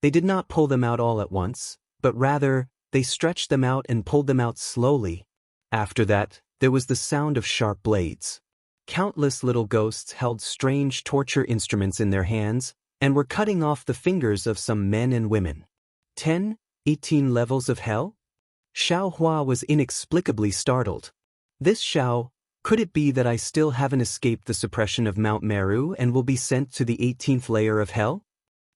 They did not pull them out all at once, but rather, they stretched them out and pulled them out slowly. After that, there was the sound of sharp blades. Countless little ghosts held strange torture instruments in their hands and were cutting off the fingers of some men and women. 10, 18 levels of hell? Xiao Hua was inexplicably startled. This Xiao, could it be that I still haven't escaped the suppression of Mount Meru and will be sent to the 18th layer of hell?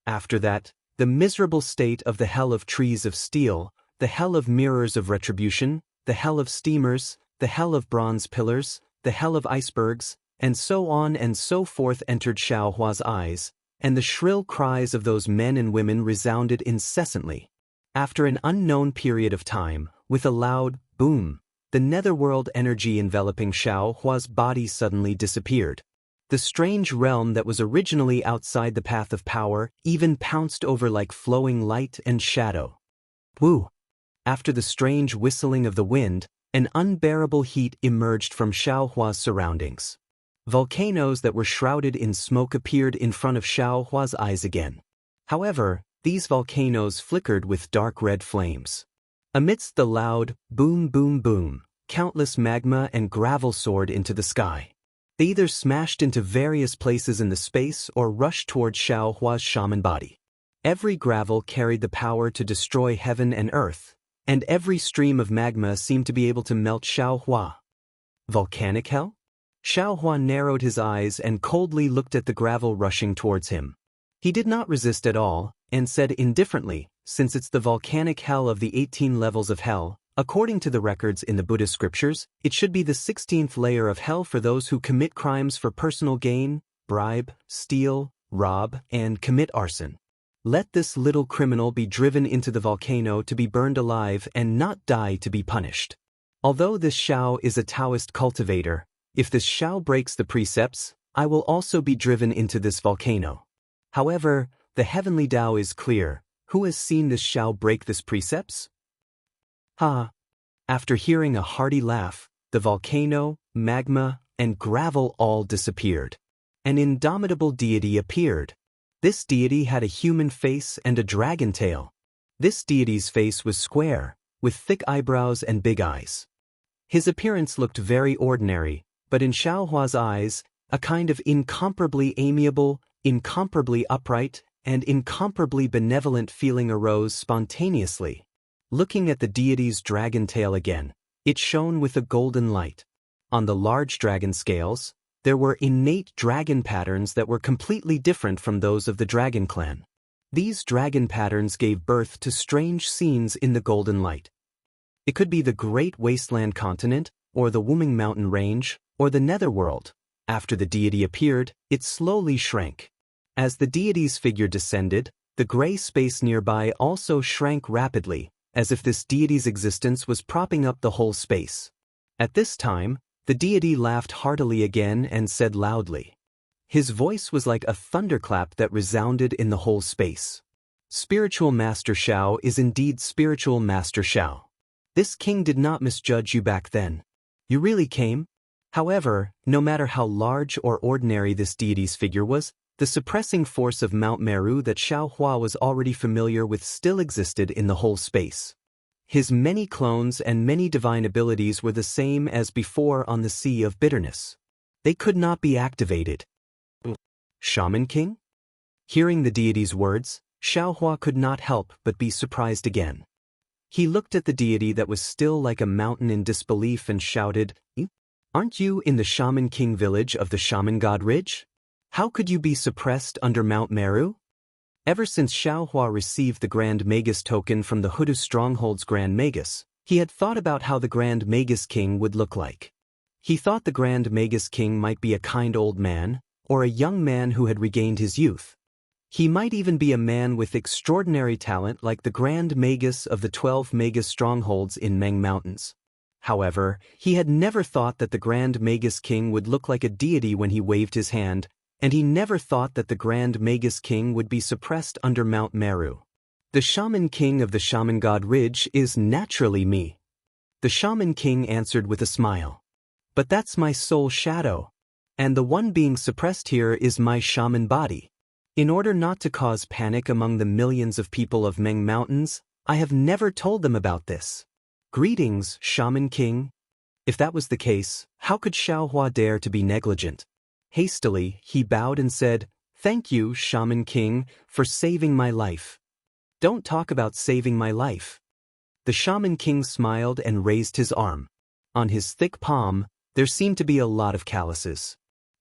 After that, the miserable state of the hell of trees of steel, the hell of mirrors of retribution, the hell of steamers, the hell of bronze pillars, the hell of icebergs, and so on and so forth entered Xiao Hua's eyes, and the shrill cries of those men and women resounded incessantly. After an unknown period of time, with a loud boom, the netherworld energy enveloping Xiao Hua's body suddenly disappeared. The strange realm that was originally outside the path of power even pounced over like flowing light and shadow. Woo! After the strange whistling of the wind, an unbearable heat emerged from Xiao Hua's surroundings. Volcanoes that were shrouded in smoke appeared in front of Xiao Hua's eyes again. However, these volcanoes flickered with dark red flames. Amidst the loud boom boom boom, countless magma and gravel soared into the sky. They either smashed into various places in the space or rushed toward Xiao Hua's shaman body. Every gravel carried the power to destroy heaven and earth, and every stream of magma seemed to be able to melt Xiao Hua. Volcanic hell? Xiao Hua narrowed his eyes and coldly looked at the gravel rushing towards him. He did not resist at all, and said indifferently, since it's the volcanic hell of the 18 levels of hell, according to the records in the Buddhist scriptures, it should be the 16th layer of hell for those who commit crimes for personal gain, bribe, steal, rob, and commit arson. Let this little criminal be driven into the volcano to be burned alive and not die to be punished. Although this Xiao is a Taoist cultivator, if this Xiao breaks the precepts, I will also be driven into this volcano. However, the heavenly Tao is clear. Who has seen this Xiao break this precepts? Ha! After hearing a hearty laugh, the volcano, magma, and gravel all disappeared. An indomitable deity appeared. This deity had a human face and a dragon tail. This deity's face was square, with thick eyebrows and big eyes. His appearance looked very ordinary, but in Xiao Hua's eyes, a kind of incomparably amiable, incomparably upright, and incomparably benevolent feeling arose spontaneously. Looking at the deity's dragon tail again, it shone with a golden light. On the large dragon scales, there were innate dragon patterns that were completely different from those of the dragon clan. These dragon patterns gave birth to strange scenes in the golden light. It could be the great wasteland continent, or the Wuming mountain range, or the netherworld. After the deity appeared, it slowly shrank. As the deity's figure descended, the gray space nearby also shrank rapidly, as if this deity's existence was propping up the whole space. At this time, the deity laughed heartily again and said loudly. His voice was like a thunderclap that resounded in the whole space. Spiritual Master Xiao is indeed Spiritual Master Xiao. This king did not misjudge you back then. You really came? However, no matter how large or ordinary this deity's figure was, the suppressing force of Mount Meru that Xiao Hua was already familiar with still existed in the whole space. His many clones and many divine abilities were the same as before on the Sea of Bitterness. They could not be activated. Shaman King? Hearing the deity's words, Xiao Hua could not help but be surprised again. He looked at the deity that was still like a mountain in disbelief and shouted, "Aren't you in the Shaman King village of the Shaman God Ridge? How could you be suppressed under Mount Meru?" Ever since Xiao Hua received the Grand Magus token from the Hudu Stronghold's Grand Magus, he had thought about how the Grand Magus King would look like. He thought the Grand Magus King might be a kind old man, or a young man who had regained his youth. He might even be a man with extraordinary talent like the Grand Magus of the 12 Magus Strongholds in Meng Mountains. However, he had never thought that the Grand Magus King would look like a deity when he waved his hand, and he never thought that the Grand Magus King would be suppressed under Mount Meru. The Shaman King of the Shaman God Ridge is naturally me. The Shaman King answered with a smile. But that's my soul shadow. And the one being suppressed here is my shaman body. In order not to cause panic among the millions of people of Meng Mountains, I have never told them about this. Greetings, Shaman King. If that was the case, how could Xiaohua dare to be negligent? Hastily, he bowed and said, "Thank you, Shaman King, for saving my life." "Don't talk about saving my life." The Shaman King smiled and raised his arm. On his thick palm, there seemed to be a lot of calluses.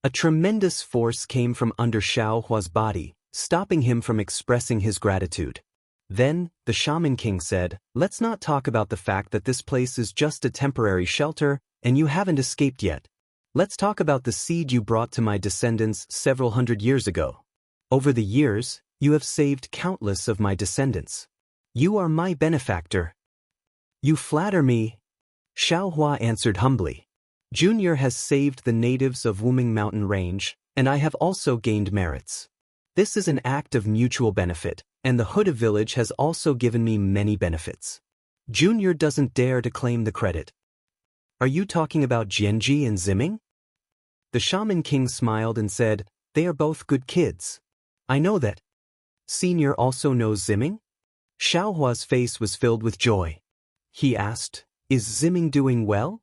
A tremendous force came from under Xiaohua's body, stopping him from expressing his gratitude. Then, the Shaman King said, "Let's not talk about the fact that this place is just a temporary shelter, and you haven't escaped yet. Let's talk about the seed you brought to my descendants several hundred years ago. Over the years, you have saved countless of my descendants. You are my benefactor." "You flatter me," Xiaohua answered humbly. "Junior has saved the natives of Wuming Mountain Range, and I have also gained merits. This is an act of mutual benefit, and the Huda village has also given me many benefits. Junior doesn't dare to claim the credit." "Are you talking about Jianji and Ziming?" The Shaman King smiled and said, "They are both good kids. I know that." "Senior also knows Ziming?" Xiaohua's face was filled with joy. He asked, "Is Ziming doing well?"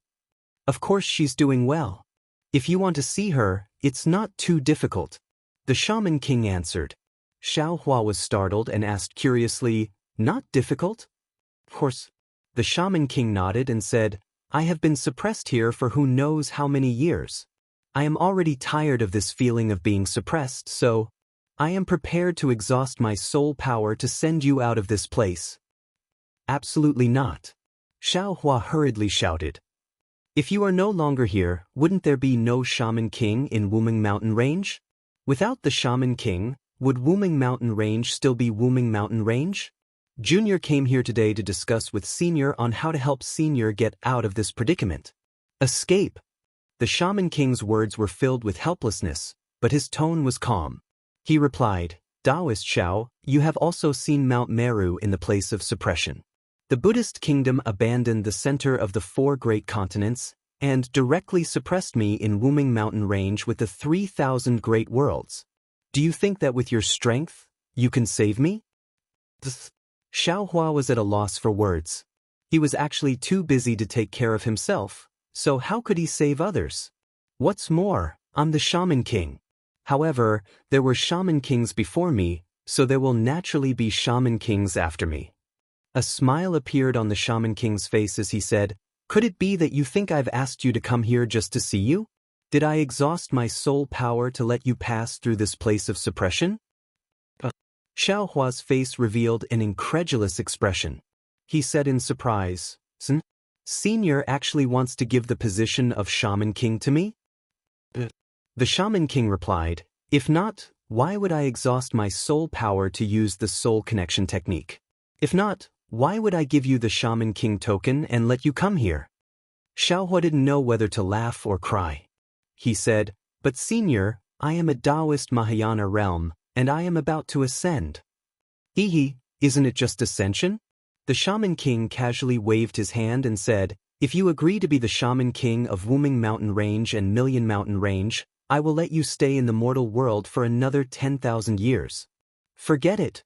"Of course she's doing well. If you want to see her, it's not too difficult," the Shaman King answered. Xiaohua was startled and asked curiously, "Not difficult?" "Of course." The Shaman King nodded and said, "I have been suppressed here for who knows how many years. I am already tired of this feeling of being suppressed, so I am prepared to exhaust my soul power to send you out of this place." "Absolutely not," Xiaohua hurriedly shouted. "If you are no longer here, wouldn't there be no Shaman King in Wuming Mountain Range? Without the Shaman King, would Wuming Mountain Range still be Wuming Mountain Range? Junior came here today to discuss with Senior on how to help Senior get out of this predicament. Escape." The Shaman King's words were filled with helplessness, but his tone was calm. He replied, "Taoist Xiao, you have also seen Mount Meru in the place of suppression. The Buddhist kingdom abandoned the center of the 4 great continents and directly suppressed me in Wuming Mountain Range with the 3,000 great worlds. Do you think that with your strength, you can save me?" Xiaohua was at a loss for words. He was actually too busy to take care of himself, so how could he save others? What's more, I'm the Shaman King. However, there were Shaman Kings before me, so there will naturally be Shaman Kings after me. A smile appeared on the Shaman King's face as he said, "Could it be that you think I've asked you to come here just to see you? Did I exhaust my soul power to let you pass through this place of suppression?" Xiaohua's face revealed an incredulous expression. He said in surprise, "Senior actually wants to give the position of Shaman King to me?" The Shaman King replied, "If not, why would I exhaust my soul power to use the soul connection technique? If not, why would I give you the Shaman King token and let you come here?" Xiaohua didn't know whether to laugh or cry. He said, "But Senior, I am a Taoist Mahayana realm, and I am about to ascend." "Hee, isn't it just ascension?" The Shaman King casually waved his hand and said, "If you agree to be the Shaman King of Wuming Mountain Range and Million Mountain Range, I will let you stay in the mortal world for another 10,000 years. Forget it."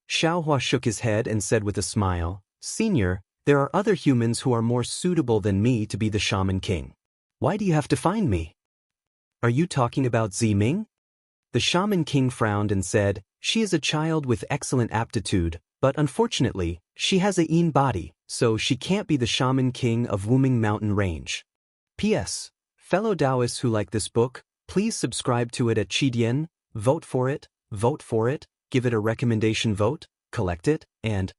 Xiaohua shook his head and said with a smile, "Senior, there are other humans who are more suitable than me to be the Shaman King. Why do you have to find me?" "Are you talking about Ziming?" The Shaman King frowned and said, "She is a child with excellent aptitude, but unfortunately, she has a yin body, so she can't be the Shaman King of Wuming Mountain Range. P.S. Fellow Taoists who like this book, please subscribe to it at Qidian, vote for it, give it a recommendation vote, collect it, and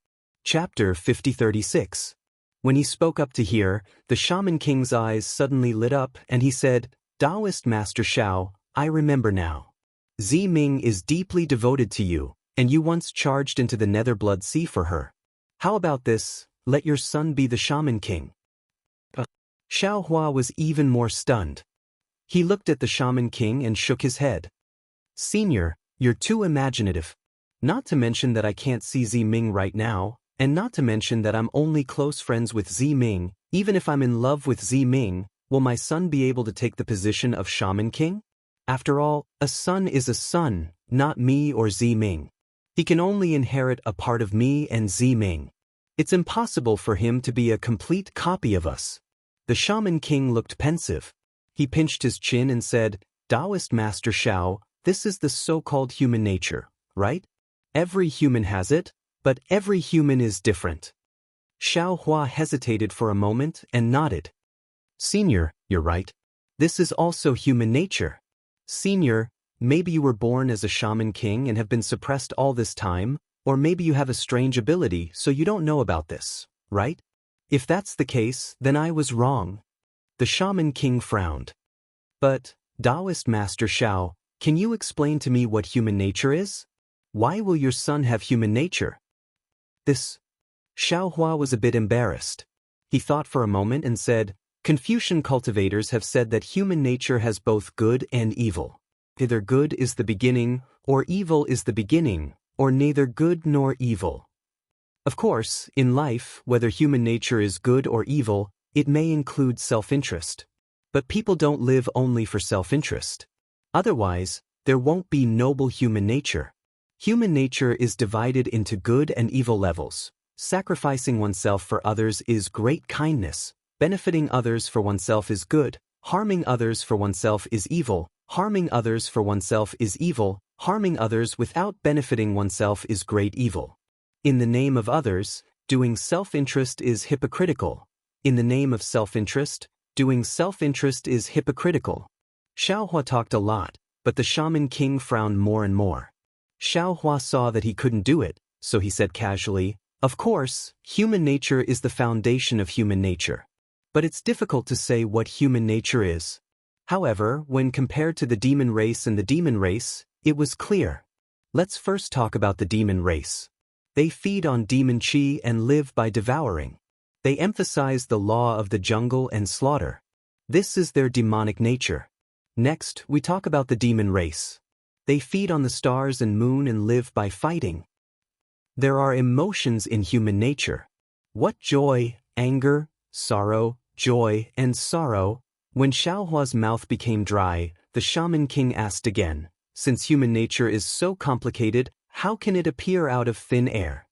Chapter 5036. When he spoke up to hear, the Shaman King's eyes suddenly lit up and he said, "Taoist Master Xiao, I remember now. Ziming is deeply devoted to you, and you once charged into the Netherblood Sea for her. How about this, let your son be the Shaman King?" Xiaohua was even more stunned. He looked at the Shaman King and shook his head. "Senior, you're too imaginative. Not to mention that I can't see Ziming right now, and not to mention that I'm only close friends with Ziming. Even if I'm in love with Ziming, will my son be able to take the position of Shaman King? After all, a son is a son, not me or Ziming. He can only inherit a part of me and Ziming. It's impossible for him to be a complete copy of us. The Shaman King looked pensive. He pinched his chin and said, Taoist Master Xiao, this is the so-called human nature, right? Every human has it, but every human is different. Xiao Hua hesitated for a moment and nodded. Senior, you're right. This is also human nature. Senior, maybe you were born as a shaman king and have been suppressed all this time, or maybe you have a strange ability so you don't know about this, right? If that's the case, then I was wrong. The shaman king frowned. But, Taoist Master Xiao, can you explain to me what human nature is? Why will your son have human nature? This. Xiao Hua was a bit embarrassed. He thought for a moment and said, Confucian cultivators have said that human nature has both good and evil. Either good is the beginning, or evil is the beginning, or neither good nor evil. Of course, in life, whether human nature is good or evil, it may include self-interest. But people don't live only for self-interest. Otherwise, there won't be noble human nature. Human nature is divided into good and evil levels. Sacrificing oneself for others is great kindness. Benefiting others for oneself is good. Harming others for oneself is evil. Harming others for oneself is evil. Harming others without benefiting oneself is great evil. In the name of others, doing self-interest is hypocritical. In the name of self-interest, doing self-interest is hypocritical. Xiao Hua talked a lot, but the Shaman King frowned more and more. Xiao Hua saw that he couldn't do it, so he said casually, Of course, human nature is the foundation of human nature. But it's difficult to say what human nature is. However, when compared to the demon race and the demon race, it was clear. Let's first talk about the demon race. They feed on demon qi and live by devouring. They emphasize the law of the jungle and slaughter. This is their demonic nature. Next, we talk about the demon race. They feed on the stars and moon and live by fighting. There are emotions in human nature. What joy, anger, sorrow, joy, and sorrow? When Xiao Hua's mouth became dry, the Shaman King asked again, Since human nature is so complicated, how can it appear out of thin air?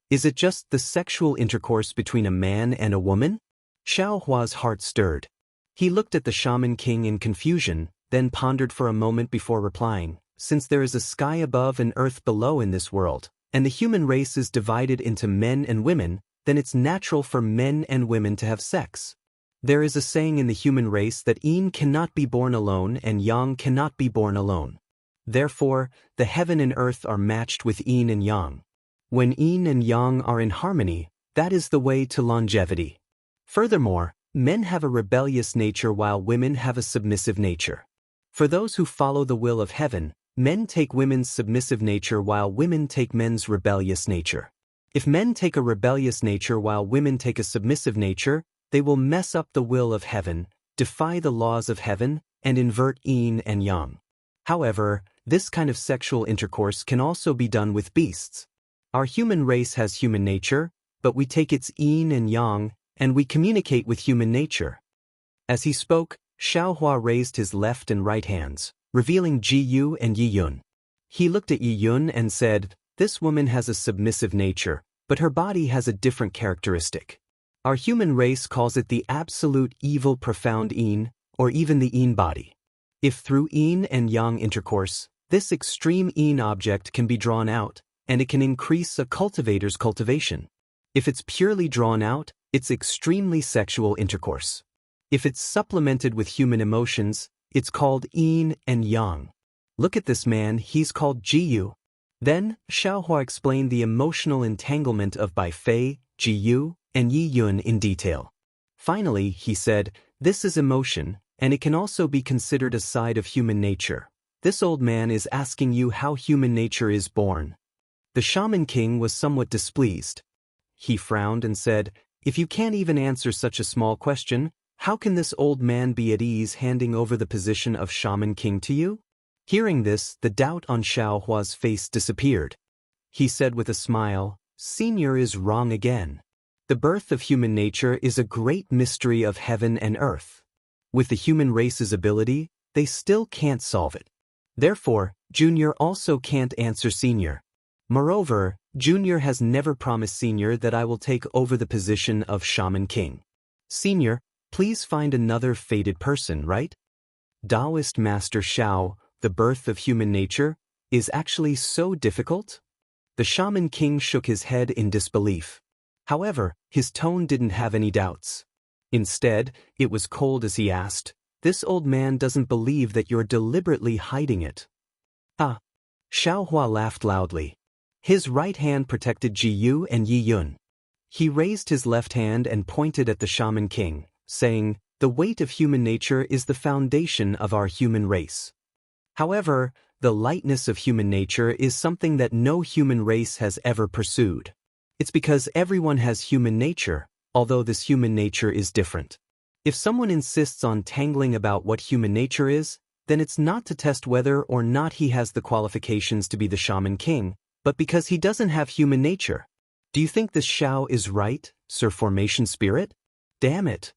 Is it just the sexual intercourse between a man and a woman? Xiao Hua's heart stirred. He looked at the Shaman King in confusion, then pondered for a moment before replying, Since there is a sky above and earth below in this world, and the human race is divided into men and women, then it's natural for men and women to have sex. There is a saying in the human race that yin cannot be born alone and yang cannot be born alone. Therefore, the heaven and earth are matched with yin and yang. When yin and yang are in harmony, that is the way to longevity. Furthermore, men have a rebellious nature while women have a submissive nature. For those who follow the will of heaven, men take women's submissive nature while women take men's rebellious nature. If men take a rebellious nature while women take a submissive nature, they will mess up the will of heaven, defy the laws of heaven, and invert yin and yang. However, this kind of sexual intercourse can also be done with beasts. Our human race has human nature, but we take its yin and yang, and we communicate with human nature. As he spoke, Xiao Hua raised his left and right hands, revealing Ji Yu and Yi Yun. He looked at Yi Yun and said, This woman has a submissive nature, but her body has a different characteristic. Our human race calls it the absolute evil profound yin, or even the yin body. If through yin and yang intercourse, this extreme yin object can be drawn out, and it can increase a cultivator's cultivation. If it's purely drawn out, it's extremely sexual intercourse. If it's supplemented with human emotions, it's called yin and yang. Look at this man, he's called Ji Yu. Then, Xiao Hua explained the emotional entanglement of Bai Fei, Ji Yu, and Yi Yun in detail. Finally, he said, This is emotion, and it can also be considered a side of human nature. This old man is asking you how human nature is born. The Shaman King was somewhat displeased. He frowned and said, If you can't even answer such a small question, how can this old man be at ease handing over the position of Shaman King to you? Hearing this, the doubt on Xiao Hua's face disappeared. He said with a smile, Senior is wrong again. The birth of human nature is a great mystery of heaven and earth. With the human race's ability, they still can't solve it. Therefore, Junior also can't answer Senior. Moreover, Junior has never promised Senior that I will take over the position of Shaman King. Senior, please find another fated person, right? Taoist Master Shao, the birth of human nature, is actually so difficult? The Shaman King shook his head in disbelief. However, his tone didn't have any doubts. Instead, it was cold as he asked, "This old man doesn't believe that you're deliberately hiding it." Ah! Xiaohua laughed loudly. His right hand protected Ji Yu and Yi Yun. He raised his left hand and pointed at the Shaman King, saying, "The weight of human nature is the foundation of our human race. However, the lightness of human nature is something that no human race has ever pursued. It's because everyone has human nature, although this human nature is different. If someone insists on tangling about what human nature is, then it's not to test whether or not he has the qualifications to be the Shaman King, but because he doesn't have human nature. Do you think this Shao is right, Sir Formation Spirit? Damn it."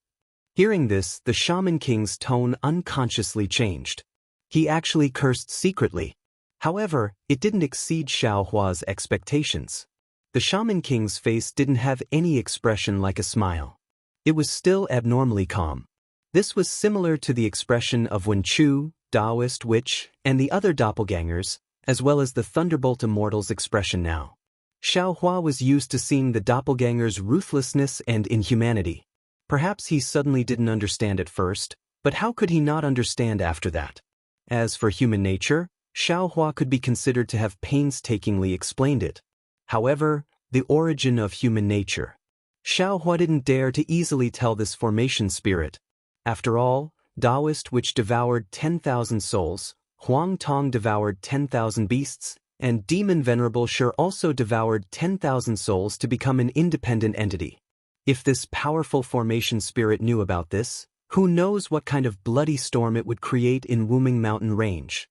Hearing this, the Shaman King's tone unconsciously changed. He actually cursed secretly. However, it didn't exceed Xiaohua's expectations. The Shaman King's face didn't have any expression like a smile. It was still abnormally calm. This was similar to the expression of Wen Chu, Taoist Witch, and the other doppelgangers, as well as the Thunderbolt Immortal's expression now. Xiaohua was used to seeing the doppelganger's ruthlessness and inhumanity. Perhaps he suddenly didn't understand at first, but how could he not understand after that? As for human nature, Xiaohua could be considered to have painstakingly explained it. However, the origin of human nature. Xiaohua didn't dare to easily tell this formation spirit. After all, Taoist which devoured 10,000 souls, Huang Tong devoured 10,000 beasts, and Demon Venerable Sure also devoured 10,000 souls to become an independent entity. If this powerful formation spirit knew about this, who knows what kind of bloody storm it would create in Wuming Mountain Range.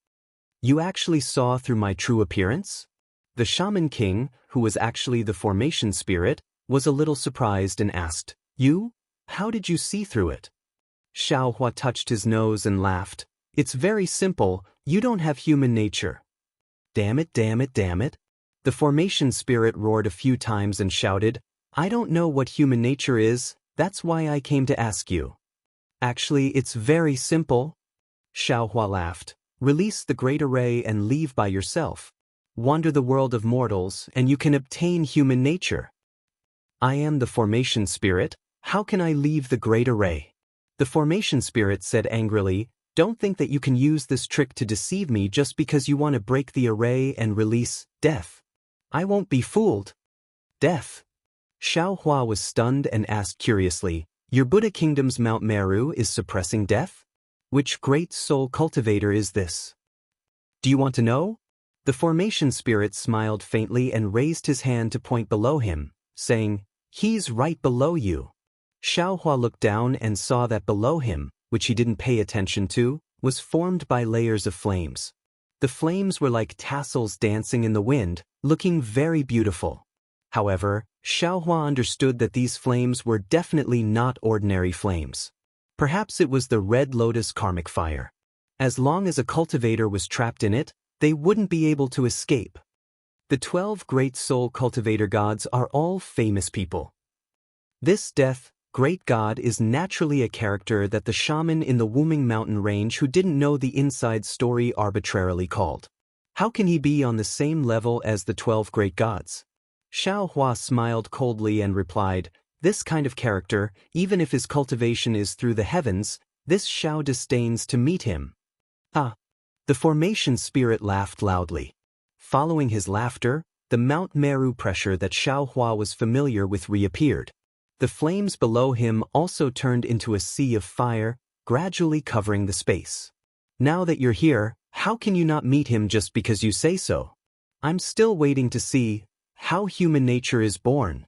"You actually saw through my true appearance?" The Shaman King, who was actually the formation spirit, was a little surprised and asked, "You? How did you see through it?" Xiaohua touched his nose and laughed. "It's very simple, you don't have human nature." "Damn it, damn it, damn it." The formation spirit roared a few times and shouted, "I don't know what human nature is, that's why I came to ask you." "Actually, it's very simple." Xiaohua laughed. "Release the Great Array and leave by yourself. Wander the world of mortals and you can obtain human nature." "I am the formation spirit, how can I leave the Great Array?" The formation spirit said angrily, "Don't think that you can use this trick to deceive me just because you want to break the array and release death. I won't be fooled." "Death?" Xiaohua was stunned and asked curiously, "Your Buddha Kingdom's Mount Meru is suppressing death? Which great soul cultivator is this? Do you want to know?" The formation spirit smiled faintly and raised his hand to point below him, saying, "He's right below you." Xiaohua looked down and saw that below him, which he didn't pay attention to, was formed by layers of flames. The flames were like tassels dancing in the wind, looking very beautiful. However, Xiaohua understood that these flames were definitely not ordinary flames. Perhaps it was the Red Lotus karmic fire. As long as a cultivator was trapped in it, they wouldn't be able to escape. The 12 great soul cultivator gods are all famous people. This death, great god is naturally a character that the shaman in the Wuming Mountain Range who didn't know the inside story arbitrarily called. How can he be on the same level as the 12 great gods? Xiaohua smiled coldly and replied, "This kind of character, even if his cultivation is through the heavens, this Xiao disdains to meet him." "Ah!" The formation spirit laughed loudly. Following his laughter, the Mount Meru pressure that Xiaohua was familiar with reappeared. The flames below him also turned into a sea of fire, gradually covering the space. "Now that you're here, how can you not meet him just because you say so? I'm still waiting to see how human nature is born."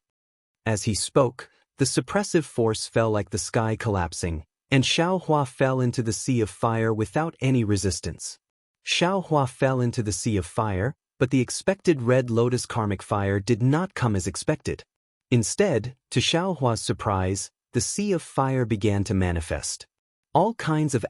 As he spoke, the suppressive force fell like the sky collapsing, and Xiaohua fell into the sea of fire without any resistance. Xiaohua fell into the sea of fire, but the expected Red Lotus karmic fire did not come as expected. Instead, to Xiaohua's surprise, the sea of fire began to manifest. All kinds of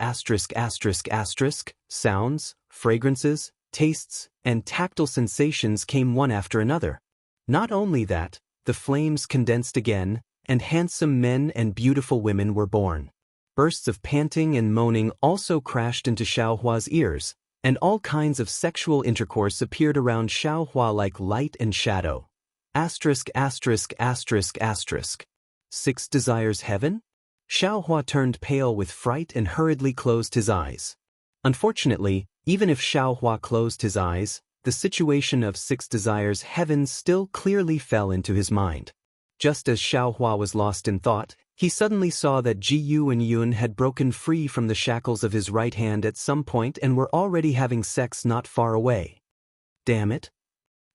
sounds, fragrances, tastes, and tactile sensations came one after another. Not only that, the flames condensed again, and handsome men and beautiful women were born. Bursts of panting and moaning also crashed into Xiaohua's ears, and all kinds of sexual intercourse appeared around Xiaohua like light and shadow. Six desires heaven? Xiaohua turned pale with fright and hurriedly closed his eyes. Unfortunately, even if Xiaohua closed his eyes, the situation of six desires heaven still clearly fell into his mind. Just as Xiaohua was lost in thought, he suddenly saw that Jiyu and Yun had broken free from the shackles of his right hand at some point and were already having sex not far away. Damn it!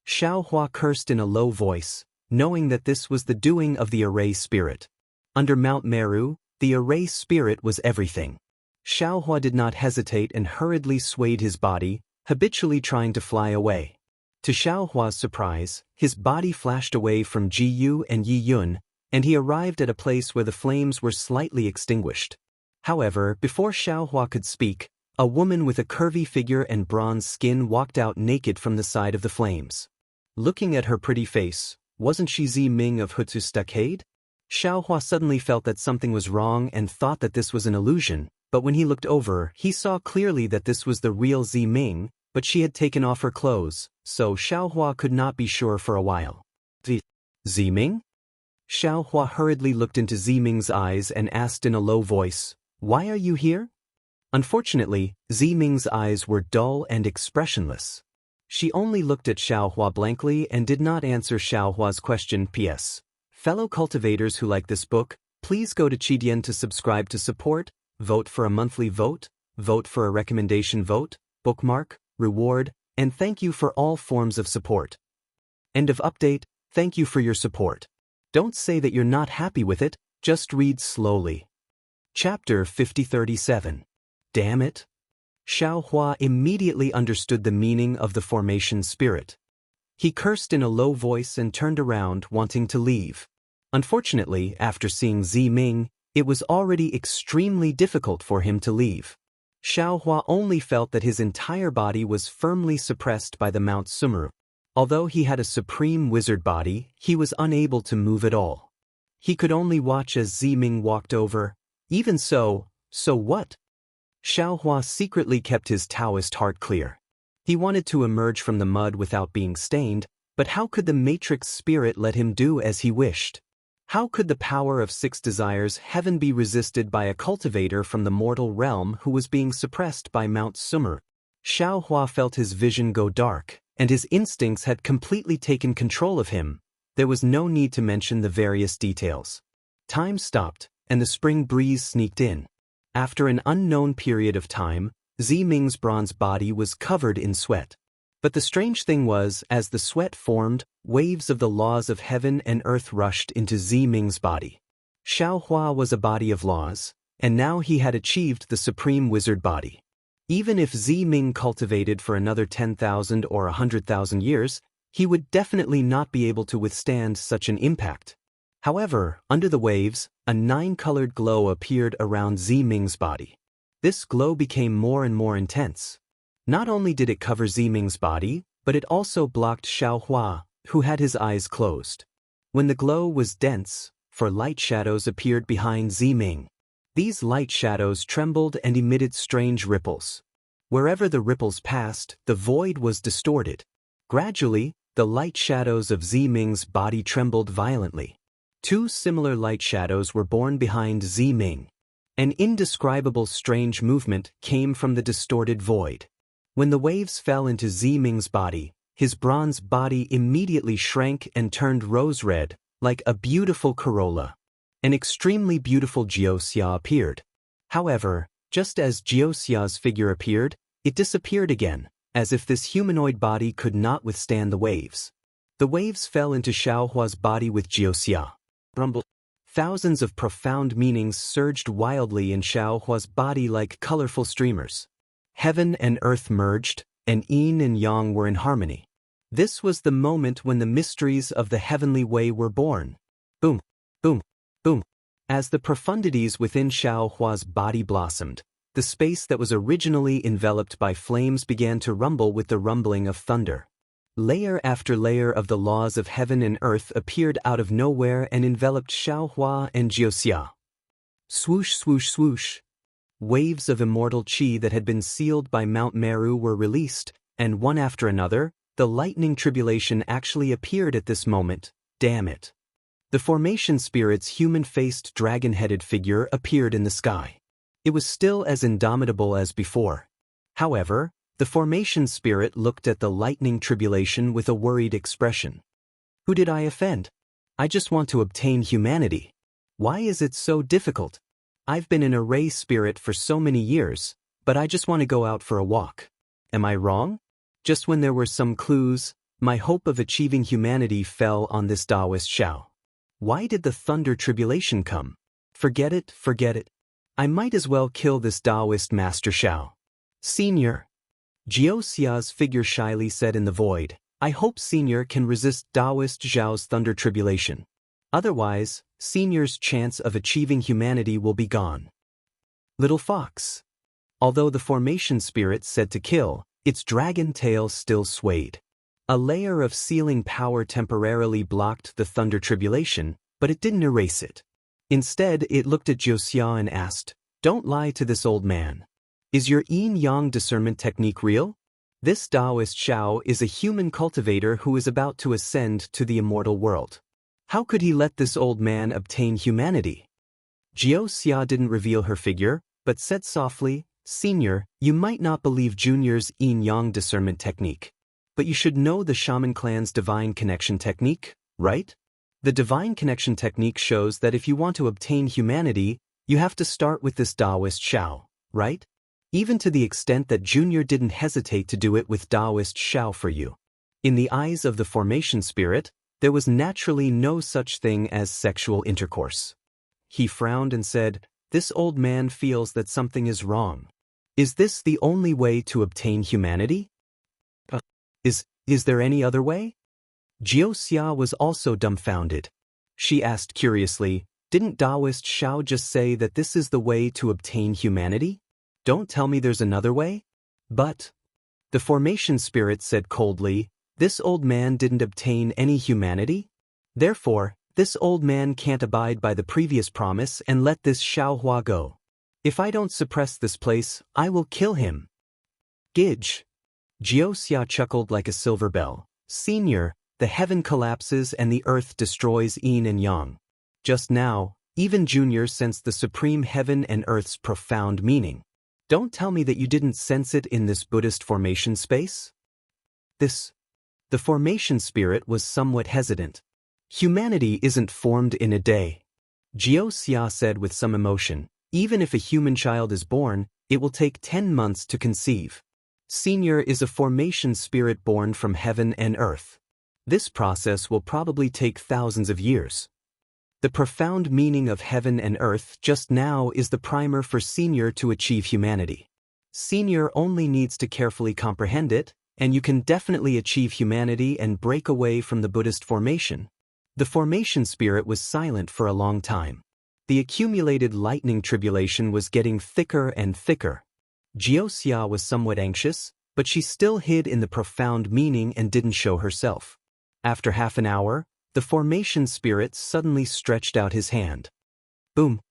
Xiaohua cursed in a low voice, knowing that this was the doing of the array spirit. Under Mount Meru, the array spirit was everything. Xiaohua did not hesitate and hurriedly swayed his body, habitually trying to fly away. To Xiaohua's surprise, his body flashed away from Jiyu and Yi Yun, and he arrived at a place where the flames were slightly extinguished. However, before Xiaohua could speak, a woman with a curvy figure and bronze skin walked out naked from the side of the flames. Looking at her pretty face, wasn't she Zi Ming of Hutsu Stockade? Xiaohua suddenly felt that something was wrong and thought that this was an illusion, but when he looked over, he saw clearly that this was the real Zi Ming, but she had taken off her clothes, so Xiaohua could not be sure for a while. Zi Ming? Xiaohua hurriedly looked into Zi Ming's eyes and asked in a low voice, "Why are you here?" Unfortunately, Zi Ming's eyes were dull and expressionless. She only looked at Xiaohua blankly and did not answer Xiaohua's question. P.S. Fellow cultivators who like this book, please go to Qidian to subscribe to support, vote for a monthly vote, vote for a recommendation vote, bookmark, reward, and thank you for all forms of support. End of update. Thank you for your support. Don't say that you're not happy with it, just read slowly. Chapter 5037. Damn it! Xiaohua immediately understood the meaning of the formation spirit. He cursed in a low voice and turned around, wanting to leave. Unfortunately, after seeing Zi Ming, it was already extremely difficult for him to leave. Xiaohua only felt that his entire body was firmly suppressed by the Mount Sumeru. Although he had a supreme wizard body, he was unable to move at all. He could only watch as Zi Ming walked over. Even so what? Xiaohua secretly kept his Taoist heart clear. He wanted to emerge from the mud without being stained, but how could the matrix spirit let him do as he wished? How could the power of six desires heaven be resisted by a cultivator from the mortal realm who was being suppressed by Mount Sumeru? Xiaohua felt his vision go dark, and his instincts had completely taken control of him. There was no need to mention the various details. Time stopped, and the spring breeze sneaked in. After an unknown period of time, Zi Ming's bronze body was covered in sweat. But the strange thing was, as the sweat formed, waves of the laws of heaven and earth rushed into Zi Ming's body. Xiaohua was a body of laws, and now he had achieved the supreme wizard body. Even if Zi Ming cultivated for another 10,000 or 100,000 years, he would definitely not be able to withstand such an impact. However, under the waves, a 9-colored glow appeared around Zi Ming's body. This glow became more and more intense. Not only did it cover Zi Ming's body, but it also blocked Xiaohua, who had his eyes closed. When the glow was dense, light shadows appeared behind Zi Ming. These light shadows trembled and emitted strange ripples. Wherever the ripples passed, the void was distorted. Gradually, the light shadows of Zi Ming's body trembled violently. 2 similar light shadows were born behind Zi Ming. An indescribable strange movement came from the distorted void. When the waves fell into Zi Ming's body, his bronze body immediately shrank and turned rose-red, like a beautiful corolla. An extremely beautiful Jiuxia appeared. However, just as Jiuxia's figure appeared, it disappeared again, as if this humanoid body could not withstand the waves. The waves fell into Xiaohua's body with Jiuxia. Rumble. Thousands of profound meanings surged wildly in Xiaohua's body like colorful streamers. Heaven and earth merged, and yin and yang were in harmony. This was the moment when the mysteries of the heavenly way were born. Boom, boom, boom, As the profundities within Xiao Hua's body blossomed, the space that was originally enveloped by flames began to rumble with the rumbling of thunder. Layer after layer of the laws of heaven and earth appeared out of nowhere and enveloped Xiao Hua and Jiuxia. Swoosh, swoosh, swoosh. Waves of immortal qi that had been sealed by Mount Meru were released, and one after another, the lightning tribulation actually appeared at this moment. Damn it. The formation spirit's human-faced dragon-headed figure appeared in the sky. It was still as indomitable as before. However, the formation spirit looked at the lightning tribulation with a worried expression. Who did I offend? I just want to obtain humanity. Why is it so difficult? I've been an array spirit for so many years, but I just want to go out for a walk. Am I wrong? Just when there were some clues, my hope of achieving humanity fell on this Taoist Xiao. Why did the thunder tribulation come? Forget it, forget it. I might as well kill this Taoist Master Xiao. Senior. Jiuxia's figure shyly said in the void, I hope Senior can resist Taoist Zhao's thunder tribulation. Otherwise, Senior's chance of achieving humanity will be gone. Little fox. Although the formation spirit said to kill, its dragon tail still swayed. A layer of sealing power temporarily blocked the thunder tribulation, but it didn't erase it. Instead, it looked at Jiuxia and asked, Don't lie to this old man. Is your yin-yang discernment technique real? This Taoist Xiao is a human cultivator who is about to ascend to the immortal world. How could he let this old man obtain humanity? Jiuxia didn't reveal her figure, but said softly, Senior, you might not believe Junior's yin-yang discernment technique. But you should know the Shaman clan's divine connection technique, right? The divine connection technique shows that if you want to obtain humanity, you have to start with this Taoist Xiao, right? Even to the extent that Junior didn't hesitate to do it with Taoist Xiao for you. In the eyes of the formation spirit, there was naturally no such thing as sexual intercourse. He frowned and said, This old man feels that something is wrong. Is this the only way to obtain humanity? Is there any other way? Jiuxia was also dumbfounded. She asked curiously, Didn't Taoist Xiao just say that this is the way to obtain humanity? Don't tell me there's another way? But the formation spirit said coldly, This old man didn't obtain any humanity? Therefore, this old man can't abide by the previous promise and let this Xiao Hua go. If I don't suppress this place, I will kill him. Gidge. Jiuxia chuckled like a silver bell. Senior, the heaven collapses and the earth destroys yin and yang. Just now, even Junior sensed the supreme heaven and earth's profound meaning. Don't tell me that you didn't sense it in this Buddhist formation space? The formation spirit was somewhat hesitant. Humanity isn't formed in a day. Jiuxia said with some emotion, Even if a human child is born, it will take 10 months to conceive. Senior is a formation spirit born from heaven and earth. This process will probably take thousands of years. The profound meaning of heaven and earth just now is the primer for Senior to achieve humanity. Senior only needs to carefully comprehend it, and you can definitely achieve humanity and break away from the Buddhist formation. The formation spirit was silent for a long time. The accumulated lightning tribulation was getting thicker and thicker. Jiuxia was somewhat anxious, but she still hid in the profound meaning and didn't show herself. After half an hour, the formation spirit suddenly stretched out his hand. Boom!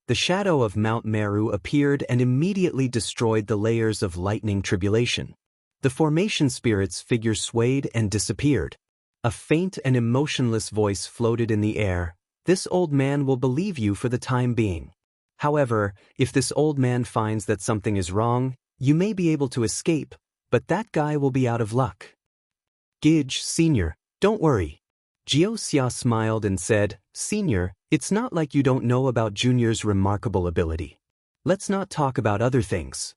The shadow of Mount Meru appeared and immediately destroyed the layers of lightning tribulation. The formation spirit's figure swayed and disappeared. A faint and emotionless voice floated in the air. This old man will believe you for the time being. However, if this old man finds that something is wrong, you may be able to escape, but that guy will be out of luck. Gidge, Senior, don't worry. Jiuxia smiled and said, Senior, it's not like you don't know about Junior's remarkable ability. Let's not talk about other things.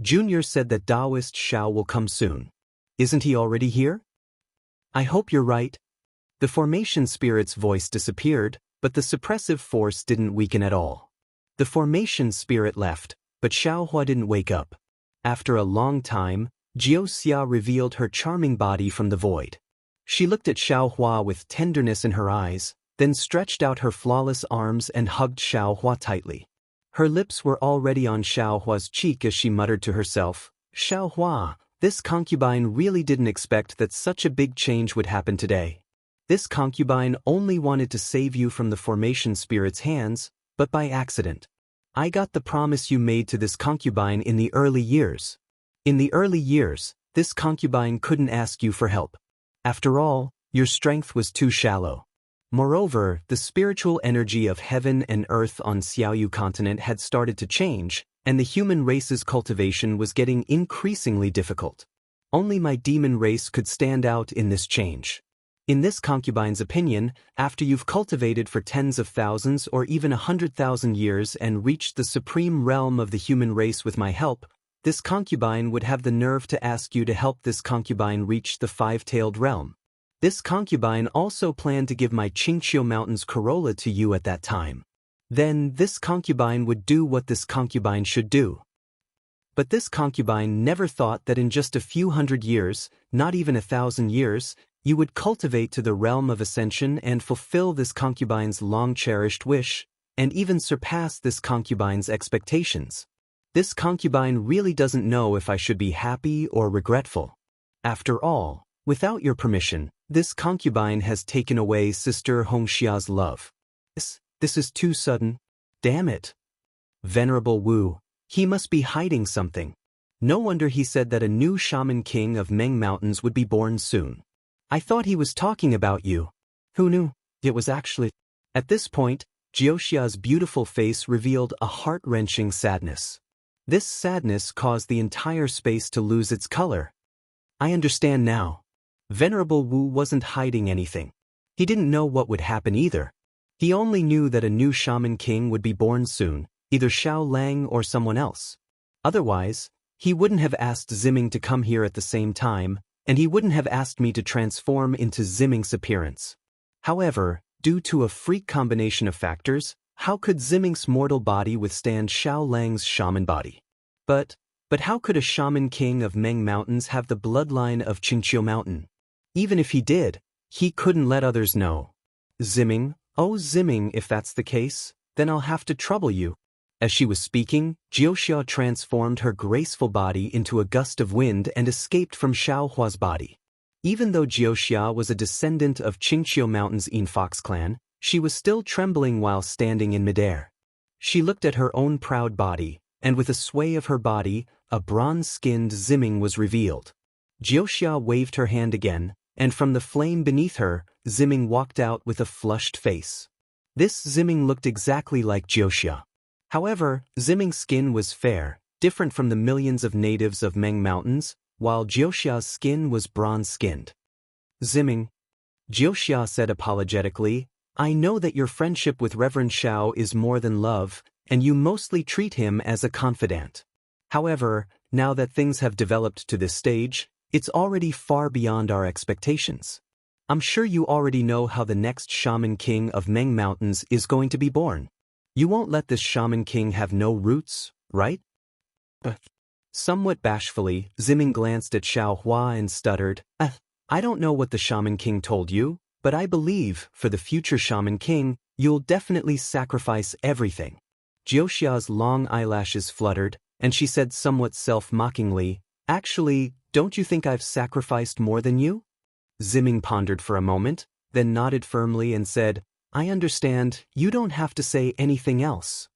Junior said that Taoist Xiao will come soon. Isn't he already here? I hope you're right. The formation spirit's voice disappeared, but the suppressive force didn't weaken at all. The formation spirit left, but Xiao Hua didn't wake up. After a long time, Jiuxia revealed her charming body from the void. She looked at Xiao Hua with tenderness in her eyes. then stretched out her flawless arms and hugged Xiaohua tightly. Her lips were already on Xiaohua's cheek as she muttered to herself, "Xiaohua, this concubine really didn't expect that such a big change would happen today. This concubine only wanted to save you from the formation spirit's hands, but by accident. I got the promise you made to this concubine in the early years. In the early years, this concubine couldn't ask you for help. After all, your strength was too shallow. Moreover, the spiritual energy of heaven and earth on Xiaoyu continent had started to change, and the human race's cultivation was getting increasingly difficult. Only my demon race could stand out in this change. In this concubine's opinion, after you've cultivated for tens of thousands or even 100,000 years and reached the supreme realm of the human race with my help, this concubine would have the nerve to ask you to help this concubine reach the five-tailed realm. This concubine also planned to give my Qingqiu Mountains Corolla to you at that time. Then this concubine would do what this concubine should do. But this concubine never thought that in just a few hundred years, not even 1,000 years, you would cultivate to the realm of ascension and fulfill this concubine's long-cherished wish, and even surpass this concubine's expectations. This concubine really doesn't know if I should be happy or regretful. After all, without your permission, this concubine has taken away Sister Hongxia's love. This is too sudden. Damn it. Venerable Wu, he must be hiding something. No wonder he said that a new shaman king of Meng Mountains would be born soon. I thought he was talking about you. Who knew? It was actually... At this point, Jiuxia's beautiful face revealed a heart-wrenching sadness. This sadness caused the entire space to lose its color. I understand now. Venerable Wu wasn't hiding anything. He didn't know what would happen either. He only knew that a new shaman king would be born soon, either Xiao Lang or someone else. Otherwise, he wouldn't have asked Ziming to come here at the same time, and he wouldn't have asked me to transform into Ziming's appearance. However, due to a freak combination of factors, how could Ziming's mortal body withstand Xiao Lang's shaman body? But how could a shaman king of Meng Mountains have the bloodline of Qingqiu Mountain? Even if he did, he couldn't let others know. Ziming, oh Ziming, if that's the case, then I'll have to trouble you. As she was speaking, Jiuxia transformed her graceful body into a gust of wind and escaped from Xiaohua's body. Even though Jiuxia was a descendant of Qingqiu Mountain's Fox clan, she was still trembling while standing in midair. She looked at her own proud body, and with a sway of her body, a bronze-skinned Ziming was revealed. Jiuxia waved her hand again, and from the flame beneath her, Ziming walked out with a flushed face. This Ziming looked exactly like Jiuxia. However, Ziming's skin was fair, different from the millions of natives of Meng Mountains, while Jiuxia's skin was bronze-skinned. Ziming, Jiuxia said apologetically, I know that your friendship with Reverend Xiao is more than love, and you mostly treat him as a confidant. However, now that things have developed to this stage, it's already far beyond our expectations. I'm sure you already know how the next shaman king of Meng Mountains is going to be born. You won't let this shaman king have no roots, right? Somewhat bashfully, Ziming glanced at Xiaohua and stuttered, I don't know what the shaman king told you, but I believe, for the future shaman king, you'll definitely sacrifice everything. Jiuxia's long eyelashes fluttered, and she said somewhat self-mockingly, Actually, don't you think I've sacrificed more than you? Ziming pondered for a moment, then nodded firmly and said, I understand, you don't have to say anything else.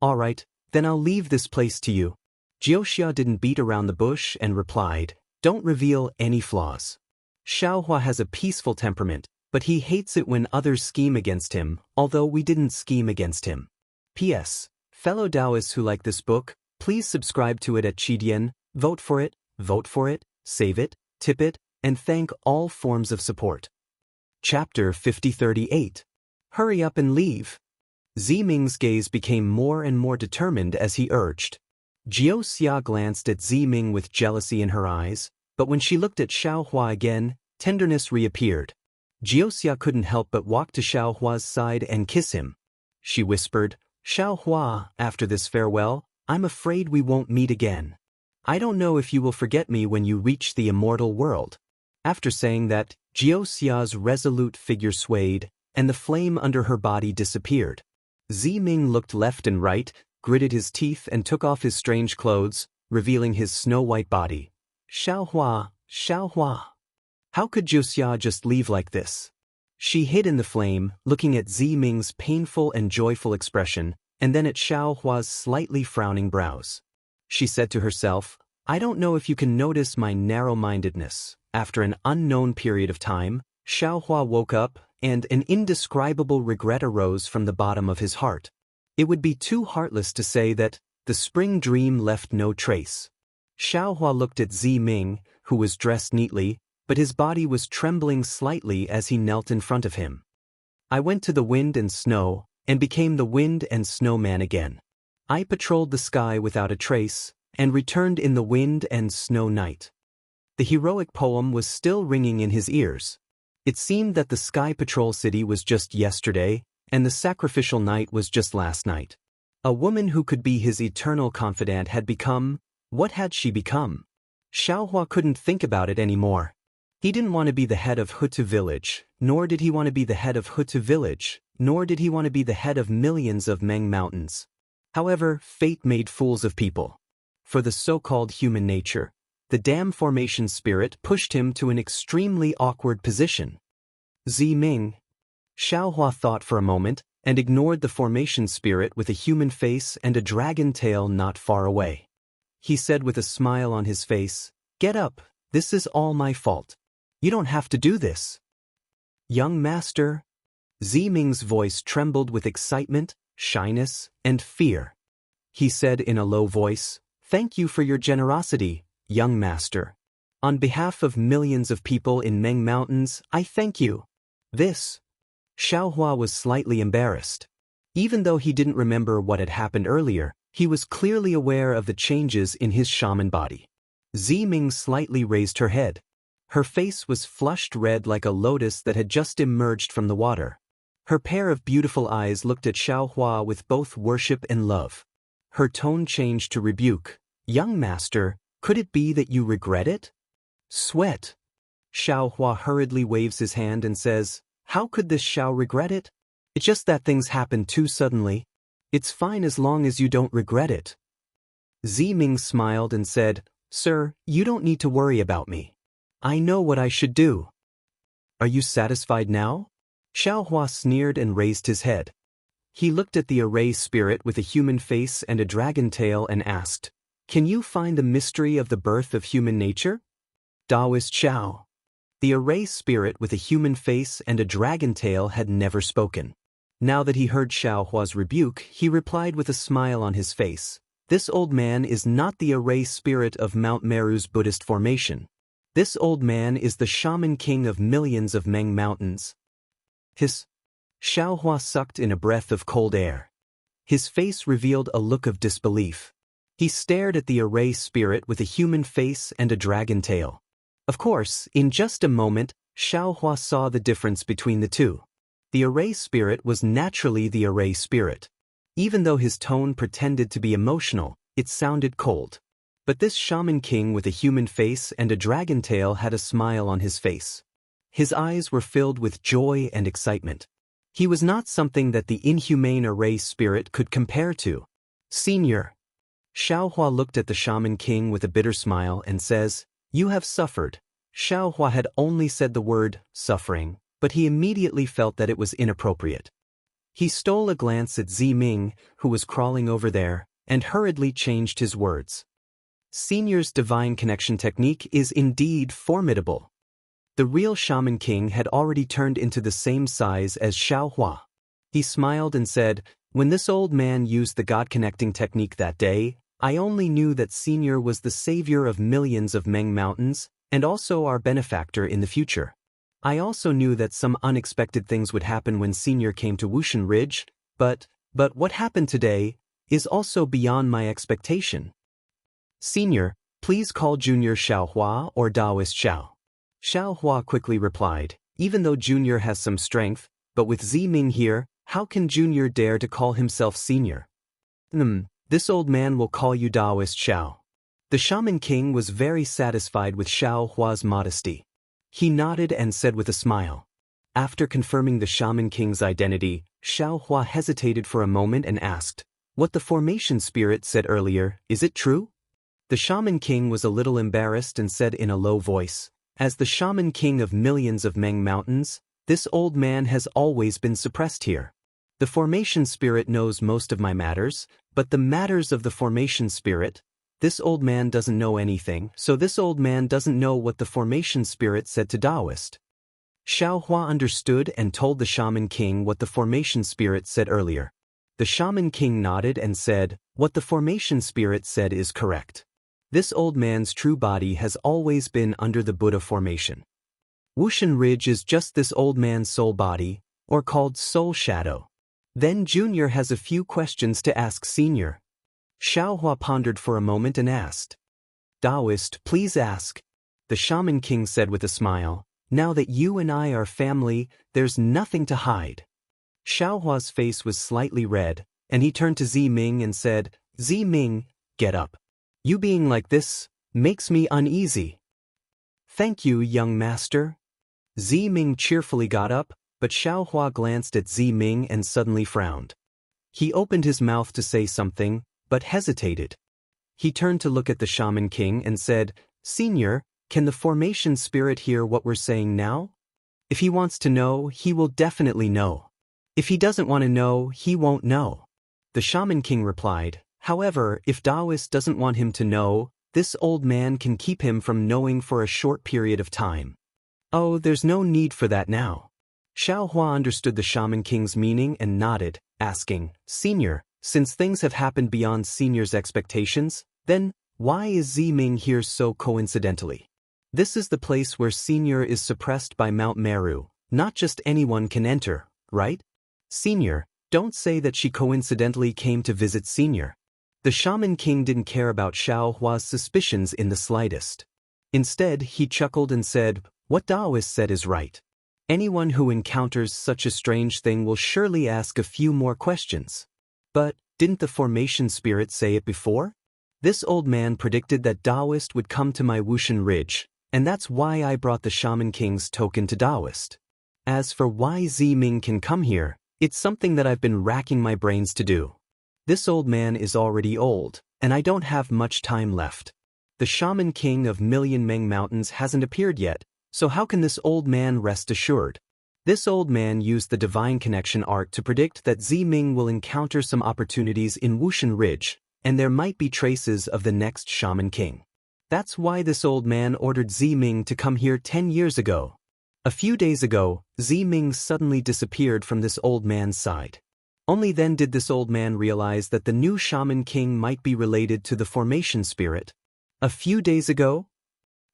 All right, then I'll leave this place to you. Jiuxia didn't beat around the bush and replied, Don't reveal any flaws. Xiaohua has a peaceful temperament, but he hates it when others scheme against him, although we didn't scheme against him. P.S. Fellow Taoists who like this book, please subscribe to it at Qidian, vote for it, save it, tip it, and thank all forms of support. Chapter 5038. Hurry up and leave. Ziming's gaze became more and more determined as he urged. Jiuxia glanced at Ziming with jealousy in her eyes, but when she looked at Xiaohua again, tenderness reappeared. Jiuxia couldn't help but walk to Xiaohua's side and kiss him. She whispered, Xiaohua, after this farewell, I'm afraid we won't meet again. I don't know if you will forget me when you reach the immortal world. After saying that, Jiuxia's resolute figure swayed, and the flame under her body disappeared. Ziming looked left and right, gritted his teeth and took off his strange clothes, revealing his snow-white body. Xiaohua, Xiaohua. How could Wuxia just leave like this? She hid in the flame, looking at Ziming's painful and joyful expression, and then at Xiaohua's slightly frowning brows. She said to herself, I don't know if you can notice my narrow-mindedness. After an unknown period of time, Xiaohua woke up, and an indescribable regret arose from the bottom of his heart. It would be too heartless to say that the spring dream left no trace. Xiaohua looked at Ziming, who was dressed neatly, but his body was trembling slightly as he knelt in front of him. I went to the wind and snow, and became the wind and snow man again. I patrolled the sky without a trace, and returned in the wind and snow night. The heroic poem was still ringing in his ears. It seemed that the Sky Patrol City was just yesterday, and the sacrificial night was just last night. A woman who could be his eternal confidant had become, what had she become? Xiaohua couldn't think about it anymore. He didn't want to be the head of Hutu village, nor did he want to be the head of Hutu village, nor did he want to be the head of millions of Meng mountains. However, fate made fools of people. For the so-called human nature, the dam formation spirit pushed him to an extremely awkward position. Ziming. Xiaohua thought for a moment, and ignored the formation spirit with a human face and a dragon tail not far away. He said with a smile on his face, Get up, this is all my fault. You don't have to do this. Young master. Ziming's voice trembled with excitement, shyness, and fear. He said in a low voice, Thank you for your generosity, young master. On behalf of millions of people in Meng Mountains, I thank you. This. Xiaohua was slightly embarrassed. Even though he didn't remember what had happened earlier, he was clearly aware of the changes in his shaman body. Ziming slightly raised her head. Her face was flushed red like a lotus that had just emerged from the water. Her pair of beautiful eyes looked at Xiaohua with both worship and love. Her tone changed to rebuke. Young master, could it be that you regret it? Sweat. Xiaohua hurriedly waves his hand and says, How could this Xiao regret it? It's just that things happened too suddenly. It's fine as long as you don't regret it. Ziming smiled and said, Sir, you don't need to worry about me. I know what I should do. Are you satisfied now? Xiaohua sneered and raised his head. He looked at the array spirit with a human face and a dragon tail and asked, Can you find the mystery of the birth of human nature? Taoist Xiao. The array spirit with a human face and a dragon tail had never spoken. Now that he heard Xiaohua's rebuke, he replied with a smile on his face, This old man is not the array spirit of Mount Meru's Buddhist formation. This old man is the shaman king of millions of Meng mountains. Xiaohua sucked in a breath of cold air. His face revealed a look of disbelief. He stared at the array spirit with a human face and a dragon tail. Of course, in just a moment, Xiaohua saw the difference between the two. The array spirit was naturally the array spirit. Even though his tone pretended to be emotional, it sounded cold. But this shaman king with a human face and a dragon tail had a smile on his face. His eyes were filled with joy and excitement. He was not something that the inhumane array spirit could compare to. Senior. Xiaohua looked at the shaman king with a bitter smile and says, You have suffered. Xiaohua had only said the word, suffering, but he immediately felt that it was inappropriate. He stole a glance at Ziming, who was crawling over there, and hurriedly changed his words. Senior's divine connection technique is indeed formidable. The real shaman king had already turned into the same size as Xiaohua. He smiled and said, When this old man used the God-connecting technique that day, I only knew that Senior was the savior of millions of Meng mountains, and also our benefactor in the future. I also knew that some unexpected things would happen when Senior came to Wushan Ridge, but what happened today is also beyond my expectation. Senior, please call Junior Xiaohua or Taoist Xiao. Xiaohua quickly replied, Even though Junior has some strength, but with Ziming here, how can Junior dare to call himself Senior? This old man will call you Taoist Xiao. The shaman king was very satisfied with Xiaohua's modesty. He nodded and said with a smile, After confirming the Shaman King's identity, Xiao Hua hesitated for a moment and asked, "What the formation spirit said earlier, is it true?" The Shaman King was a little embarrassed and said in a low voice, "As the Shaman King of millions of Meng Mountains, this old man has always been suppressed here. The formation spirit knows most of my matters, but the matters of the formation spirit, this old man doesn't know anything, so this old man doesn't know what the formation spirit said to Taoist." Xiao Hua understood and told the Shaman King what the formation spirit said earlier. The Shaman King nodded and said, "What the formation spirit said is correct. This old man's true body has always been under the Buddha formation. Wuxia Ridge is just this old man's soul body, or called soul shadow." Then Junior has a few questions to ask Senior. Xiao Hua pondered for a moment and asked, "Taoist, please ask." The Shaman King said with a smile, "Now that you and I are family, there's nothing to hide." Xiao Hua's face was slightly red, and he turned to Zi Ming and said, "Zi Ming, get up. You being like this makes me uneasy." "Thank you, young master." Zi Ming cheerfully got up, but Xiao Hua glanced at Zi Ming and suddenly frowned. He opened his mouth to say something, but hesitated. He turned to look at the Shaman King and said, "Senior, can the formation spirit hear what we're saying now? If he wants to know, he will definitely know. If he doesn't want to know, he won't know." The Shaman King replied, "However, if Taoist doesn't want him to know, this old man can keep him from knowing for a short period of time." "Oh, there's no need for that now." Xiao Hua understood the Shaman King's meaning and nodded, asking, "Senior, since things have happened beyond Senior's expectations, then why is Zi Ming here so coincidentally? This is the place where Senior is suppressed by Mount Meru. Not just anyone can enter, right? Senior, don't say that she coincidentally came to visit Senior." The Shaman King didn't care about Xiao Hua's suspicions in the slightest. Instead, he chuckled and said, "What Taoist said is right. Anyone who encounters such a strange thing will surely ask a few more questions. But, didn't the formation spirit say it before? This old man predicted that Taoist would come to my Wuxia Ridge, and that's why I brought the Shaman King's token to Taoist. As for why Zi Ming can come here, it's something that I've been racking my brains to do. This old man is already old, and I don't have much time left. The Shaman King of Million Meng Mountains hasn't appeared yet, so how can this old man rest assured? This old man used the Divine Connection art to predict that Zi Ming will encounter some opportunities in Wuxia Ridge, and there might be traces of the next Shaman King. That's why this old man ordered Zi Ming to come here 10 years ago. A few days ago, Zi Ming suddenly disappeared from this old man's side. Only then did this old man realize that the new Shaman King might be related to the formation spirit. A few days ago?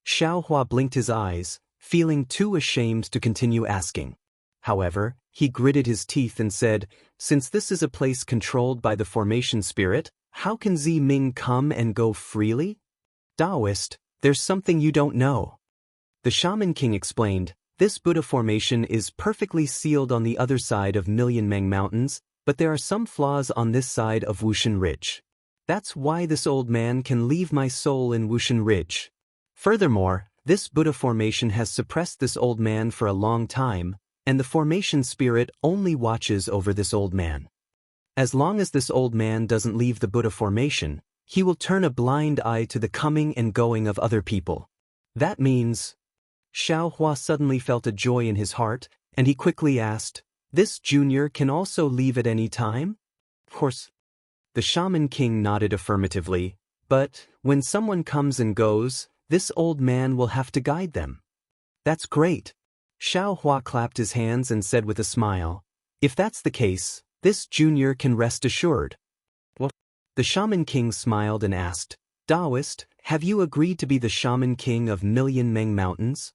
Xiao Hua blinked his eyes, feeling too ashamed to continue asking. However, he gritted his teeth and said, "Since this is a place controlled by the formation spirit, how can Zi Ming come and go freely?" "Taoist, there's something you don't know." The Shaman King explained, "This Buddha formation is perfectly sealed on the other side of Million Meng Mountains, but there are some flaws on this side of Wuxia Ridge. That's why this old man can leave my soul in Wuxia Ridge. Furthermore, this Buddha formation has suppressed this old man for a long time, and the formation spirit only watches over this old man. As long as this old man doesn't leave the Buddha formation, he will turn a blind eye to the coming and going of other people. That means..." Xiao Hua suddenly felt a joy in his heart, and he quickly asked, "This junior can also leave at any time?" "Of course." The Shaman King nodded affirmatively, "But, when someone comes and goes, this old man will have to guide them." "That's great." Xiao Hua clapped his hands and said with a smile, "If that's the case, this junior can rest assured." "What?" The Shaman King smiled and asked, "Taoist, have you agreed to be the Shaman King of Million Meng Mountains?"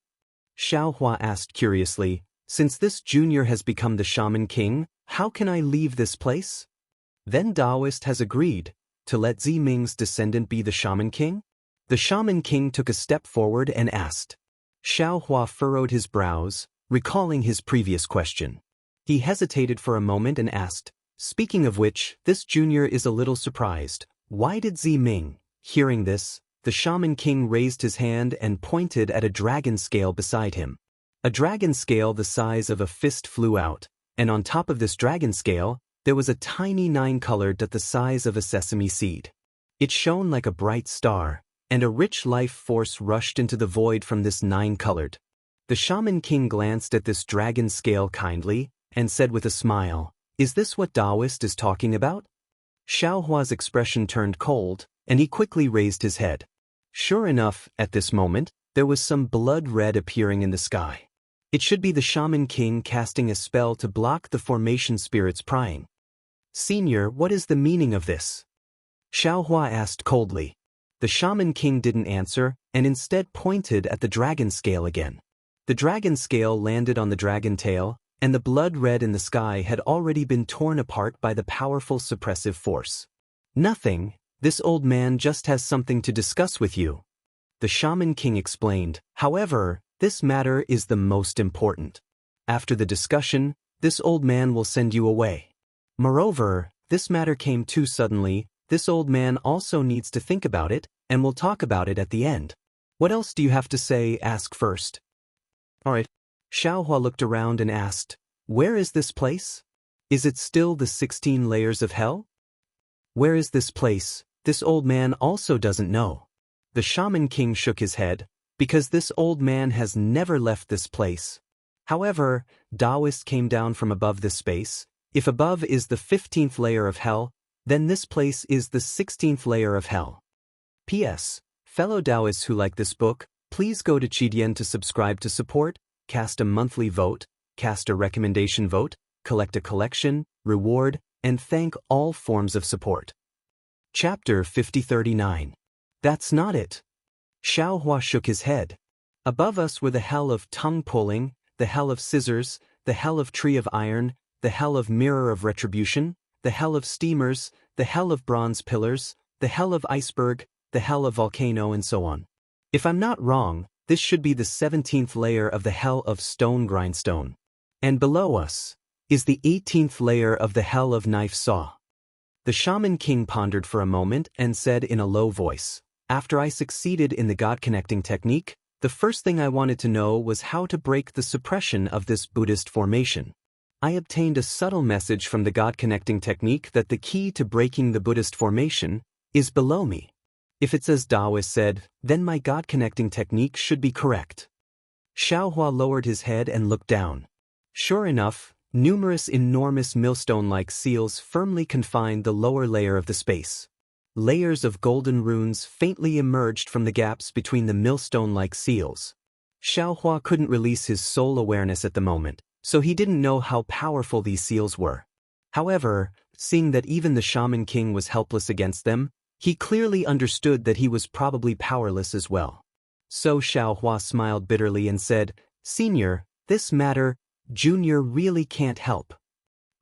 Xiao Hua asked curiously, "Since this junior has become the Shaman King, how can I leave this place?" "Then Taoist has agreed to let Zi Ming's descendant be the Shaman King?" The Shaman King took a step forward and asked. Xiao Hua furrowed his brows, recalling his previous question. He hesitated for a moment and asked, "Speaking of which, this junior is a little surprised. Why did Zi Ming?" Hearing this, the Shaman King raised his hand and pointed at a dragon scale beside him. A dragon scale the size of a fist flew out, and on top of this dragon scale, there was a tiny nine-colored dot the size of a sesame seed. It shone like a bright star, and a rich life force rushed into the void from this nine-colored. The Shaman King glanced at this dragon scale kindly, and said with a smile, "Is this what Taoist is talking about?" Xiaohua's expression turned cold, and he quickly raised his head. Sure enough, at this moment, there was some blood red appearing in the sky. It should be the Shaman King casting a spell to block the formation spirit's prying. "Senior, what is the meaning of this?" Xiaohua asked coldly. The Shaman King didn't answer, and instead pointed at the dragon scale again. The dragon scale landed on the dragon tail, and the blood red in the sky had already been torn apart by the powerful suppressive force. "Nothing, this old man just has something to discuss with you," the Shaman King explained. "However, this matter is the most important. After the discussion, this old man will send you away. Moreover, this matter came too suddenly, this old man also needs to think about it, and we'll talk about it at the end. What else do you have to say? Ask first." "Alright." Xiaohua looked around and asked, "Where is this place? Is it still the 16 layers of hell?" "Where is this place?" This old man also doesn't know. The Shaman King shook his head, because this old man has never left this place. However, Taoist came down from above this space. If above is the 15th layer of hell, then this place is the 16th layer of hell. P.S. Fellow Taoists who like this book, please go to Qidian to subscribe to support, cast a monthly vote, cast a recommendation vote, collect a collection, reward, and thank all forms of support. Chapter 5039. That's not it. Xiaohua shook his head. Above us were the hell of tongue pulling, the hell of scissors, the hell of tree of iron, the hell of mirror of retribution, the hell of steamers, the hell of bronze pillars, the hell of iceberg, the hell of volcano, and so on. If I'm not wrong, this should be the 17th layer of the hell of stone grindstone. And below us is the 18th layer of the hell of knife saw. The Shaman King pondered for a moment and said in a low voice, "After I succeeded in the God-connecting technique, the first thing I wanted to know was how to break the suppression of this Buddhist formation. I obtained a subtle message from the God-connecting technique that the key to breaking the Buddhist formation is below me. If it's as Taoist said, then my God-connecting technique should be correct." Xiaohua lowered his head and looked down. Sure enough, numerous enormous millstone-like seals firmly confined the lower layer of the space. Layers of golden runes faintly emerged from the gaps between the millstone-like seals. Xiaohua couldn't release his soul awareness at the moment, so he didn't know how powerful these seals were. However, seeing that even the Shaman King was helpless against them, he clearly understood that he was probably powerless as well. So Xiaohua smiled bitterly and said, "Senior, this matter, Junior really can't help."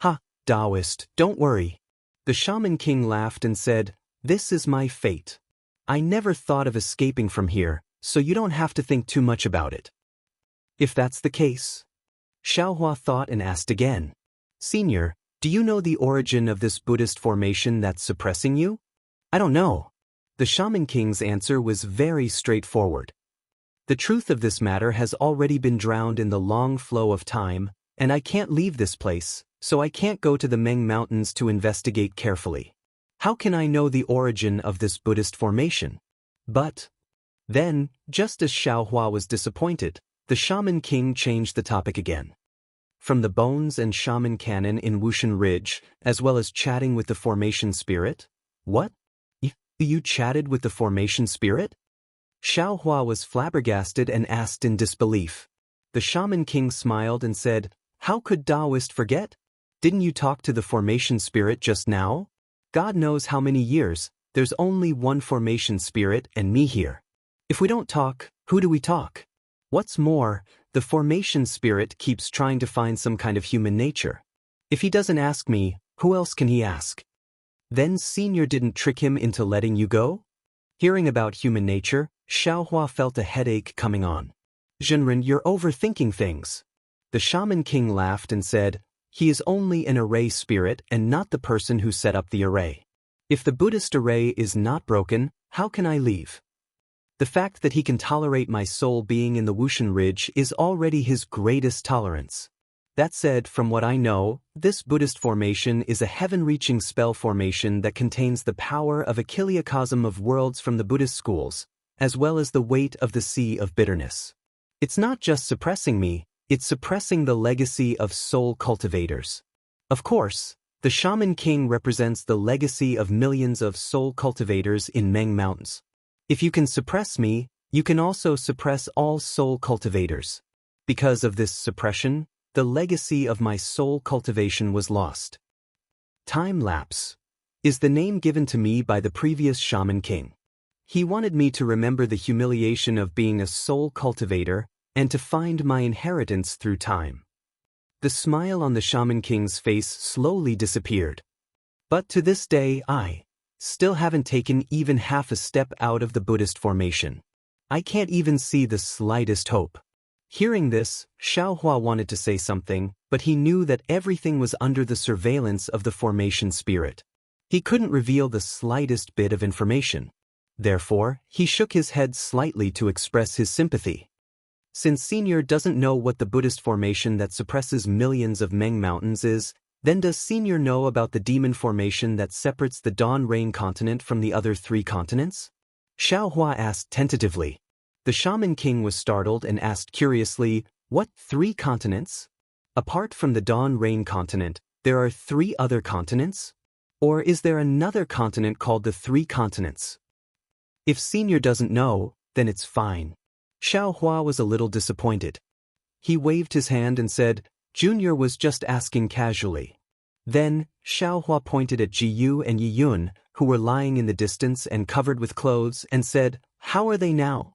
"Ha, Taoist, don't worry." The Shaman King laughed and said, "This is my fate. I never thought of escaping from here, so you don't have to think too much about it." "If that's the case." Xiaohua thought and asked again, "Senior, do you know the origin of this Buddhist formation that's suppressing you?" "I don't know." The Shaman King's answer was very straightforward. "The truth of this matter has already been drowned in the long flow of time, and I can't leave this place, so I can't go to the Meng Mountains to investigate carefully. How can I know the origin of this Buddhist formation?" But then, just as Xiaohua was disappointed, the Shaman King changed the topic again. From the bones and shaman canon in Wuxian Ridge, as well as chatting with the formation spirit? What? You chatted with the formation spirit? Xiaohua was flabbergasted and asked in disbelief. The Shaman King smiled and said, "How could Taoist forget? Didn't you talk to the formation spirit just now? God knows how many years, there's only one formation spirit and me here. If we don't talk, who do we talk? What's more, the formation spirit keeps trying to find some kind of human nature. If he doesn't ask me, who else can he ask? Then Senior didn't trick him into letting you go?" Hearing about human nature, Xiaohua felt a headache coming on. "Zhenren, you're overthinking things." The Shaman King laughed and said, "He is only an array spirit and not the person who set up the array. If the Buddhist array is not broken, how can I leave?" The fact that he can tolerate my soul being in the Wuxian Ridge is already his greatest tolerance. That said, from what I know, this Buddhist formation is a heaven-reaching spell formation that contains the power of a kiliacosm of worlds from the Buddhist schools, as well as the weight of the sea of bitterness. It's not just suppressing me, it's suppressing the legacy of soul cultivators. Of course, the Shaman King represents the legacy of millions of soul cultivators in Meng Mountains. If you can suppress me, you can also suppress all soul cultivators. Because of this suppression, the legacy of my soul cultivation was lost. Time lapse is the name given to me by the previous Shaman King. He wanted me to remember the humiliation of being a soul cultivator and to find my inheritance through time. The smile on the Shaman King's face slowly disappeared. But to this day I still haven't taken even half a step out of the Buddhist formation. I can't even see the slightest hope. Hearing this, Xiaohua wanted to say something, but he knew that everything was under the surveillance of the formation spirit. He couldn't reveal the slightest bit of information. Therefore, he shook his head slightly to express his sympathy. Since Senior doesn't know what the Buddhist formation that suppresses millions of Meng Mountains is, then does Senior know about the demon formation that separates the Dawn Rain continent from the other 3 continents? Xiaohua asked tentatively. The Shaman King was startled and asked curiously, what 3 continents? Apart from the Dawn Rain continent, there are 3 other continents? Or is there another continent called the 3 continents? If Senior doesn't know, then it's fine. Xiaohua was a little disappointed. He waved his hand and said, Junior was just asking casually. Then, Xiaohua pointed at Jiyu and Yiyun, who were lying in the distance and covered with clothes, and said, how are they now?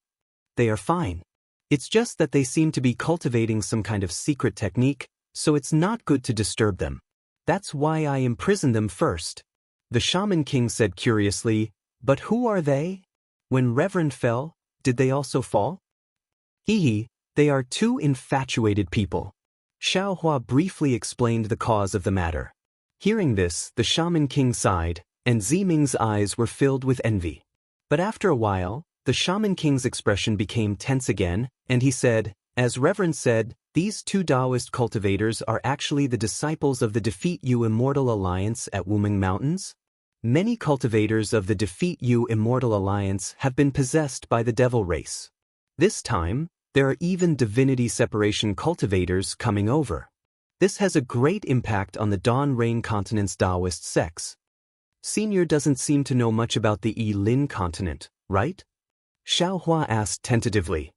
They are fine. It's just that they seem to be cultivating some kind of secret technique, so it's not good to disturb them. That's why I imprisoned them first. The Shaman King said curiously, but who are they? When Reverend fell, did they also fall? Hee, they are 2 infatuated people. Xiaohua briefly explained the cause of the matter. Hearing this, the Shaman King sighed, and Ziming's eyes were filled with envy. But after a while, the Shaman King's expression became tense again, and he said, as Reverend said, these 2 Taoist cultivators are actually the disciples of the Defeat You Immortal Alliance at Wuming Mountains. Many cultivators of the Defeat You Immortal Alliance have been possessed by the devil race. This time, there are even divinity separation cultivators coming over. This has a great impact on the Dawn Rain continent's Taoist sects. Senior doesn't seem to know much about the Yi-Lin continent, right? Xiaohua asked tentatively.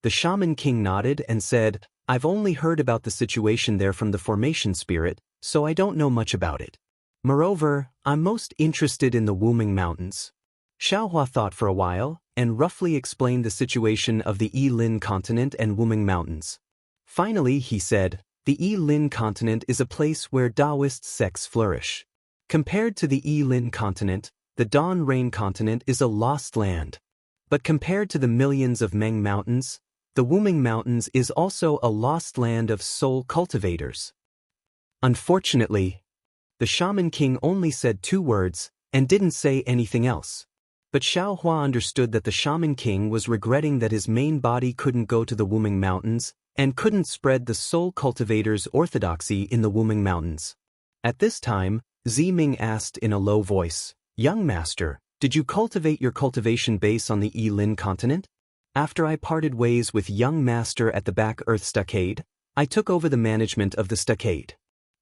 The Shaman King nodded and said, I've only heard about the situation there from the formation spirit, so I don't know much about it. Moreover, I'm most interested in the Wuming Mountains. Xiaohua thought for a while, and roughly explained the situation of the Yi-Lin continent and Wuming Mountains. Finally, he said, the Yi-Lin continent is a place where Taoist sects flourish. Compared to the Yi-Lin continent, the Dawn Rain continent is a lost land. But compared to the millions of Meng Mountains, the Wuming Mountains is also a lost land of soul cultivators. Unfortunately, the Shaman King only said 2 words, and didn't say anything else. But Xiaohua understood that the Shaman King was regretting that his main body couldn't go to the Wuming Mountains, and couldn't spread the soul cultivators' orthodoxy in the Wuming Mountains. At this time, Ziming asked in a low voice, Young Master, did you cultivate your cultivation base on the Yi-Lin continent? After I parted ways with Young Master at the Back Earth Stockade, I took over the management of the stockade.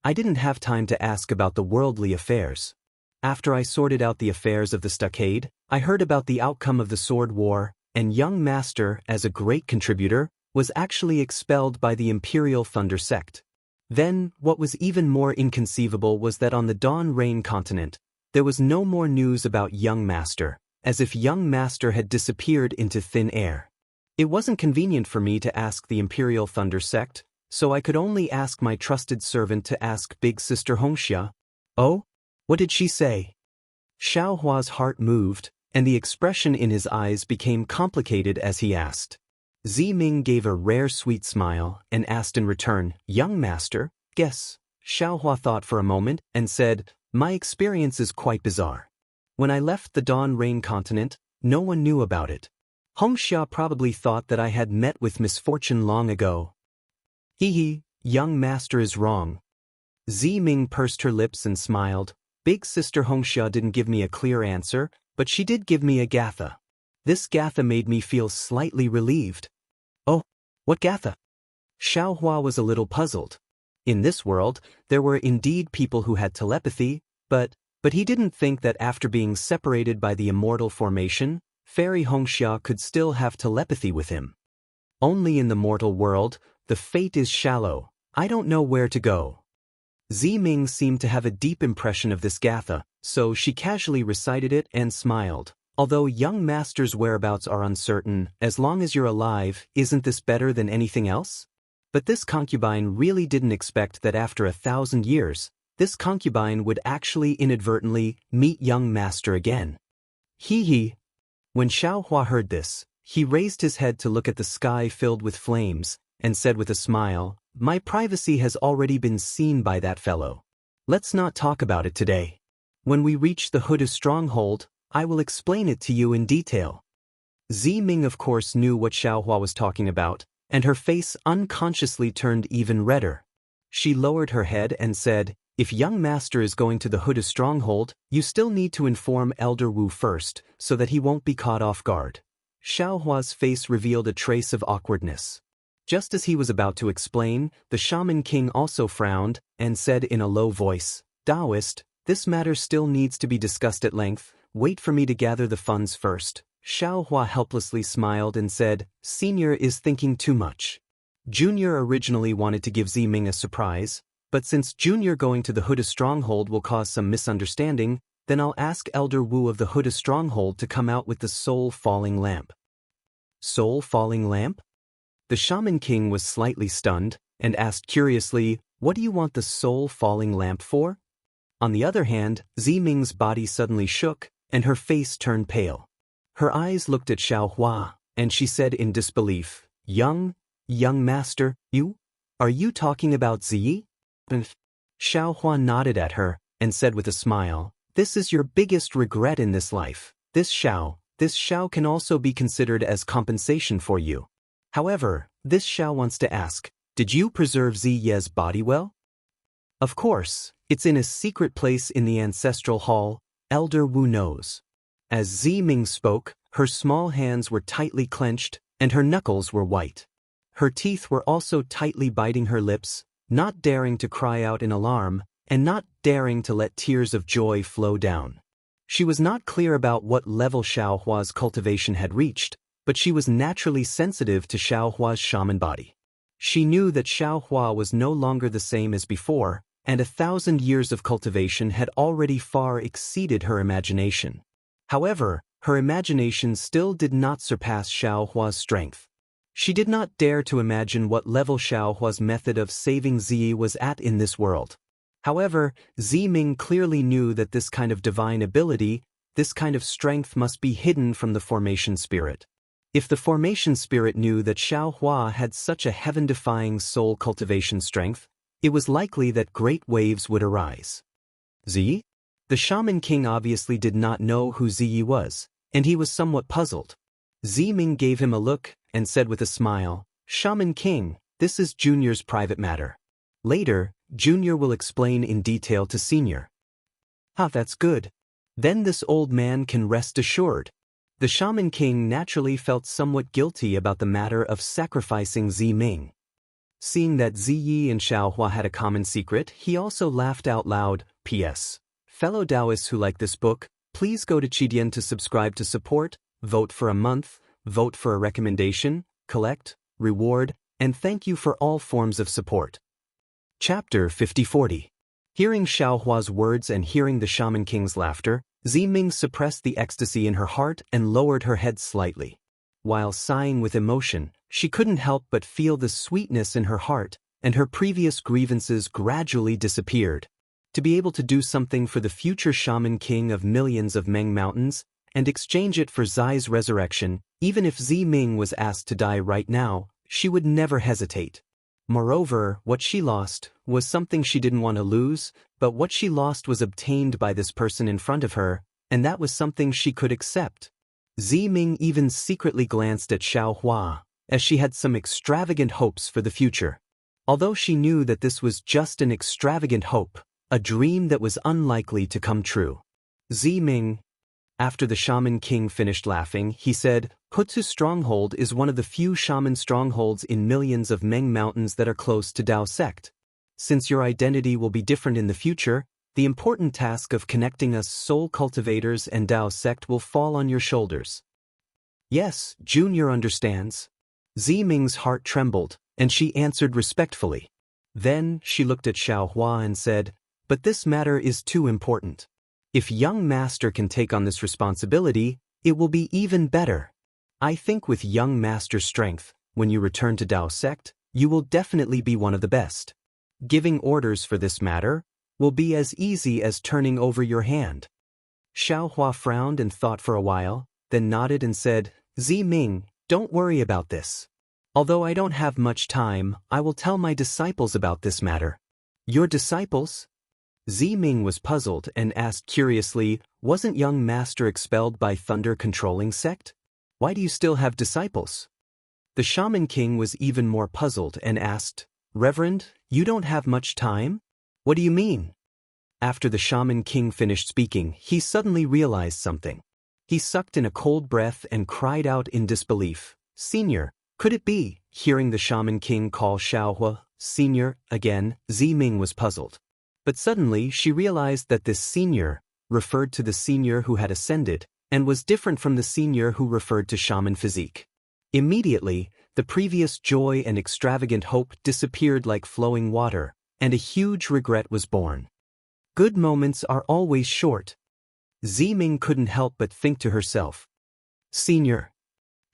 I didn't have time to ask about the worldly affairs. After I sorted out the affairs of the stockade, I heard about the outcome of the sword war, and Young Master, as a great contributor, was actually expelled by the Imperial Thunder sect. Then, what was even more inconceivable was that on the Dawn Rain continent, there was no more news about Young Master, as if Young Master had disappeared into thin air. It wasn't convenient for me to ask the Imperial Thunder sect, so I could only ask my trusted servant to ask Big Sister Hongxia. Oh? What did she say? Xiaohua's heart moved, and the expression in his eyes became complicated as he asked. Ziming gave a rare sweet smile and asked in return, Young Master, guess. Xiaohua thought for a moment and said, My experience is quite bizarre. When I left the Dawn Rain continent, no one knew about it. Hongxia probably thought that I had met with misfortune long ago. Hee, young master is wrong. Ziming pursed her lips and smiled. Big sister Hongxia didn't give me a clear answer, but she did give me a gatha. This gatha made me feel slightly relieved. Oh, what gatha? Xiaohua was a little puzzled. In this world, there were indeed people who had telepathy, but he didn't think that after being separated by the immortal formation, Fairy Hongxia could still have telepathy with him. Only in the mortal world, the fate is shallow. I don't know where to go. Ziming seemed to have a deep impression of this gatha, so she casually recited it and smiled. Although young master's whereabouts are uncertain, as long as you're alive, isn't this better than anything else? But this concubine really didn't expect that after 1,000 years, this concubine would actually inadvertently meet young master again. Hee. When Xiaohua heard this, he raised his head to look at the sky filled with flames, and said with a smile, "My privacy has already been seen by that fellow. Let's not talk about it today. When we reach the Huda stronghold, I will explain it to you in detail." Ziming of course knew what Xiaohua was talking about, and her face unconsciously turned even redder. She lowered her head and said, "If young master is going to the Huda stronghold, you still need to inform Elder Wu first, so that he won't be caught off guard." Xiaohua's face revealed a trace of awkwardness. Just as he was about to explain, the Shaman King also frowned, and said in a low voice, "Taoist, this matter still needs to be discussed at length. Wait for me to gather the funds first." Xiaohua helplessly smiled and said, "Senior is thinking too much." Junior originally wanted to give Ziming a surprise, but since Junior going to the Huda stronghold will cause some misunderstanding, then I'll ask Elder Wu of the Huda stronghold to come out with the soul-falling lamp. Soul-falling lamp? The Shaman King was slightly stunned, and asked curiously, "What do you want the soul-falling lamp for?" On the other hand, Ziming's body suddenly shook, and her face turned pale. Her eyes looked at Xiaohua, and she said in disbelief, Young master, are you talking about Ziyi?" Xiaohua nodded at her, and said with a smile, "This is your biggest regret in this life. This Xiao can also be considered as compensation for you. However, this Xiao wants to ask, did you preserve Ziye's body well?" "Of course, it's in a secret place in the ancestral hall. Elder Wu knows." As Ziming spoke, her small hands were tightly clenched, and her knuckles were white. Her teeth were also tightly biting her lips, not daring to cry out in alarm, and not daring to let tears of joy flow down. She was not clear about what level Xiaohua's cultivation had reached, but she was naturally sensitive to Xiaohua's shaman body. She knew that Xiaohua was no longer the same as before, and 1,000 years of cultivation had already far exceeded her imagination. However, her imagination still did not surpass Xiaohua's strength. She did not dare to imagine what level Xiaohua's method of saving Ziyi was at in this world. However, Ziming clearly knew that this kind of divine ability, this kind of strength must be hidden from the formation spirit. If the formation spirit knew that Xiaohua had such a heaven-defying soul cultivation strength, it was likely that great waves would arise. Ziyi? The Shaman King obviously did not know who Ziyi was, and he was somewhat puzzled. Ziming gave him a look, and said with a smile, "Shaman King, this is Junior's private matter. Later, Junior will explain in detail to Senior." That's good. Then this old man can rest assured. The Shaman King naturally felt somewhat guilty about the matter of sacrificing Ziming. Seeing that Ziyi and Xiaohua had a common secret, he also laughed out loud. P.S. Fellow Taoists who like this book, please go to Qidian to subscribe to support, vote for a month, vote for a recommendation, collect, reward, and thank you for all forms of support. Chapter 5040. Hearing Xiaohua's words and hearing the Shaman King's laughter, Ziming suppressed the ecstasy in her heart and lowered her head slightly. While sighing with emotion, she couldn't help but feel the sweetness in her heart, and her previous grievances gradually disappeared. To be able to do something for the future Shaman King of millions of Meng Mountains, and exchange it for Zai's resurrection, even if Ziming was asked to die right now, she would never hesitate. Moreover, what she lost was something she didn't want to lose, but what she lost was obtained by this person in front of her, and that was something she could accept. Ziming even secretly glanced at Xiaohua, as she had some extravagant hopes for the future. Although she knew that this was just an extravagant hope, a dream that was unlikely to come true. Ziming. After the Shaman King finished laughing, he said, Hutsu Stronghold is one of the few shaman strongholds in millions of Meng mountains that are close to Dao sect. Since your identity will be different in the future, the important task of connecting us soul cultivators and Dao sect will fall on your shoulders. Yes, Junior understands. Ziming's heart trembled, and she answered respectfully. Then she looked at Xiaohua and said, But this matter is too important. If young master can take on this responsibility, it will be even better. I think with young master's strength, when you return to Dao sect, you will definitely be one of the best. Giving orders for this matter will be as easy as turning over your hand. Xiaohua frowned and thought for a while, then nodded and said, Ziming, don't worry about this. Although I don't have much time, I will tell my disciples about this matter. Your disciples? Ziming was puzzled and asked curiously, wasn't young master expelled by Thunder Controlling Sect? Why do you still have disciples? The Shaman King was even more puzzled and asked, Reverend, you don't have much time? What do you mean? After the Shaman King finished speaking, he suddenly realized something. He sucked in a cold breath and cried out in disbelief, Senior, could it be? Hearing the Shaman King call Xiaohua, Senior, again, Ziming was puzzled. But suddenly she realized that this senior referred to the senior who had ascended and was different from the senior who referred to shaman physique. Immediately, the previous joy and extravagant hope disappeared like flowing water, and a huge regret was born. Good moments are always short. Ziming couldn't help but think to herself. Senior.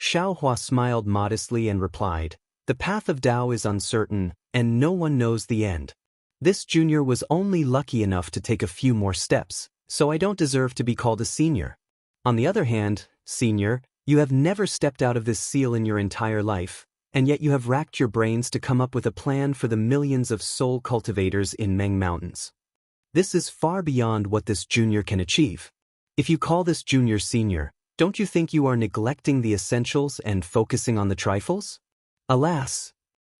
Xiaohua smiled modestly and replied, The path of Dao is uncertain, and no one knows the end. This junior was only lucky enough to take a few more steps, so I don't deserve to be called a senior. On the other hand, senior, you have never stepped out of this seal in your entire life, and yet you have racked your brains to come up with a plan for the millions of soul cultivators in Meng Mountains. This is far beyond what this junior can achieve. If you call this junior senior, don't you think you are neglecting the essentials and focusing on the trifles? Alas!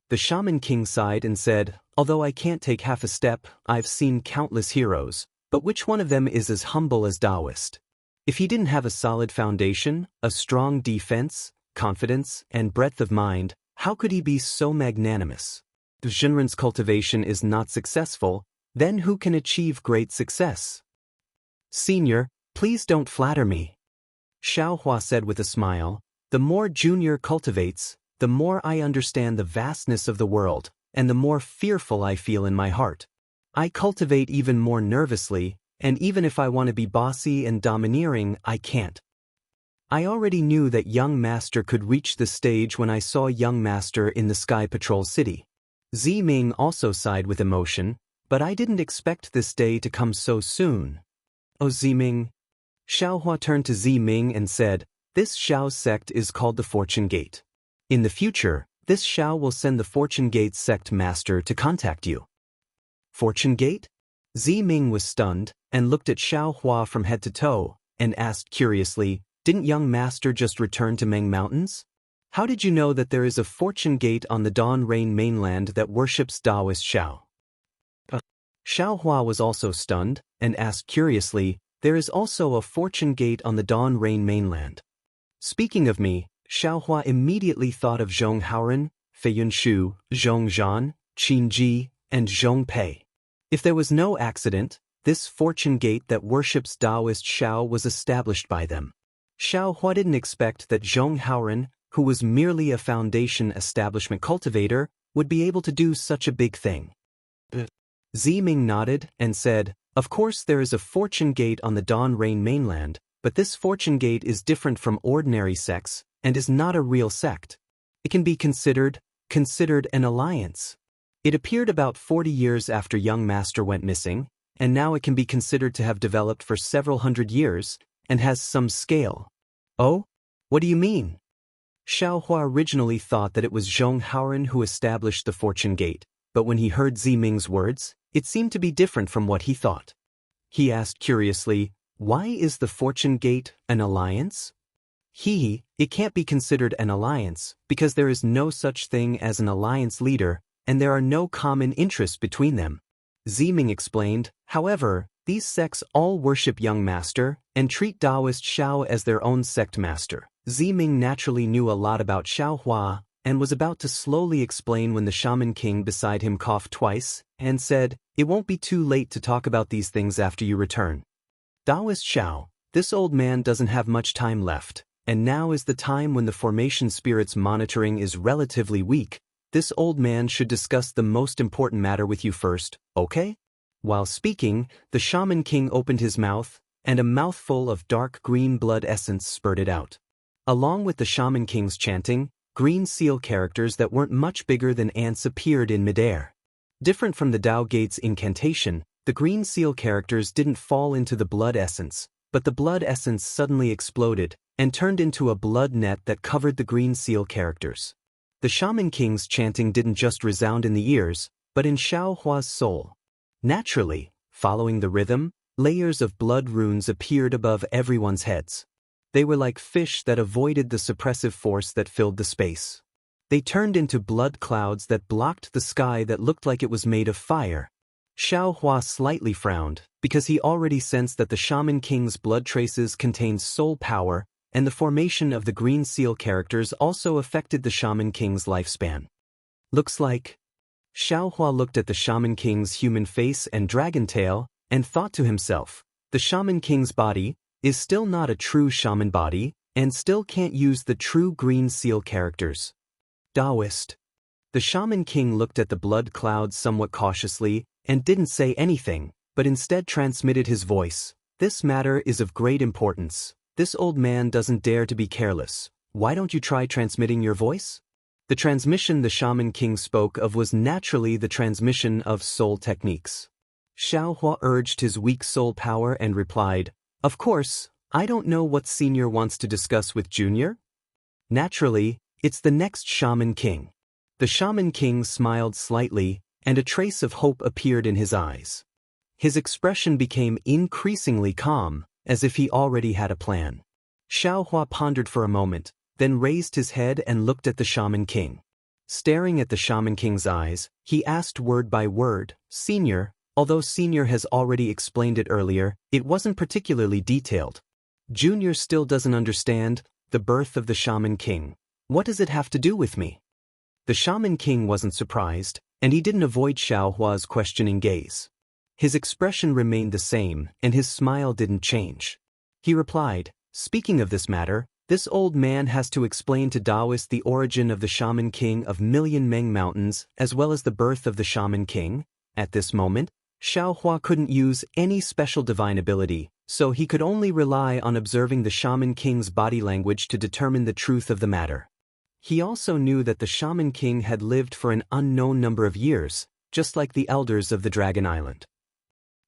The Shaman King sighed and said, Although I can't take half a step, I've seen countless heroes, but which one of them is as humble as Taoist? If he didn't have a solid foundation, a strong defense, confidence, and breadth of mind, how could he be so magnanimous? If Zhenren's cultivation is not successful, then who can achieve great success? Senior, please don't flatter me. Xiaohua said with a smile, The more Junior cultivates, the more I understand the vastness of the world, and the more fearful I feel in my heart. I cultivate even more nervously, and even if I want to be bossy and domineering, I can't. I already knew that young master could reach the stage when I saw young master in the Sky Patrol City. Ziming also sighed with emotion, but I didn't expect this day to come so soon. Oh Ziming. Xiaohua turned to Ziming and said, This Xiao sect is called the Fortune Gate. In the future, this Xiao will send the Fortune Gate sect master to contact you. Fortune Gate? Ziming was stunned and looked at Xiaohua from head to toe and asked curiously, Didn't young master just return to Meng Mountains? How did you know that there is a Fortune Gate on the Dawn Rain mainland that worships Taoist Xiao? Xiaohua was also stunned and asked curiously, There is also a Fortune Gate on the Dawn Rain mainland. Speaking of me, Xiaohua immediately thought of Zhong Haoren, Feiyun Shu, Zhong Zhan, Qin Ji, and Zhong Pei. If there was no accident, this Fortune Gate that worships Taoist Xiao was established by them. Xiaohua didn't expect that Zhong Haoren, who was merely a foundation establishment cultivator, would be able to do such a big thing. Ziming nodded and said, Of course there is a Fortune Gate on the Dawn Rain mainland, but this Fortune Gate is different from ordinary sects, and is not a real sect. It can be considered an alliance. It appeared about 40 years after young master went missing, and now it can be considered to have developed for several hundred years, and has some scale. Oh? What do you mean? Xiaohua originally thought that it was Zhong Haoren who established the Fortune Gate, but when he heard Ziming's words, it seemed to be different from what he thought. He asked curiously, Why is the Fortune Gate an alliance? It can't be considered an alliance, because there is no such thing as an alliance leader, and there are no common interests between them. Ziming explained, however, these sects all worship young master, and treat Taoist Xiao as their own sect master. Ziming naturally knew a lot about Xiaohua, and was about to slowly explain when the shaman king beside him coughed twice, and said, "It won't be too late to talk about these things after you return." Taoist Xiao, this old man doesn't have much time left, and now is the time when the formation spirit's monitoring is relatively weak. This old man should discuss the most important matter with you first, okay? While speaking, the shaman king opened his mouth, and a mouthful of dark green blood essence spurted out. Along with the shaman king's chanting, green seal characters that weren't much bigger than ants appeared in midair. Different from the Tao Gate's incantation, the green seal characters didn't fall into the blood essence, but the blood essence suddenly exploded and turned into a blood net that covered the green seal characters. The shaman king's chanting didn't just resound in the ears, but in Xiaohua's soul. Naturally, following the rhythm, layers of blood runes appeared above everyone's heads. They were like fish that avoided the suppressive force that filled the space. They turned into blood clouds that blocked the sky that looked like it was made of fire. Xiaohua slightly frowned, because he already sensed that the shaman king's blood traces contained soul power, and the formation of the green seal characters also affected the shaman king's lifespan. Looks like... Xiaohua looked at the shaman king's human face and dragon tail, and thought to himself, the shaman king's body is still not a true shaman body, and still can't use the true green seal characters. Taoist. The shaman king looked at the blood clouds somewhat cautiously, and didn't say anything, but instead transmitted his voice. This matter is of great importance. This old man doesn't dare to be careless. Why don't you try transmitting your voice? The transmission the shaman king spoke of was naturally the transmission of soul techniques. Xiaohua urged his weak soul power and replied, "Of course, I don't know what senior wants to discuss with junior." Naturally, it's the next shaman king. The shaman king smiled slightly, and a trace of hope appeared in his eyes. His expression became increasingly calm, as if he already had a plan. Xiaohua pondered for a moment, then raised his head and looked at the shaman king. Staring at the shaman king's eyes, he asked word by word, "Senior," although Senior has already explained it earlier, it wasn't particularly detailed. Junior still doesn't understand the birth of the shaman king. What does it have to do with me? The shaman king wasn't surprised, and he didn't avoid Xiaohua's questioning gaze. His expression remained the same, and his smile didn't change. He replied, "Speaking of this matter, this old man has to explain to Taoist the origin of the shaman king of Million Meng Mountains as well as the birth of the shaman king." At this moment, Xiaohua couldn't use any special divine ability, so he could only rely on observing the shaman king's body language to determine the truth of the matter. He also knew that the shaman king had lived for an unknown number of years, just like the elders of the Dragon Island.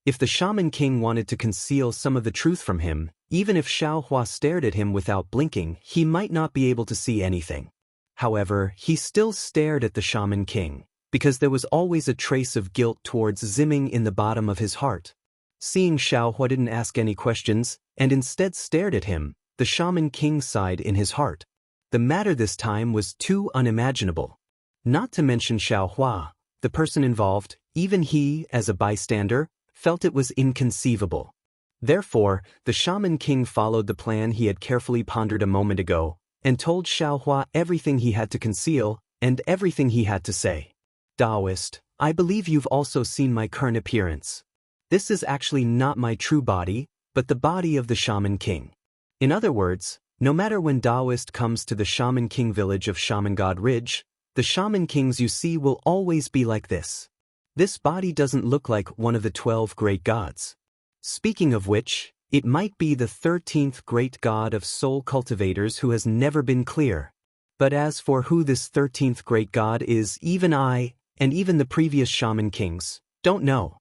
If the shaman king wanted to conceal some of the truth from him, even if Xiaohua stared at him without blinking, he might not be able to see anything. However, he still stared at the shaman king, because there was always a trace of guilt towards Ziming in the bottom of his heart. Seeing Xiaohua didn't ask any questions, and instead stared at him, the shaman king sighed in his heart. The matter this time was too unimaginable. Not to mention Xiaohua, the person involved, even he, as a bystander, felt it was inconceivable. Therefore, the shaman king followed the plan he had carefully pondered a moment ago, and told Xiaohua everything he had to conceal, and everything he had to say. "Taoist, I believe you've also seen my current appearance. This is actually not my true body, but the body of the shaman king. In other words, no matter when Taoist comes to the shaman king village of Shaman God Ridge, the shaman kings you see will always be like this. This body doesn't look like one of the 12 great gods. Speaking of which, it might be the 13th great god of soul cultivators who has never been clear. But as for who this 13th great god is, even I, and even the previous shaman kings, don't know.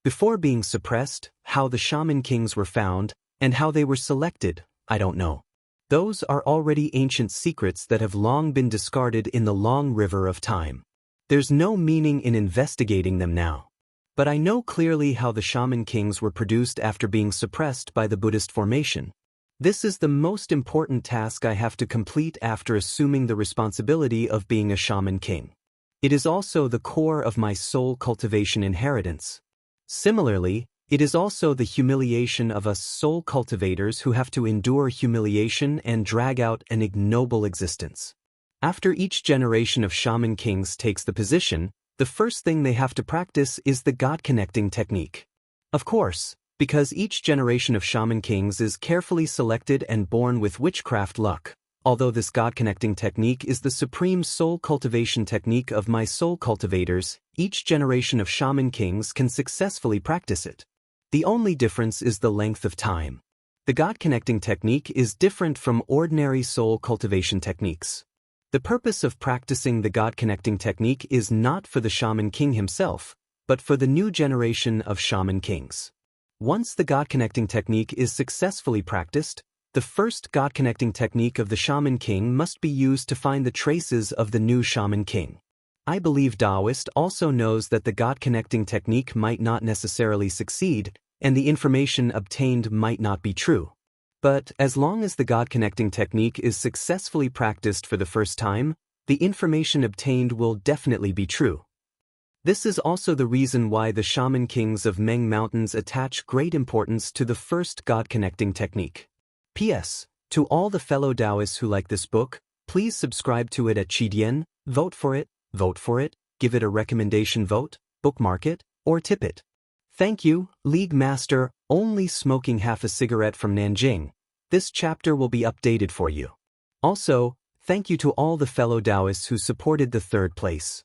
Before being suppressed, how the shaman kings were found, and how they were selected, I don't know. Those are already ancient secrets that have long been discarded in the long river of time. There's no meaning in investigating them now. But I know clearly how the shaman kings were produced after being suppressed by the Buddhist formation. This is the most important task I have to complete after assuming the responsibility of being a shaman king. It is also the core of my soul cultivation inheritance. Similarly, it is also the humiliation of us soul cultivators who have to endure humiliation and drag out an ignoble existence. After each generation of shaman kings takes the position, the first thing they have to practice is the God-connecting technique. Of course, because each generation of shaman kings is carefully selected and born with witchcraft luck. Although this God-connecting technique is the supreme soul cultivation technique of my soul cultivators, each generation of shaman kings can successfully practice it. The only difference is the length of time. The God-connecting technique is different from ordinary soul cultivation techniques. The purpose of practicing the God-connecting technique is not for the shaman king himself, but for the new generation of shaman kings. Once the God-connecting technique is successfully practiced, the first God-connecting technique of the shaman king must be used to find the traces of the new shaman king. I believe Taoist also knows that the God-connecting technique might not necessarily succeed, and the information obtained might not be true. But as long as the God-connecting technique is successfully practiced for the first time, the information obtained will definitely be true. This is also the reason why the shaman kings of Meng Mountains attach great importance to the first God-connecting technique. P.S. To all the fellow Taoists who like this book, please subscribe to it at Qidian, vote for it, give it a recommendation vote, bookmark it, or tip it. Thank you, League Master, only smoking half a cigarette from Nanjing. This chapter will be updated for you. Also, thank you to all the fellow Taoists who supported the third place.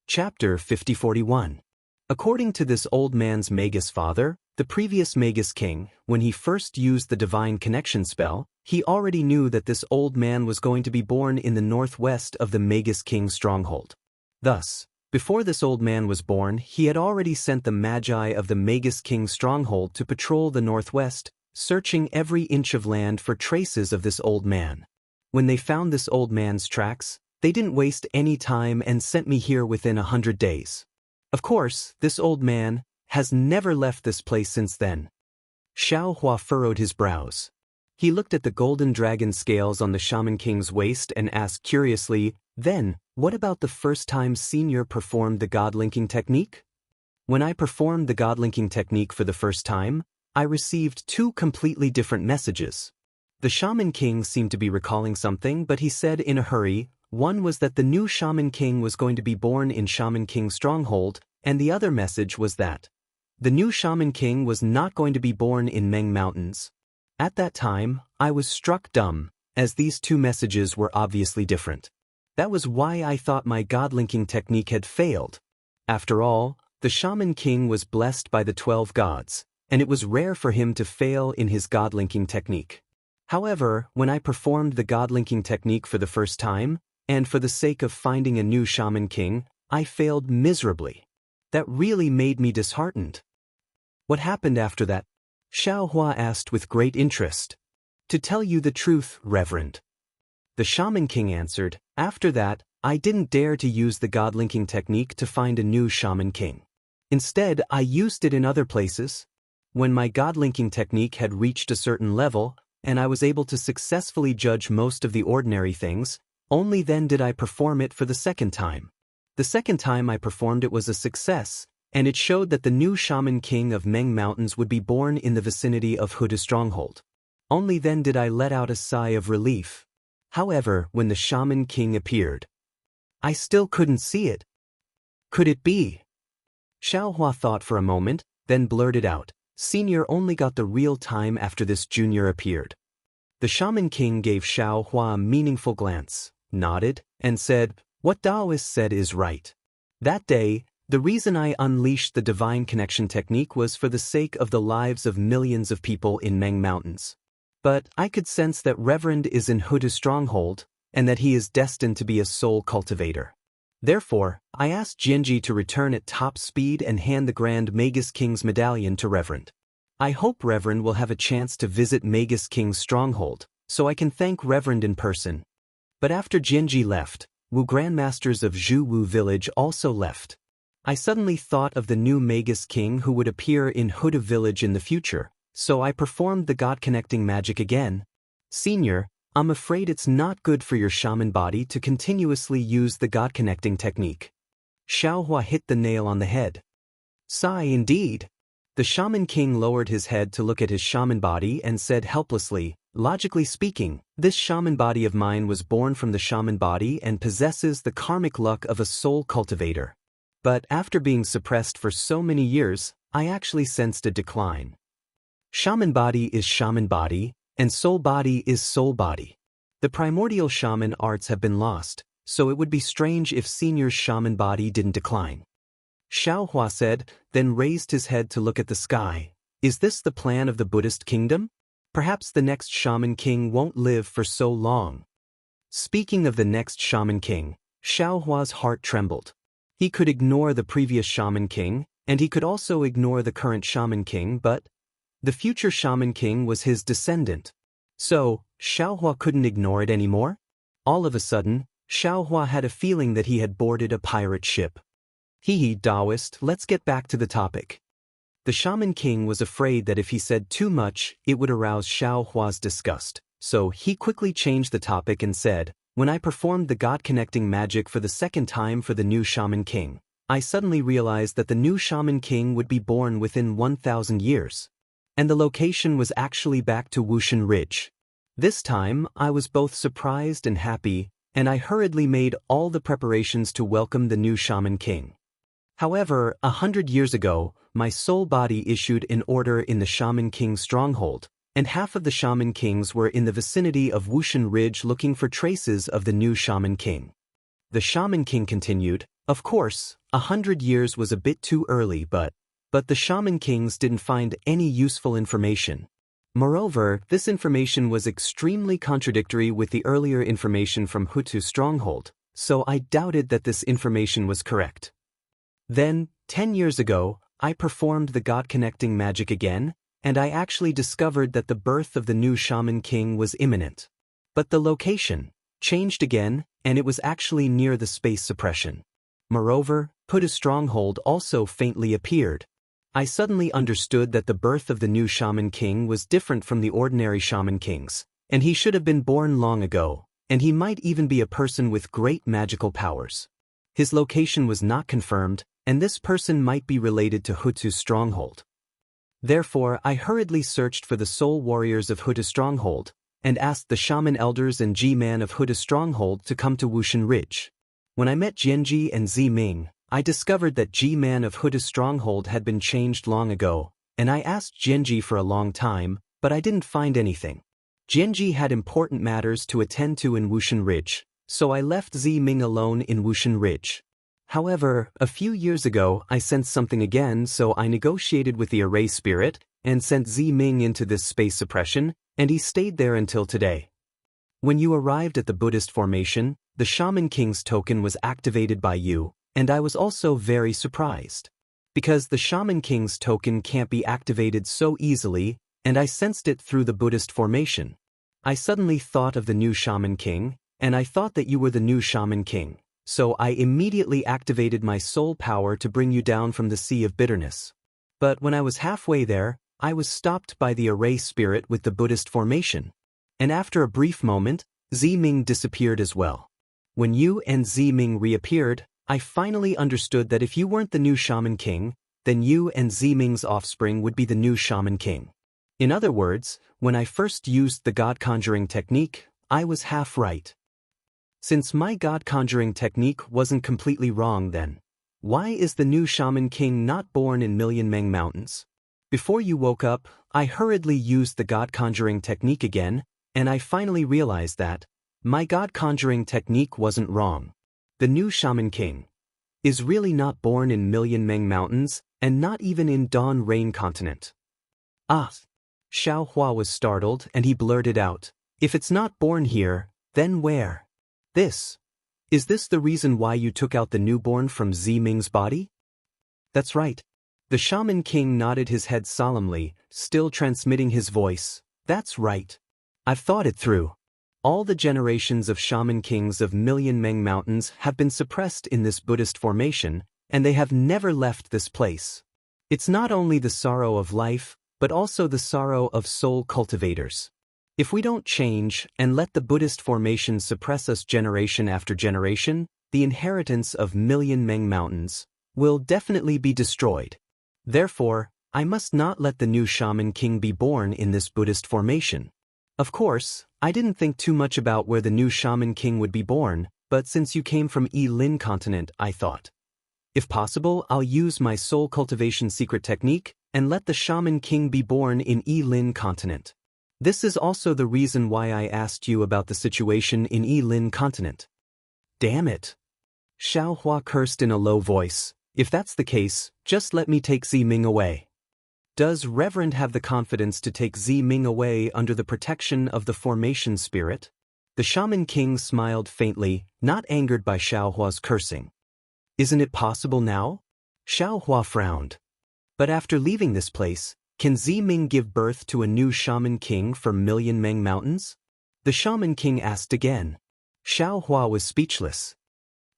Chapter 5041. According to this old man's Magus father, the previous Magus king, when he first used the divine connection spell, he already knew that this old man was going to be born in the northwest of the Magus king's stronghold. Thus, before this old man was born, he had already sent the magi of the Magus king's stronghold to patrol the northwest, searching every inch of land for traces of this old man. When they found this old man's tracks, they didn't waste any time and sent me here within 100 days. Of course, this old man has never left this place since then. Xiao Hua furrowed his brows. He looked at the golden dragon scales on the shaman king's waist and asked curiously, "Then, what about the first time Senior performed the God-linking technique?" When I performed the God-linking technique for the first time, I received two completely different messages. The shaman king seemed to be recalling something, but he said in a hurry, one was that the new shaman king was going to be born in Shaman King's stronghold, and the other message was that the new shaman king was not going to be born in Meng Mountains. At that time, I was struck dumb, as these two messages were obviously different. That was why I thought my God-linking technique had failed. After all, the shaman king was blessed by the 12 gods, and it was rare for him to fail in his God-linking technique. However, when I performed the God-linking technique for the first time, and for the sake of finding a new shaman king, I failed miserably. That really made me disheartened. What happened after that? Xiao Hua asked with great interest. To tell you the truth, Reverend. The shaman king answered, after that, I didn't dare to use the God-linking technique to find a new shaman king. Instead, I used it in other places. When my God-linking technique had reached a certain level, and I was able to successfully judge most of the ordinary things, only then did I perform it for the second time. The second time I performed it was a success, and it showed that the new shaman king of Meng Mountains would be born in the vicinity of Huda's stronghold. Only then did I let out a sigh of relief. However, when the shaman king appeared, I still couldn't see it. Could it be? Xiao Hua thought for a moment, then blurted out, Senior only got the real time after this junior appeared. The shaman king gave Xiao Hua a meaningful glance, nodded, and said, what Taoist said is right. That day, the reason I unleashed the divine connection technique was for the sake of the lives of millions of people in Meng Mountains. But I could sense that Reverend is in Huda's stronghold, and that he is destined to be a soul cultivator. Therefore, I asked Jianghu to return at top speed and hand the Grand Magus King's medallion to Reverend. I hope Reverend will have a chance to visit Magus King's stronghold, so I can thank Reverend in person. But after Jianghu left, Wu Grandmasters of Zhuwu village also left. I suddenly thought of the new Magus King who would appear in Huda village in the future, so I performed the God-connecting magic again. Senior, I'm afraid it's not good for your shaman body to continuously use the God-connecting technique. Xiaohua hit the nail on the head. Sigh indeed. The Shaman King lowered his head to look at his shaman body and said helplessly, logically speaking, this shaman body of mine was born from the shaman body and possesses the karmic luck of a soul cultivator. But after being suppressed for so many years, I actually sensed a decline. Shaman body is shaman body, and soul body is soul body. The primordial shaman arts have been lost, so it would be strange if Senior's shaman body didn't decline. Xiaohua said, then raised his head to look at the sky. Is this the plan of the Buddhist kingdom? Perhaps the next shaman king won't live for so long. Speaking of the next shaman king, Xiaohua's heart trembled. He could ignore the previous shaman king, and he could also ignore the current shaman king, but the future shaman king was his descendant. So, Xiaohua couldn't ignore it anymore? All of a sudden, Xiaohua had a feeling that he had boarded a pirate ship. Hee Taoist, let's get back to the topic. The shaman king was afraid that if he said too much, it would arouse Xiaohua's disgust, so he quickly changed the topic and said, when I performed the God-connecting magic for the second time for the new shaman king, I suddenly realized that the new shaman king would be born within 1,000 years. And the location was actually back to Wuxia Ridge. This time, I was both surprised and happy, and I hurriedly made all the preparations to welcome the new shaman king. However, 100 years ago, my soul body issued an order in the shaman king's stronghold, and half of the shaman kings were in the vicinity of Wuxia Ridge looking for traces of the new shaman king. The shaman king continued, of course, 100 years was a bit too early, but the shaman kings didn't find any useful information. Moreover, this information was extremely contradictory with the earlier information from Hutu's stronghold, so I doubted that this information was correct. Then, 10 years ago, I performed the God-connecting magic again, and I actually discovered that the birth of the new shaman king was imminent. But the location changed again, and it was actually near the space suppression. Moreover, Hutu's stronghold also faintly appeared. I suddenly understood that the birth of the new shaman king was different from the ordinary shaman kings, and he should have been born long ago, and he might even be a person with great magical powers. His location was not confirmed, and this person might be related to Hutu's stronghold. Therefore, I hurriedly searched for the soul warriors of Hutu's stronghold, and asked the shaman elders and G-man of Hutu's stronghold to come to Wuxia Ridge. When I met Jianji and Ziming, I discovered that G-man of Hutu's stronghold had been changed long ago, and I asked Jianji for a long time, but I didn't find anything. Jianji had important matters to attend to in Wuxia Ridge, so I left Ziming alone in Wuxia Ridge. However, a few years ago I sensed something again, so I negotiated with the array spirit and sent Ziming into this space suppression, and he stayed there until today. When you arrived at the Buddhist formation, the Shaman King's token was activated by you, and I was also very surprised. Because the Shaman King's token can't be activated so easily, and I sensed it through the Buddhist formation. I suddenly thought of the new Shaman King, and I thought that you were the new Shaman King. So I immediately activated my soul power to bring you down from the sea of bitterness. But when I was halfway there, I was stopped by the array spirit with the Buddhist formation. And after a brief moment, Ziming disappeared as well. When you and Ziming reappeared, I finally understood that if you weren't the new Shaman King, then you and Ziming's offspring would be the new Shaman King. In other words, when I first used the God conjuring technique, I was half right. Since my God conjuring technique wasn't completely wrong then, why is the new Shaman King not born in Million Meng Mountains? Before you woke up, I hurriedly used the God conjuring technique again, and I finally realized that my God conjuring technique wasn't wrong. The new Shaman King is really not born in Million Meng Mountains, and not even in Dawn Rain Continent. Ah! Xiao Hua was startled, and he blurted out, if it's not born here, then where? Is this the reason why you took out the newborn from Ziming's body? That's right. The Shaman King nodded his head solemnly, still transmitting his voice. That's right. I've thought it through. All the generations of Shaman Kings of Million Meng Mountains have been suppressed in this Buddhist formation, and they have never left this place. It's not only the sorrow of life, but also the sorrow of soul cultivators. If we don't change and let the Buddhist formation suppress us generation after generation, the inheritance of million Meng mountains will definitely be destroyed. Therefore, I must not let the new shaman king be born in this Buddhist formation. Of course, I didn't think too much about where the new shaman king would be born, but since you came from Lin continent, I thought, if possible, I'll use my soul cultivation secret technique and let the shaman king be born in Lin continent. This is also the reason why I asked you about the situation in Lin continent. Damn it. Xiao Hua cursed in a low voice. If that's the case, just let me take Ziming away. Does Reverend have the confidence to take Ziming away under the protection of the formation spirit? The shaman king smiled faintly, not angered by Xiao Hua's cursing. Isn't it possible now? Xiao Hua frowned. But after leaving this place, can Ziming give birth to a new shaman king for Million Meng Mountains? The shaman king asked again. Xiao Hua was speechless.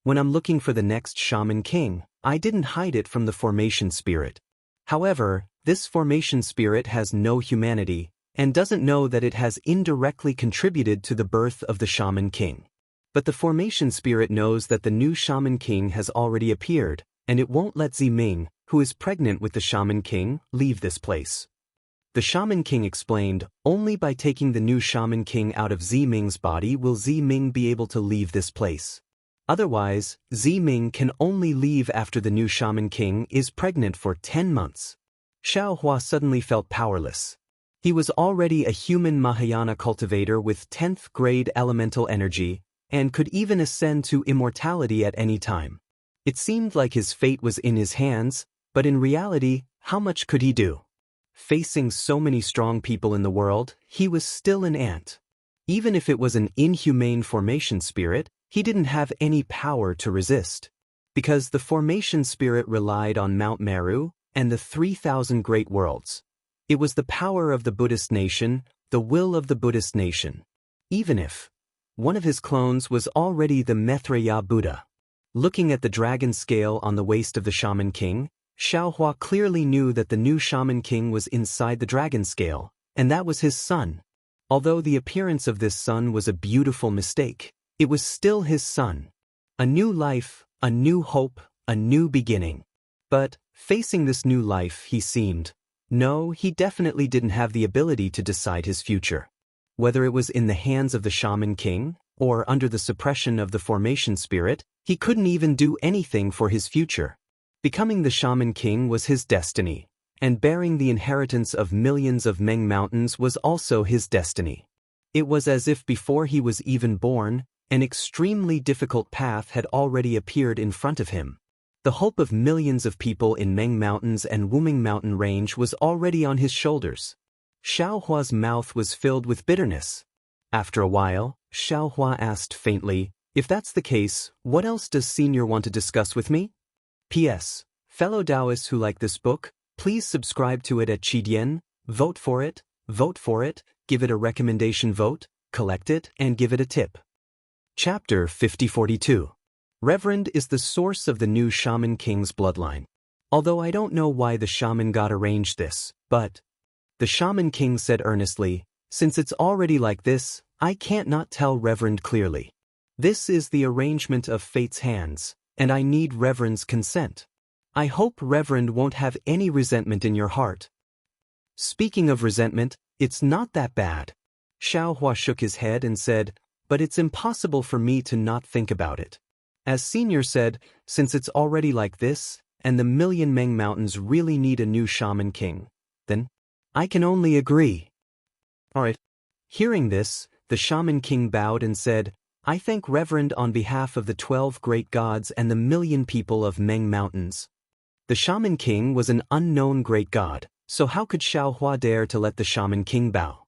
When I'm looking for the next shaman king, I didn't hide it from the formation spirit. However, this formation spirit has no humanity and doesn't know that it has indirectly contributed to the birth of the shaman king. But the formation spirit knows that the new shaman king has already appeared, and it won't let Ziming, who is pregnant with the shaman king, leave this place. The shaman king explained, only by taking the new shaman king out of Ziming's body will Ziming be able to leave this place. Otherwise, Ziming can only leave after the new shaman king is pregnant for 10 months. Xiao Hua suddenly felt powerless. He was already a human Mahayana cultivator with 10th grade elemental energy, and could even ascend to immortality at any time. It seemed like his fate was in his hands, but in reality, how much could he do? Facing so many strong people in the world, he was still an ant. Even if it was an inhumane formation spirit, he didn't have any power to resist. Because the formation spirit relied on Mount Meru and the 3,000 great worlds. It was the power of the Buddhist nation, the will of the Buddhist nation. Even if one of his clones was already the Maitreya Buddha. Looking at the dragon scale on the waist of the shaman king, Xiao Hua clearly knew that the new shaman king was inside the dragon scale, and that was his son. Although the appearance of this son was a beautiful mistake, it was still his son. A new life, a new hope, a new beginning. But, facing this new life, he he definitely didn't have the ability to decide his future. Whether it was in the hands of the shaman king, or under the suppression of the formation spirit, he couldn't even do anything for his future. Becoming the shaman king was his destiny, and bearing the inheritance of millions of Meng mountains was also his destiny. It was as if before he was even born, an extremely difficult path had already appeared in front of him. The hope of millions of people in Meng Mountains and Wuming Mountain range was already on his shoulders. Xiao Hua's mouth was filled with bitterness. After a while, Xiao Hua asked faintly, if that's the case, what else does Senior want to discuss with me? P.S. Fellow Taoists who like this book, please subscribe to it at Qidian, vote for it, give it a recommendation vote, collect it, and give it a tip. Chapter 5042. Reverend is the source of the new shaman king's bloodline. Although I don't know why the shaman god arranged this, but the shaman king said earnestly, since it's already like this, I can't not tell Reverend clearly. This is the arrangement of fate's hands, and I need Reverend's consent. I hope Reverend won't have any resentment in your heart. Speaking of resentment, it's not that bad. Xiao Hua shook his head and said, but it's impossible for me to not think about it. As Senior said, since it's already like this, and the Million Meng Mountains really need a new shaman king, then I can only agree. Alright. Hearing this, the shaman king bowed and said, I thank Reverend on behalf of the 12 great gods and the million people of Meng Mountains. The shaman king was an unknown great god, so how could Xiao Hua dare to let the shaman king bow?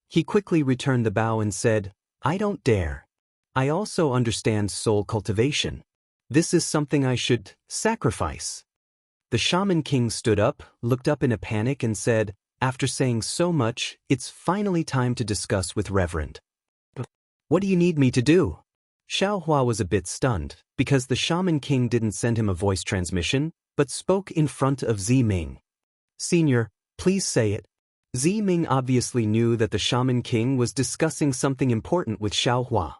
He quickly returned the bow and said, I don't dare. I also understand soul cultivation. This is something I should sacrifice. The shaman king stood up, looked up in a panic and said, after saying so much, it's finally time to discuss with Reverend. What do you need me to do? Xiao Hua was a bit stunned, because the shaman king didn't send him a voice transmission, but spoke in front of Ziming. Senior, please say it. Ming obviously knew that the Shaman King was discussing something important with Xiaohua.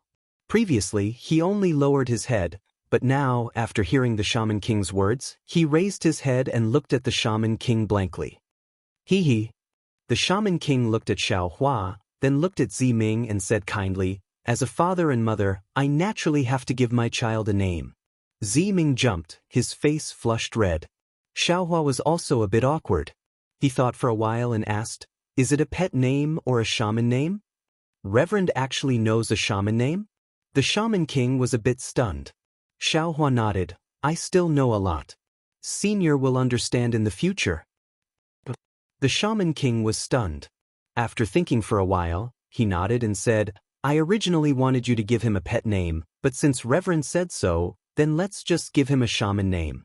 Previously, he only lowered his head, but now, after hearing the Shaman King's words, he raised his head and looked at the Shaman King blankly. Hee. The Shaman King looked at Xiaohua, then looked at Ming and said kindly, "As a father and mother, I naturally have to give my child a name." Ming jumped, his face flushed red. Xiaohua was also a bit awkward. He thought for a while and asked, "Is it a pet name or a shaman name? Reverend actually knows a shaman name?" The Shaman King was a bit stunned. Xiaohua nodded, "I still know a lot. Senior will understand in the future." The Shaman King was stunned. After thinking for a while, he nodded and said, "I originally wanted you to give him a pet name, but since Reverend said so, then let's just give him a shaman name."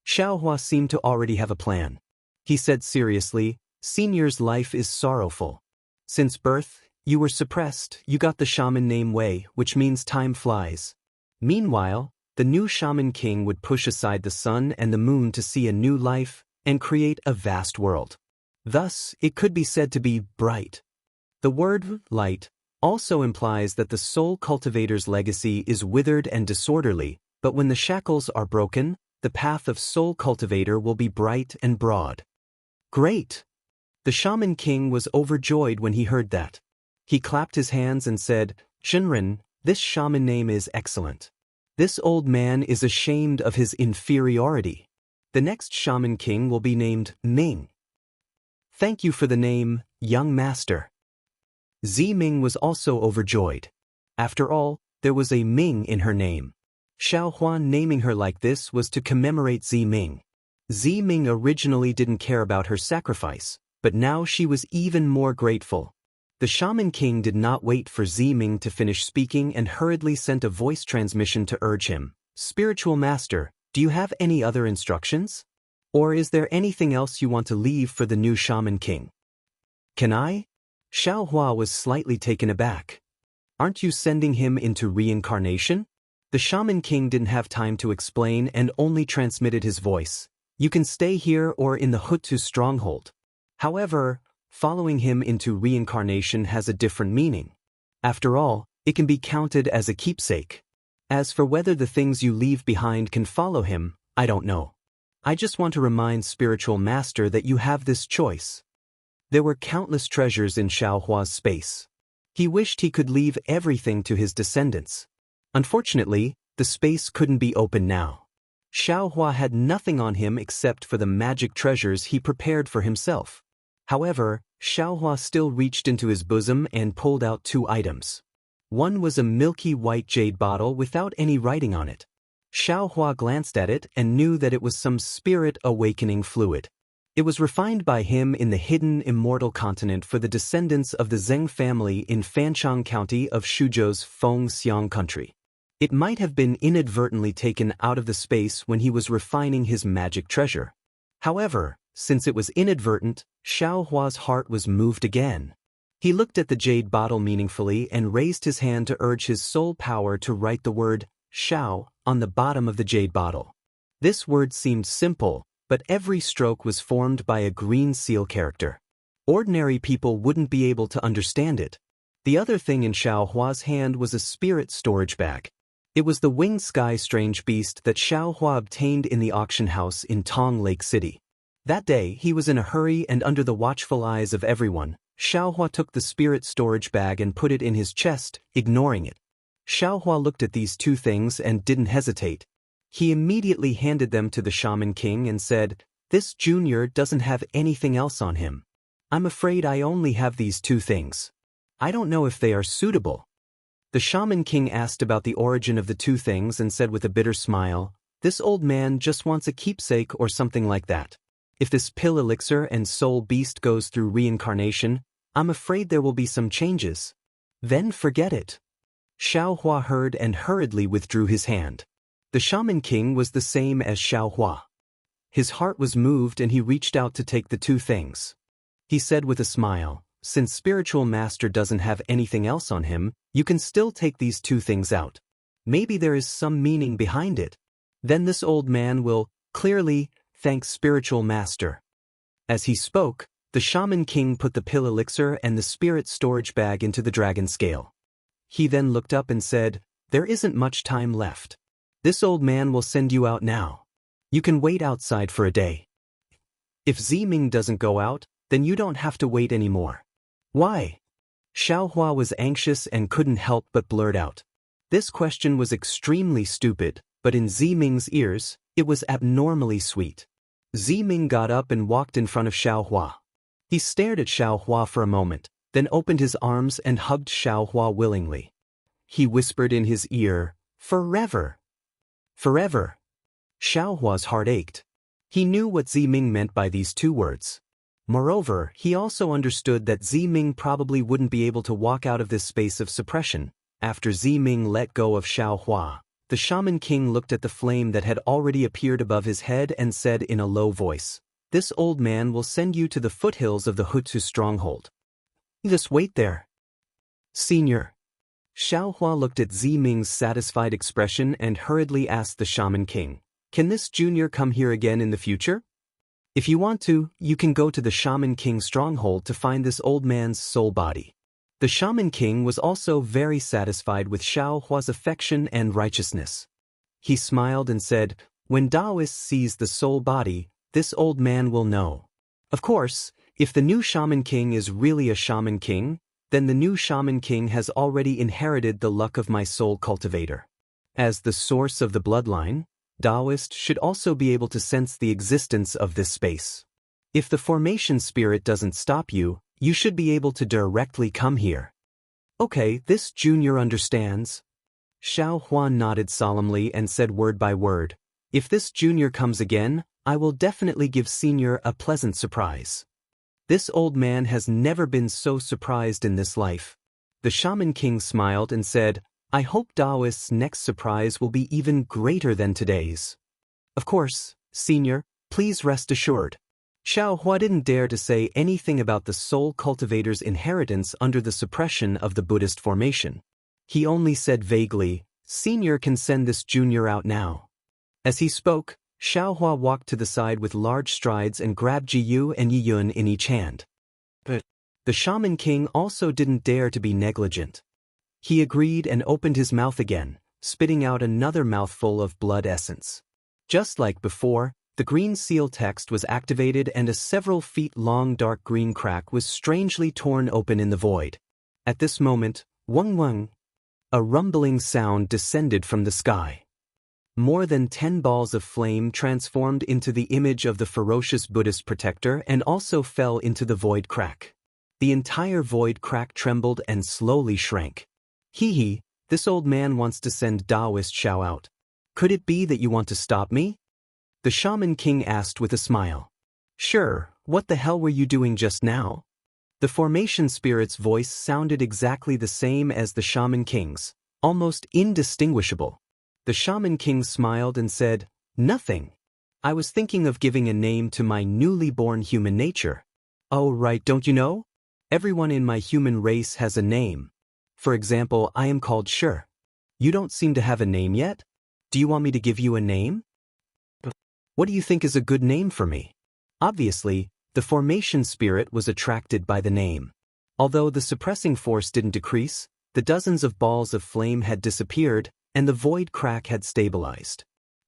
Xiaohua seemed to already have a plan. He said seriously, "Senior's life is sorrowful. Since birth, you were suppressed, you got the shaman name Wei, which means time flies." Meanwhile, the new Shaman King would push aside the sun and the moon to see a new life and create a vast world. Thus, it could be said to be bright. The word light also implies that the soul cultivator's legacy is withered and disorderly, but when the shackles are broken, the path of soul cultivator will be bright and broad. Great! The Shaman King was overjoyed when he heard that. He clapped his hands and said, "Shenren, this shaman name is excellent. This old man is ashamed of his inferiority. The next Shaman King will be named Ming. Thank you for the name, young master." Ming was also overjoyed. After all, there was a Ming in her name. Xiaohua naming her like this was to commemorate Ming. Ming originally didn't care about her sacrifice, but now she was even more grateful. The Shaman King did not wait for Ming to finish speaking and hurriedly sent a voice transmission to urge him, "Spiritual Master, do you have any other instructions? Or is there anything else you want to leave for the new Shaman King?" "Can I?" Xiaohua was slightly taken aback. "Aren't you sending him into reincarnation?" The Shaman King didn't have time to explain and only transmitted his voice. "You can stay here or in the Hutu stronghold. However, following him into reincarnation has a different meaning. After all, it can be counted as a keepsake. As for whether the things you leave behind can follow him, I don't know. I just want to remind Spiritual Master that you have this choice." There were countless treasures in Xiaohua's space. He wished he could leave everything to his descendants. Unfortunately, the space couldn't be open now. Xiaohua had nothing on him except for the magic treasures he prepared for himself. However, Xiaohua still reached into his bosom and pulled out 2 items. One was a milky white jade bottle without any writing on it. Xiaohua glanced at it and knew that it was some spirit awakening fluid. It was refined by him in the hidden Immortal continent for the descendants of the Zheng family in Fanchang County of Shuzhou's Fengxiang country. It might have been inadvertently taken out of the space when he was refining his magic treasure. However, since it was inadvertent, Xiaohua's heart was moved again. He looked at the jade bottle meaningfully and raised his hand to urge his soul power to write the word Xiao on the bottom of the jade bottle. This word seemed simple, but every stroke was formed by a green seal character. Ordinary people wouldn't be able to understand it. The other thing in Xiaohua's hand was a spirit storage bag. It was the winged sky strange beast that Xiaohua obtained in the auction house in Tong Lake City. That day, he was in a hurry and under the watchful eyes of everyone. Xiaohua took the spirit storage bag and put it in his chest, ignoring it. Xiaohua looked at these 2 things and didn't hesitate. He immediately handed them to the Shaman King and said, "This junior doesn't have anything else on him. I'm afraid I only have these 2 things. I don't know if they are suitable." The Shaman King asked about the origin of the 2 things and said with a bitter smile, "This old man just wants a keepsake or something like that. If this pill elixir and soul beast goes through reincarnation, I'm afraid there will be some changes. Then forget it." Xiaohua heard and hurriedly withdrew his hand. The Shaman King was the same as Xiaohua. His heart was moved and he reached out to take the 2 things. He said with a smile, "Since Spiritual Master doesn't have anything else on him, you can still take these 2 things out. Maybe there is some meaning behind it. Then this old man will, clearly, thank Spiritual Master." As he spoke, The Shaman King put the pill elixir and the spirit storage bag into the dragon scale. He then looked up and said, "There isn't much time left. This old man will send you out now. You can wait outside for a day. If Ziming doesn't go out, then you don't have to wait anymore." "Why?" Xiaohua was anxious and couldn't help but blurt out. This question was extremely stupid, but in Ziming's ears, it was abnormally sweet. Ziming got up and walked in front of Xiaohua. He stared at Xiaohua for a moment, then opened his arms and hugged Xiaohua willingly. He whispered in his ear, "Forever. Forever." Xiaohua's heart ached. He knew what Ziming meant by these two words. Moreover, he also understood that Ziming probably wouldn't be able to walk out of this space of suppression. After Ziming let go of Xiaohua, the Shaman King looked at the flame that had already appeared above his head and said in a low voice, "This old man will send you to the foothills of the Hutu stronghold. Just wait there." "Senior." Xiaohua looked at Ziming's satisfied expression and hurriedly asked the Shaman King, "Can this junior come here again in the future? If you want to, you can go to the Shaman King stronghold to find this old man's soul body." The Shaman King was also very satisfied with Xiaohua's affection and righteousness. He smiled and said, "When Taoist sees the soul body, this old man will know." Of course, if the new Shaman King is really a Shaman King, then the new Shaman King has already inherited the luck of my soul cultivator. As the source of the bloodline, Taoist should also be able to sense the existence of this space. If the formation spirit doesn't stop you, you should be able to directly come here. "Okay, this junior understands." Xiaohua nodded solemnly and said word by word, "If this junior comes again, I will definitely give senior a pleasant surprise." This old man has never been so surprised in this life. The Shaman King smiled and said, "I hope Taoist's next surprise will be even greater than today's." "Of course, senior, please rest assured." Xiaohua didn't dare to say anything about the soul cultivator's inheritance under the suppression of the Buddhist formation. He only said vaguely, "Senior can send this junior out now." As he spoke, Xiaohua walked to the side with large strides and grabbed Jiyu and Yiyun in each hand. But the Shaman King also didn't dare to be negligent. He agreed and opened his mouth again, spitting out another mouthful of blood essence. Just like before, the green seal text was activated and a several feet long dark green crack was strangely torn open in the void. At this moment, wung wung, a rumbling sound descended from the sky. More than 10 balls of flame transformed into the image of the ferocious Buddhist protector and also fell into the void crack. The entire void crack trembled and slowly shrank. "Hee, this old man wants to send Taoist Xiao out. Could it be that you want to stop me?" The Shaman King asked with a smile. "Sure, what the hell were you doing just now?" The formation spirit's voice sounded exactly the same as the Shaman King's, almost indistinguishable. The Shaman King smiled and said, "Nothing. I was thinking of giving a name to my newly born human nature." "Oh right, don't you know? Everyone in my human race has a name. For example, I am called Sure. You don't seem to have a name yet? Do you want me to give you a name? What do you think is a good name for me?" Obviously, the formation spirit was attracted by the name. Although the suppressing force didn't decrease, the dozens of balls of flame had disappeared, and the void crack had stabilized.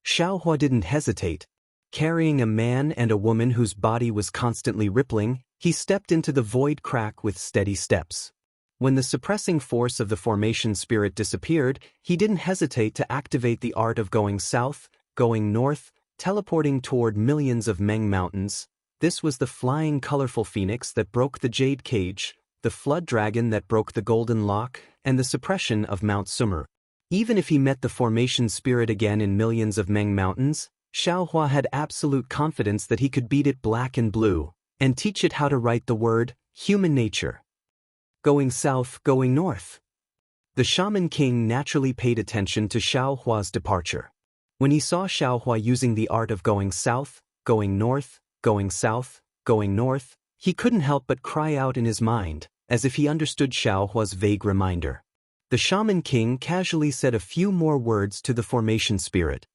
Xiaohua didn't hesitate. Carrying a man and a woman whose body was constantly rippling, he stepped into the void crack with steady steps. When the suppressing force of the formation spirit disappeared, he didn't hesitate to activate the art of going south, going north, teleporting toward millions of Meng mountains. This was the flying colorful phoenix that broke the jade cage, the flood dragon that broke the golden lock, and the suppression of Mount Sumer. Even if he met the formation spirit again in millions of Meng mountains, Xiaohua had absolute confidence that he could beat it black and blue, and teach it how to write the word, human nature. Going south, going north. The Shaman King naturally paid attention to Xiaohua's departure. When he saw Xiaohua using the art of going south, going north, going south, going north, he couldn't help but cry out in his mind, as if he understood Xiaohua's vague reminder. The Shaman King casually said a few more words to the formation spirit.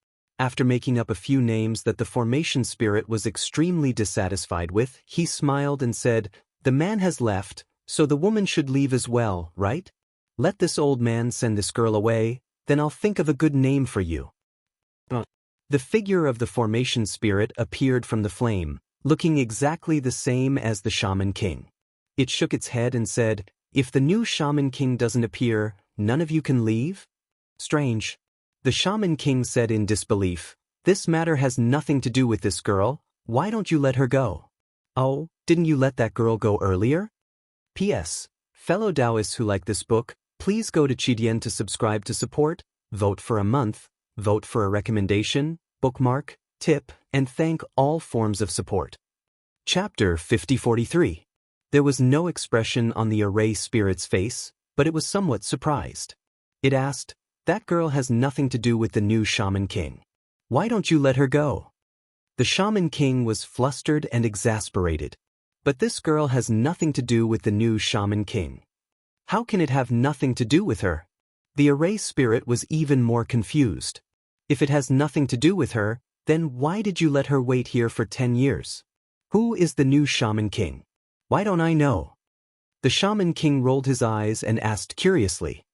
After making up a few names that the formation spirit was extremely dissatisfied with, he smiled and said, "The man has left, so the woman should leave as well, right? Let this old man send this girl away, then I'll think of a good name for you." The figure of the formation spirit appeared from the flame, looking exactly the same as the Shaman King. It shook its head and said, "If the new Shaman King doesn't appear, none of you can leave?" Strange. The Shaman King said in disbelief, "This matter has nothing to do with this girl, why don't you let her go?" "Oh, didn't you let that girl go earlier?" P.S. Fellow Taoists who like this book, please go to Qidian to subscribe to support, vote for a month, vote for a recommendation, bookmark, tip, and thank all forms of support. Chapter 5043. There was no expression on the array spirit's face, but it was somewhat surprised. It asked, "That girl has nothing to do with the new Shaman King. Why don't you let her go?" The Shaman King was flustered and exasperated. "But this girl has nothing to do with the new Shaman King. How can it have nothing to do with her?" The array spirit was even more confused. "If it has nothing to do with her, then why did you let her wait here for 10 years? Who is the new Shaman King? Why don't I know?" The Shaman King rolled his eyes and asked curiously.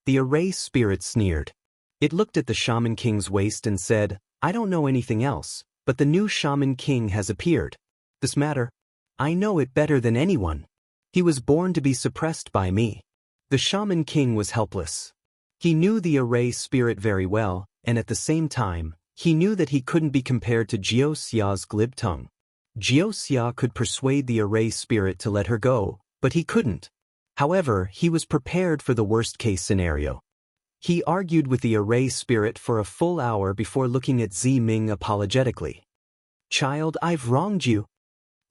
The array spirit sneered. It looked at the Shaman King's waist and said, "I don't know anything else, but the new Shaman King has appeared. This matter, I know it better than anyone. He was born to be suppressed by me." The Shaman King was helpless. He knew the array spirit very well, and at the same time, he knew that he couldn't be compared to Jiuxia's glib tongue. Jiuxia could persuade the array spirit to let her go, but he couldn't. However, he was prepared for the worst-case scenario. He argued with the array spirit for a full hour before looking at Zi Ming apologetically. "Child, I've wronged you."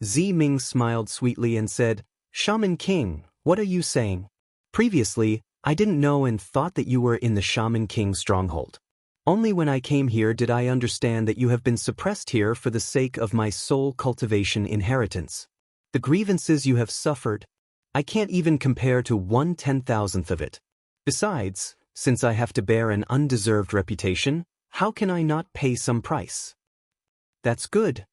Zi Ming smiled sweetly and said, "Shaman King, what are you saying? Previously, I didn't know and thought that you were in the Shaman King stronghold. Only when I came here did I understand that you have been suppressed here for the sake of my soul cultivation inheritance. The grievances you have suffered, I can't even compare to 1/10,000th of it. Besides, since I have to bear an undeserved reputation, how can I not pay some price?" "That's good."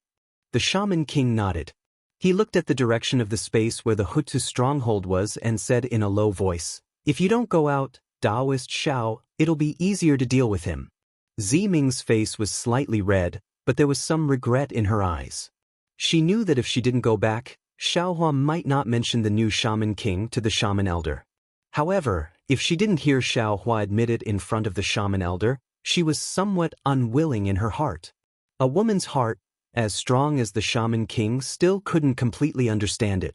The Shaman King nodded. He looked at the direction of the space where the Hutu stronghold was and said in a low voice, "If you don't go out, Taoist Xiao, it'll be easier to deal with him." Zi Ming's face was slightly red, but there was some regret in her eyes. She knew that if she didn't go back, Xiaohua might not mention the new Shaman King to the Shaman Elder. However, if she didn't hear Xiaohua admit it in front of the Shaman Elder, she was somewhat unwilling in her heart. A woman's heart, as strong as the Shaman King, still couldn't completely understand it.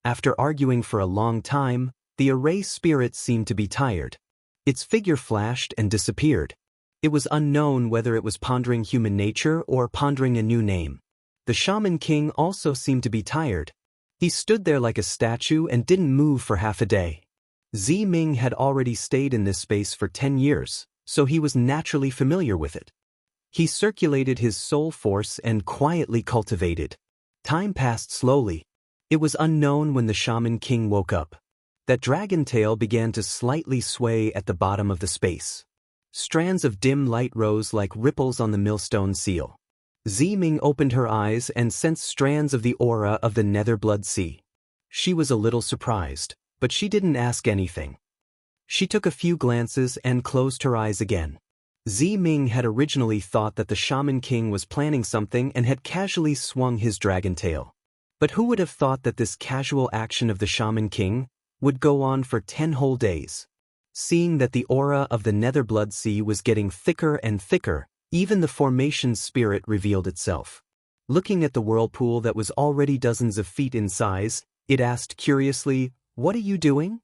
After arguing for a long time, the array spirit seemed to be tired. Its figure flashed and disappeared. It was unknown whether it was pondering human nature or pondering a new name. The Shaman King also seemed to be tired. He stood there like a statue and didn't move for half a day. Zi Ming had already stayed in this space for 10 years, so he was naturally familiar with it. He circulated his soul force and quietly cultivated. Time passed slowly. It was unknown when the Shaman King woke up. That dragon tail began to slightly sway at the bottom of the space. Strands of dim light rose like ripples on the millstone seal. Zi Ming opened her eyes and sensed strands of the aura of the Nether Blood Sea. She was a little surprised, but she didn't ask anything. She took a few glances and closed her eyes again. Zi Ming had originally thought that the Shaman King was planning something and had casually swung his dragon tail. But who would have thought that this casual action of the Shaman King would go on for 10 whole days? Seeing that the aura of the Nether Blood Sea was getting thicker and thicker, even the formation spirit revealed itself. Looking at the whirlpool that was already dozens of feet in size, it asked curiously, "What are you doing?"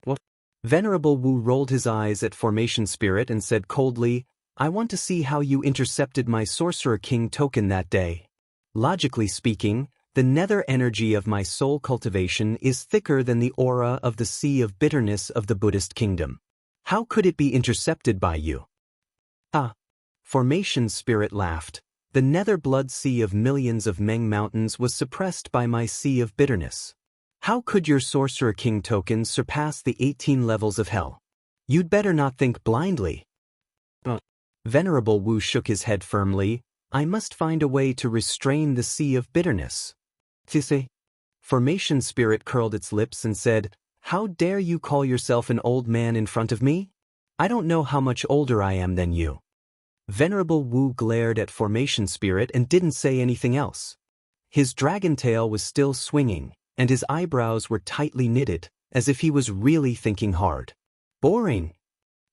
"What?" Venerable Wu rolled his eyes at formation spirit and said coldly, "I want to see how you intercepted my Sorcerer King token that day. Logically speaking, the nether energy of my soul cultivation is thicker than the aura of the sea of bitterness of the Buddhist kingdom. How could it be intercepted by you?" "Ah." Formation spirit laughed. "The nether blood sea of millions of Meng mountains was suppressed by my sea of bitterness. How could your Sorcerer King token surpass the 18 levels of hell? You'd better not think blindly." Venerable Wu shook his head firmly. I must find a way to restrain the sea of bitterness. Tise. Formation Spirit curled its lips and said, How dare you call yourself an old man in front of me? I don't know how much older I am than you. Venerable Wu glared at Formation Spirit and didn't say anything else. His dragon tail was still swinging, and his eyebrows were tightly knitted, as if he was really thinking hard. Boring.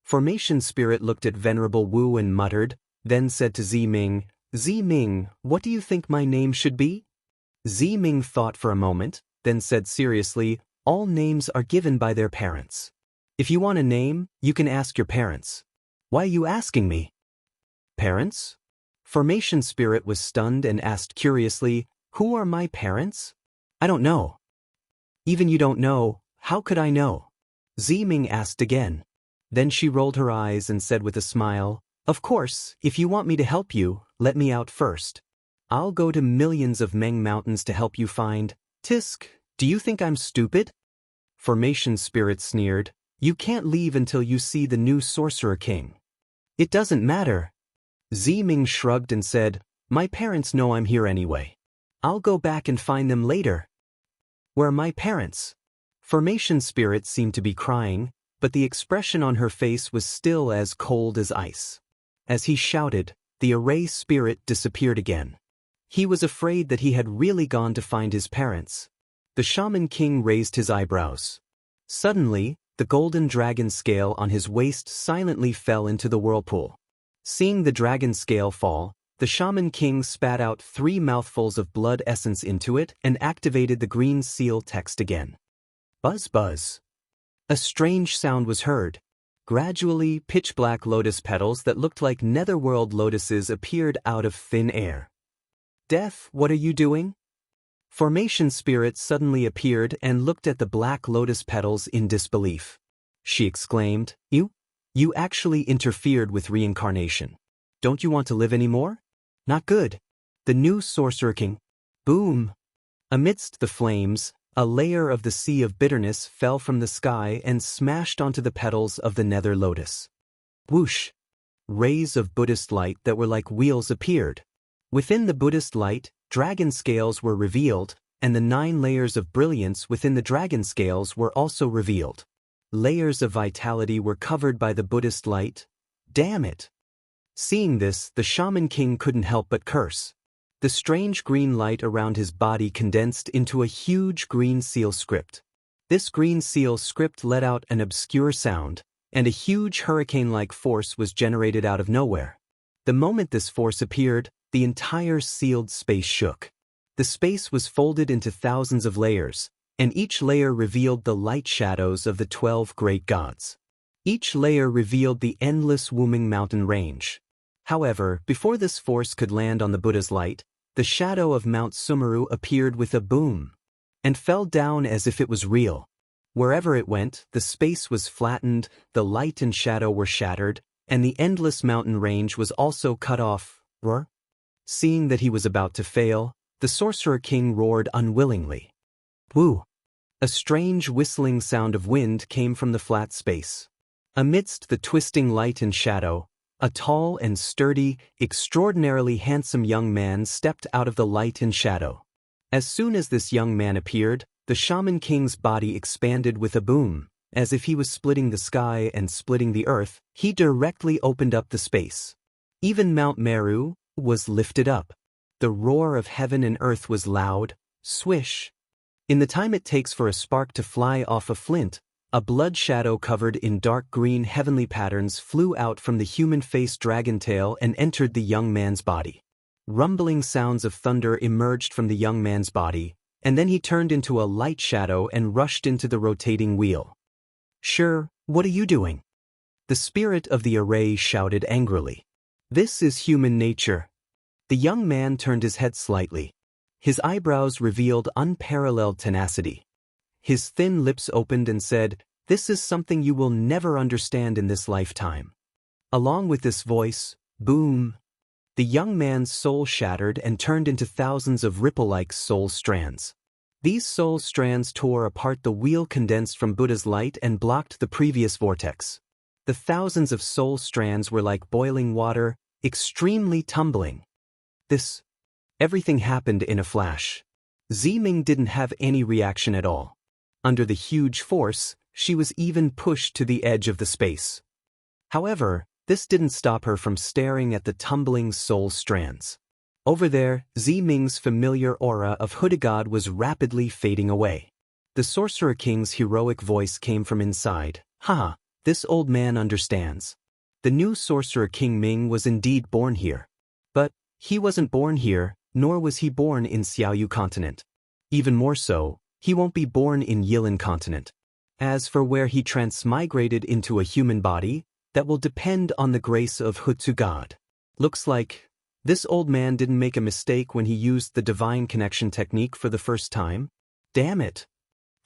Formation Spirit looked at Venerable Wu and muttered, then said to Ziming, Ziming, what do you think my name should be? Ziming thought for a moment, then said seriously, all names are given by their parents. If you want a name, you can ask your parents. Why are you asking me? Parents? Formation Spirit was stunned and asked curiously, Who are my parents? I don't know. Even you don't know, how could I know? Ziming asked again. Then she rolled her eyes and said with a smile, Of course, if you want me to help you, let me out first. I'll go to millions of Meng mountains to help you find. Tisk, do you think I'm stupid? Formation Spirit sneered, You can't leave until you see the new Sorcerer King. It doesn't matter. Ziming shrugged and said, My parents know I'm here anyway. I'll go back and find them later. Where are my parents? Formation Spirit seemed to be crying, but the expression on her face was still as cold as ice. As he shouted, the array spirit disappeared again. He was afraid that he had really gone to find his parents. The Shaman King raised his eyebrows. Suddenly, the golden dragon scale on his waist silently fell into the whirlpool. Seeing the dragon scale fall, the Shaman King spat out 3 mouthfuls of blood essence into it and activated the green seal text again. Buzz buzz. A strange sound was heard. Gradually, pitch-black lotus petals that looked like netherworld lotuses appeared out of thin air. Death, what are you doing? Formation Spirit suddenly appeared and looked at the black lotus petals in disbelief. She exclaimed, You actually interfered with reincarnation. Don't you want to live anymore? Not good. The new Sorcerer King. Boom. Amidst the flames, a layer of the sea of bitterness fell from the sky and smashed onto the petals of the nether lotus. Whoosh! Rays of Buddhist light that were like wheels appeared. Within the Buddhist light, dragon scales were revealed, and the 9 layers of brilliance within the dragon scales were also revealed. Layers of vitality were covered by the Buddhist light. Damn it! Seeing this, the Shaman King couldn't help but curse. The strange green light around his body condensed into a huge green seal script. This green seal script let out an obscure sound, and a huge hurricane-like force was generated out of nowhere. The moment this force appeared, the entire sealed space shook. The space was folded into thousands of layers, and each layer revealed the light shadows of the 12 great gods. Each layer revealed the endless Wuming mountain range. However, before this force could land on the Buddha's light, the shadow of Mount Sumeru appeared with a boom, and fell down as if it was real. Wherever it went, the space was flattened, the light and shadow were shattered, and the endless mountain range was also cut off. Roar? Seeing that he was about to fail, the Sorcerer King roared unwillingly. Woo! A strange whistling sound of wind came from the flat space. Amidst the twisting light and shadow, a tall and sturdy, extraordinarily handsome young man stepped out of the light and shadow. As soon as this young man appeared, the Shaman King's body expanded with a boom. As if he was splitting the sky and splitting the earth, he directly opened up the space. Even Mount Meru was lifted up. The roar of heaven and earth was loud. Swish! In the time it takes for a spark to fly off a flint, a blood shadow covered in dark green heavenly patterns flew out from the human-faced dragon tail and entered the young man's body. Rumbling sounds of thunder emerged from the young man's body, and then he turned into a light shadow and rushed into the rotating wheel. Sure, what are you doing? The spirit of the array shouted angrily. This is human nature. The young man turned his head slightly. His eyebrows revealed unparalleled tenacity. His thin lips opened and said, This is something you will never understand in this lifetime. Along with this voice, boom, the young man's soul shattered and turned into thousands of ripple-like soul strands. These soul strands tore apart the wheel condensed from Buddha's light and blocked the previous vortex. The thousands of soul strands were like boiling water, extremely tumbling. Everything happened in a flash. Ziming didn't have any reaction at all. Under the huge force, she was even pushed to the edge of the space. However, this didn't stop her from staring at the tumbling soul strands. Over there, Ziming's familiar aura of Hooded God was rapidly fading away. The Sorcerer King's heroic voice came from inside. Haha, this old man understands. The new Sorcerer King Ming was indeed born here. But he wasn't born here, nor was he born in Xiaoyu continent. Even more so, he won't be born in Yilin continent. As for where he transmigrated into a human body, that will depend on the grace of Hutsu God. Looks like this old man didn't make a mistake when he used the divine connection technique for the first time. Damn it.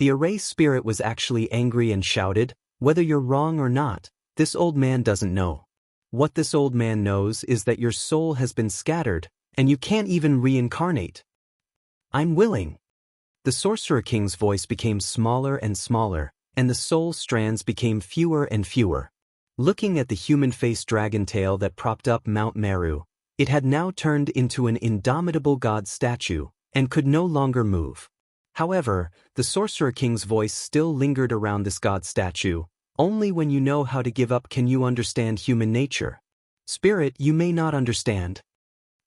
The array spirit was actually angry and shouted, "Whether you're wrong or not, this old man doesn't know. What this old man knows is that your soul has been scattered, and you can't even reincarnate." "I'm willing." The Sorcerer King's voice became smaller and smaller, and the soul strands became fewer and fewer. Looking at the human-faced dragon tail that propped up Mount Meru, it had now turned into an indomitable god statue, and could no longer move. However, the Sorcerer King's voice still lingered around this god statue. "Only when you know how to give up can you understand human nature. Spirit, you may not understand."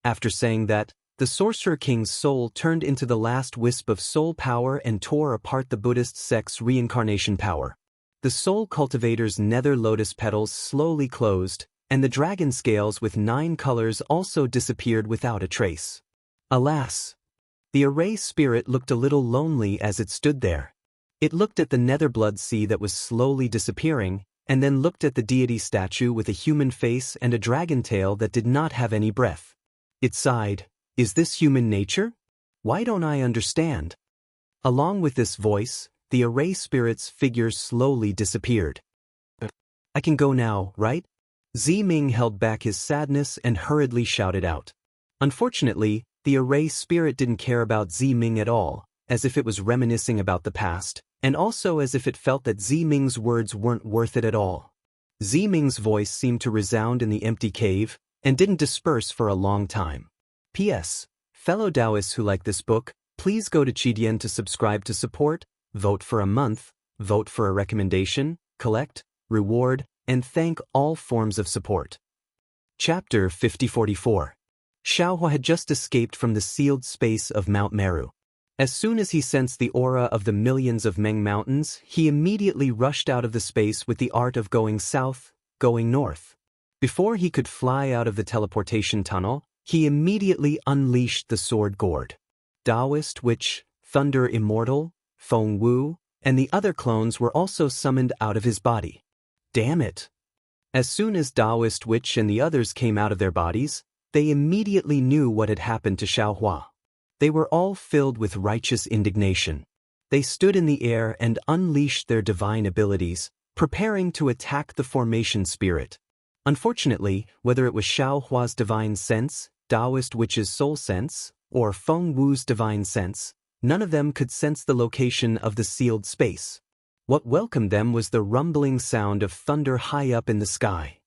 After saying that, the Sorcerer King's soul turned into the last wisp of soul power and tore apart the Buddhist sect's reincarnation power. The soul cultivator's nether lotus petals slowly closed, and the dragon scales with 9 colors also disappeared without a trace. Alas! The array spirit looked a little lonely as it stood there. It looked at the nether blood sea that was slowly disappearing, and then looked at the deity statue with a human face and a dragon tail that did not have any breath. It sighed, "Is this human nature? Why don't I understand?" Along with this voice, the array spirit's figure slowly disappeared. "I can go now, right?" Ziming held back his sadness and hurriedly shouted out. Unfortunately, the array spirit didn't care about Ziming at all, as if it was reminiscing about the past, and also as if it felt that Ziming's words weren't worth it at all. Ziming's voice seemed to resound in the empty cave, and didn't disperse for a long time. P.S. Fellow Taoists who like this book, please go to Qidian to subscribe to support, vote for a month, vote for a recommendation, collect, reward, and thank all forms of support. Chapter 5044. Xiaohua had just escaped from the sealed space of Mount Meru. As soon as he sensed the aura of the millions of Meng mountains, he immediately rushed out of the space with the art of going south, going north. Before he could fly out of the teleportation tunnel, he immediately unleashed the sword gourd. Taoist Witch, Thunder Immortal, Feng Wu, and the other clones were also summoned out of his body. Damn it! As soon as Taoist Witch and the others came out of their bodies, they immediately knew what had happened to Xiaohua. They were all filled with righteous indignation. They stood in the air and unleashed their divine abilities, preparing to attack the formation spirit. Unfortunately, whether it was Xiaohua's divine sense, Taoist Witch's soul sense, or Feng Wu's divine sense, none of them could sense the location of the sealed space. What welcomed them was the rumbling sound of thunder high up in the sky.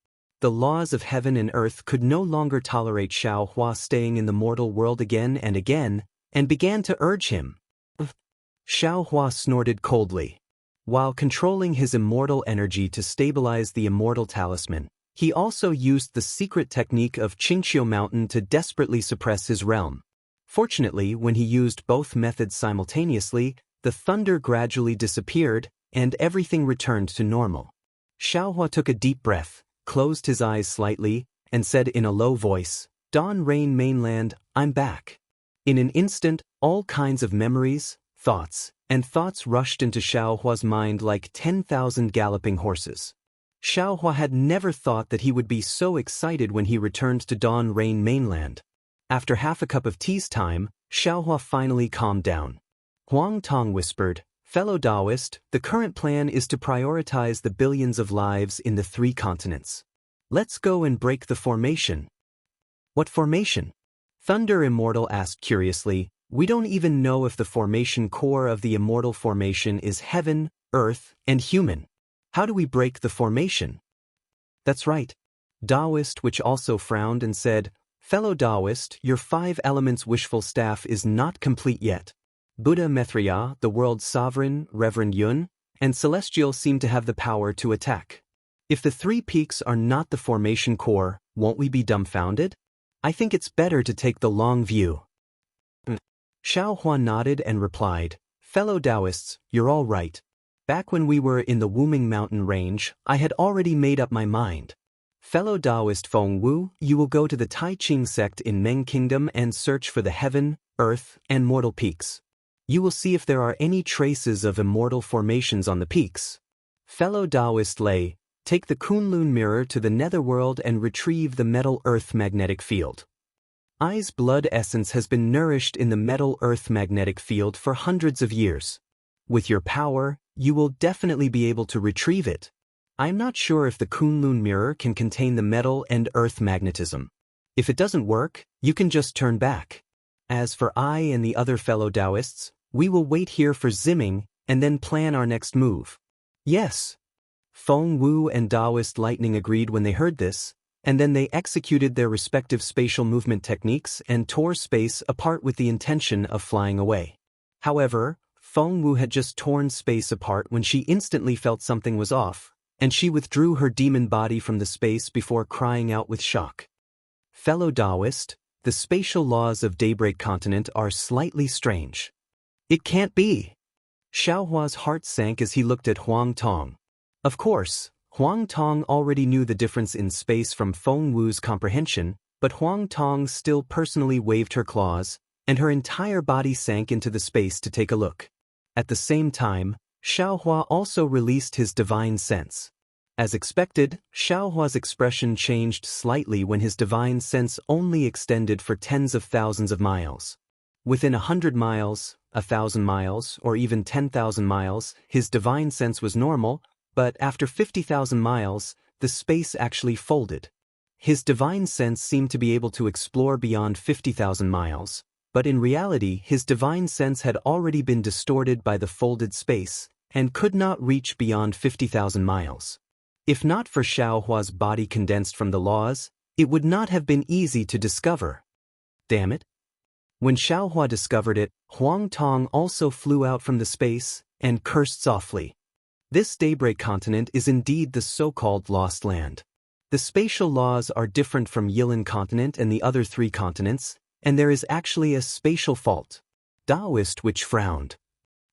The laws of heaven and earth could no longer tolerate Xiaohua staying in the mortal world again, and began to urge him. Xiaohua snorted coldly. While controlling his immortal energy to stabilize the immortal talisman, he also used the secret technique of Qingqiu Mountain to desperately suppress his realm. Fortunately, when he used both methods simultaneously, the thunder gradually disappeared, and everything returned to normal. Xiaohua took a deep breath, closed his eyes slightly, and said in a low voice, "Dawn Rain Mainland, I'm back." In an instant, all kinds of memories, thoughts rushed into Xiaohua's mind like 10,000 galloping horses. Xiaohua had never thought that he would be so excited when he returned to Dawn Rain Mainland. After half a cup of tea's time, Xiaohua finally calmed down. Huang Tong whispered, "Fellow Taoist, the current plan is to prioritize the billions of lives in the 3 continents. Let's go and break the formation." "What formation?" Thunder Immortal asked curiously. "We don't even know if the formation core of the immortal formation is heaven, earth, and human. How do we break the formation?" That's right. Taoist, which also frowned and said, "Fellow Taoist, your 5 elements wishful staff is not complete yet. Buddha Maitreya, the world's sovereign, Reverend Yun, and Celestial seem to have the power to attack. If the 3 peaks are not the formation core, won't we be dumbfounded? I think it's better to take the long view." Xiao Hua nodded and replied, "Fellow Taoists, you're all right. Back when we were in the Wuming Mountain Range, I had already made up my mind. Fellow Taoist Feng Wu, you will go to the Tai Ching sect in Meng Kingdom and search for the heaven, earth, and mortal peaks. You will see if there are any traces of immortal formations on the peaks. Fellow Taoist Lei, take the Kunlun mirror to the netherworld and retrieve the metal earth magnetic field. I's blood essence has been nourished in the metal earth magnetic field for hundreds of years. With your power, you will definitely be able to retrieve it. I'm not sure if the Kunlun mirror can contain the metal and earth magnetism. If it doesn't work, you can just turn back. As for I and the other fellow Taoists, we will wait here for Zimming and then plan our next move." "Yes." Feng Wu and Taoist Lightning agreed when they heard this, and then they executed their respective spatial movement techniques and tore space apart with the intention of flying away. However, Feng Wu had just torn space apart when she instantly felt something was off, and she withdrew her demon body from the space before crying out with shock. "Fellow Taoist, the spatial laws of Daybreak Continent are slightly strange." "It can't be." Xiao Hua's heart sank as he looked at Huang Tong. Of course, Huang Tong already knew the difference in space from Feng Wu's comprehension, but Huang Tong still personally waved her claws, and her entire body sank into the space to take a look. At the same time, Xiao Hua also released his divine sense. As expected, Xiao Hua's expression changed slightly when his divine sense only extended for tens of thousands of miles. Within 100 miles, 1,000 miles, or even 10,000 miles, his divine sense was normal, but after 50,000 miles, the space actually folded. His divine sense seemed to be able to explore beyond 50,000 miles, but in reality his divine sense had already been distorted by the folded space, and could not reach beyond 50,000 miles. If not for Xiao Hua's body condensed from the laws, it would not have been easy to discover. Damn it. When Xiao Hua discovered it, Huang Tong also flew out from the space, and cursed softly. This Daybreak Continent is indeed the so-called Lost Land. The spatial laws are different from Yilin Continent and the other 3 continents, and there is actually a spatial fault. Taoist which frowned.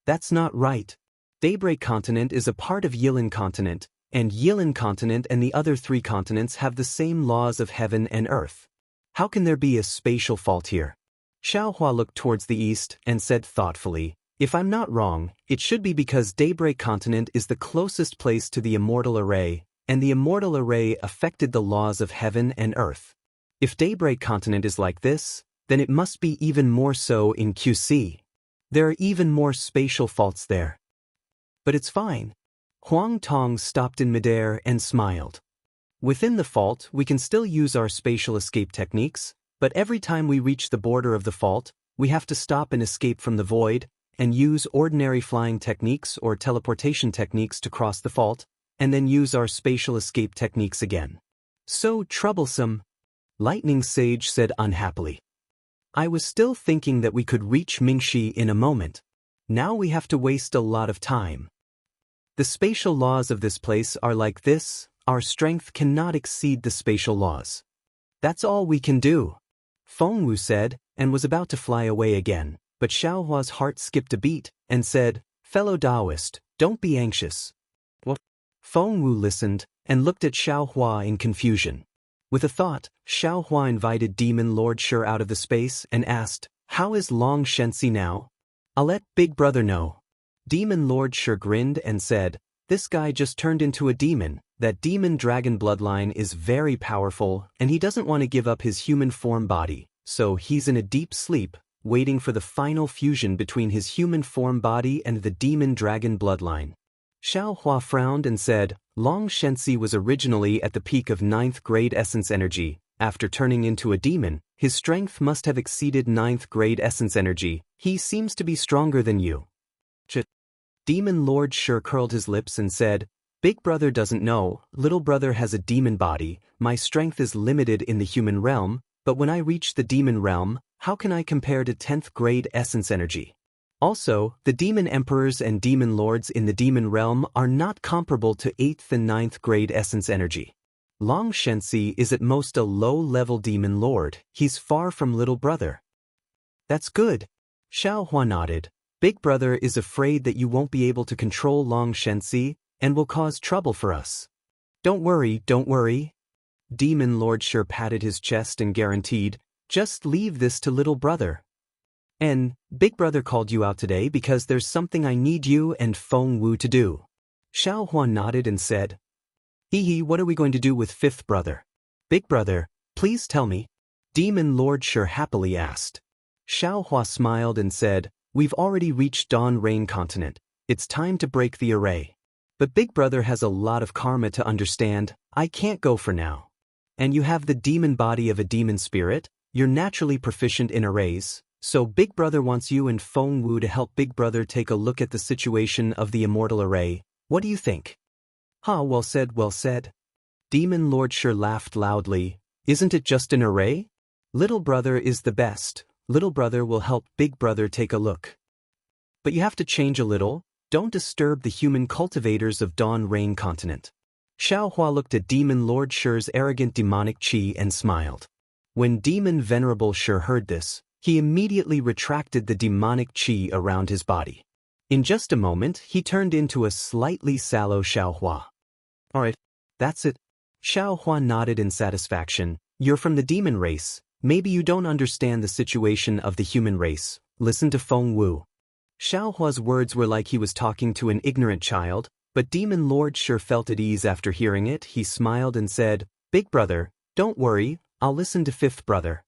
That's not right. Daybreak Continent is a part of Yilin Continent, and Yilin Continent and the other 3 continents have the same laws of heaven and earth. How can there be a spatial fault here? Xiao Hua looked towards the east and said thoughtfully, "If I'm not wrong, it should be because Daybreak Continent is the closest place to the Immortal Array, and the Immortal Array affected the laws of heaven and earth. If Daybreak Continent is like this, then it must be even more so in QC. There are even more spatial faults there." "But it's fine." Huang Tong stopped in midair and smiled. "Within the fault, we can still use our spatial escape techniques, but every time we reach the border of the fault, we have to stop and escape from the void, and use ordinary flying techniques or teleportation techniques to cross the fault, and then use our spatial escape techniques again. So troublesome," Lightning Sage said unhappily. "I was still thinking that we could reach Mingxi in a moment. Now we have to waste a lot of time. The spatial laws of this place are like this, our strength cannot exceed the spatial laws. That's all we can do," Feng Wu said, and was about to fly away again. But Xiao Hua's heart skipped a beat, and said, "Fellow Taoist, don't be anxious." What? Feng Wu listened, and looked at Xiao Hua in confusion. With a thought, Xiao Hua invited Demon Lord Shi out of the space and asked, "How is Long Shenxi now?" "I'll let Big Brother know." Demon Lord Shi grinned and said, "This guy just turned into a demon. That demon dragon bloodline is very powerful, and he doesn't want to give up his human form body, so he's in a deep sleep, waiting for the final fusion between his human form body and the demon dragon bloodline." Xiao Hua frowned and said, "Long Shenxi was originally at the peak of 9th grade essence energy. After turning into a demon, his strength must have exceeded 9th grade essence energy. He seems to be stronger than you." Demon Lord Shi curled his lips and said, Big brother doesn't know, little brother has a demon body, my strength is limited in the human realm, but when I reach the demon realm, how can I compare to 10th grade essence energy? Also, the demon emperors and demon lords in the demon realm are not comparable to 8th and 9th grade essence energy. Long Shenxi is at most a low-level demon lord, he's far from little brother. That's good. Xiao Hua nodded. Big brother is afraid that you won't be able to control Long Shenxi and will cause trouble for us. Don't worry, don't worry. Demon Lord Shi patted his chest and guaranteed, just leave this to little brother. And Big brother called you out today because there's something I need you and Feng Wu to do. Xiao Hua nodded and said, Hee, what are we going to do with fifth brother? Big brother, please tell me. Demon Lord Shi happily asked. Xiao Hua smiled and said, we've already reached Dawn Rain Continent. It's time to break the array. But Big brother has a lot of karma to understand, I can't go for now. And you have the demon body of a demon spirit, you're naturally proficient in arrays, so Big brother wants you and Feng Wu to help Big brother take a look at the situation of the Immortal array. What do you think? Well said, well said. Demon Lord Shi laughed loudly. Isn't it just an array? Little brother is the best. Little brother will help Big brother take a look. But you have to change a little. Don't disturb the human cultivators of Dawn Rain Continent. Xiao Hua looked at Demon Lord Shi's arrogant demonic chi and smiled. When Demon Venerable Shi heard this, he immediately retracted the demonic chi around his body. In just a moment, he turned into a slightly sallow Xiao Hua. Alright, that's it. Xiao Hua nodded in satisfaction. You're from the demon race. Maybe you don't understand the situation of the human race. Listen to Feng Wu. Xiao Hua's words were like he was talking to an ignorant child, but Demon Lord Shi felt at ease after hearing it. He smiled and said, Big brother, don't worry, I'll listen to fifth brother.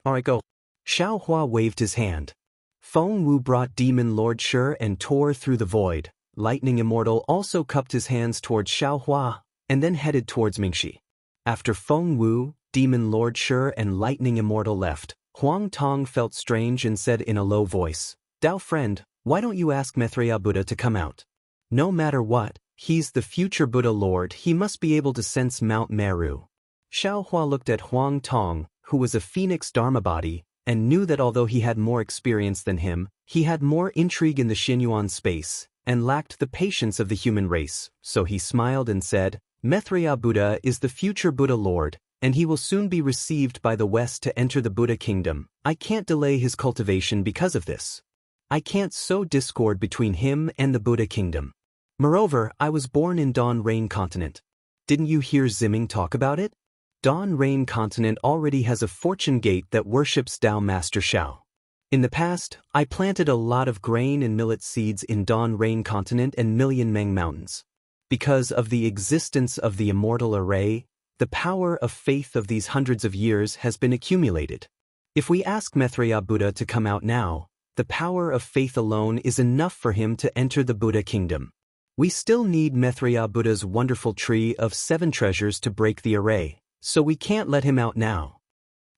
Alright, go. Xiao Hua waved his hand. Feng Wu brought Demon Lord Shi and tore through the void. Lightning Immortal also cupped his hands towards Xiao Hua, and then headed towards Mingxi. After Feng Wu, Demon Lord Shi and Lightning Immortal left, Huang Tong felt strange and said in a low voice, Dao friend, why don't you ask Maitreya Buddha to come out? No matter what, he's the future Buddha Lord, he must be able to sense Mount Meru. Xiao Hua looked at Huang Tong, who was a phoenix dharma body, and knew that although he had more experience than him, he had more intrigue in the Xinyuan space, and lacked the patience of the human race, so he smiled and said, Maitreya Buddha is the future Buddha Lord, and he will soon be received by the West to enter the Buddha kingdom. I can't delay his cultivation because of this. I can't sow discord between him and the Buddha kingdom. Moreover, I was born in Dawn Rain Continent. Didn't you hear Ziming talk about it? Dawn Rain Continent already has a fortune gate that worships Tao Master Shao. In the past, I planted a lot of grain and millet seeds in Dawn Rain Continent and Million Meng Mountains. Because of the existence of the Immortal Array, the power of faith of these hundreds of years has been accumulated. If we ask Maitreya Buddha to come out now, the power of faith alone is enough for him to enter the Buddha kingdom. We still need Maitreya Buddha's wonderful tree of 7 treasures to break the array, so we can't let him out now.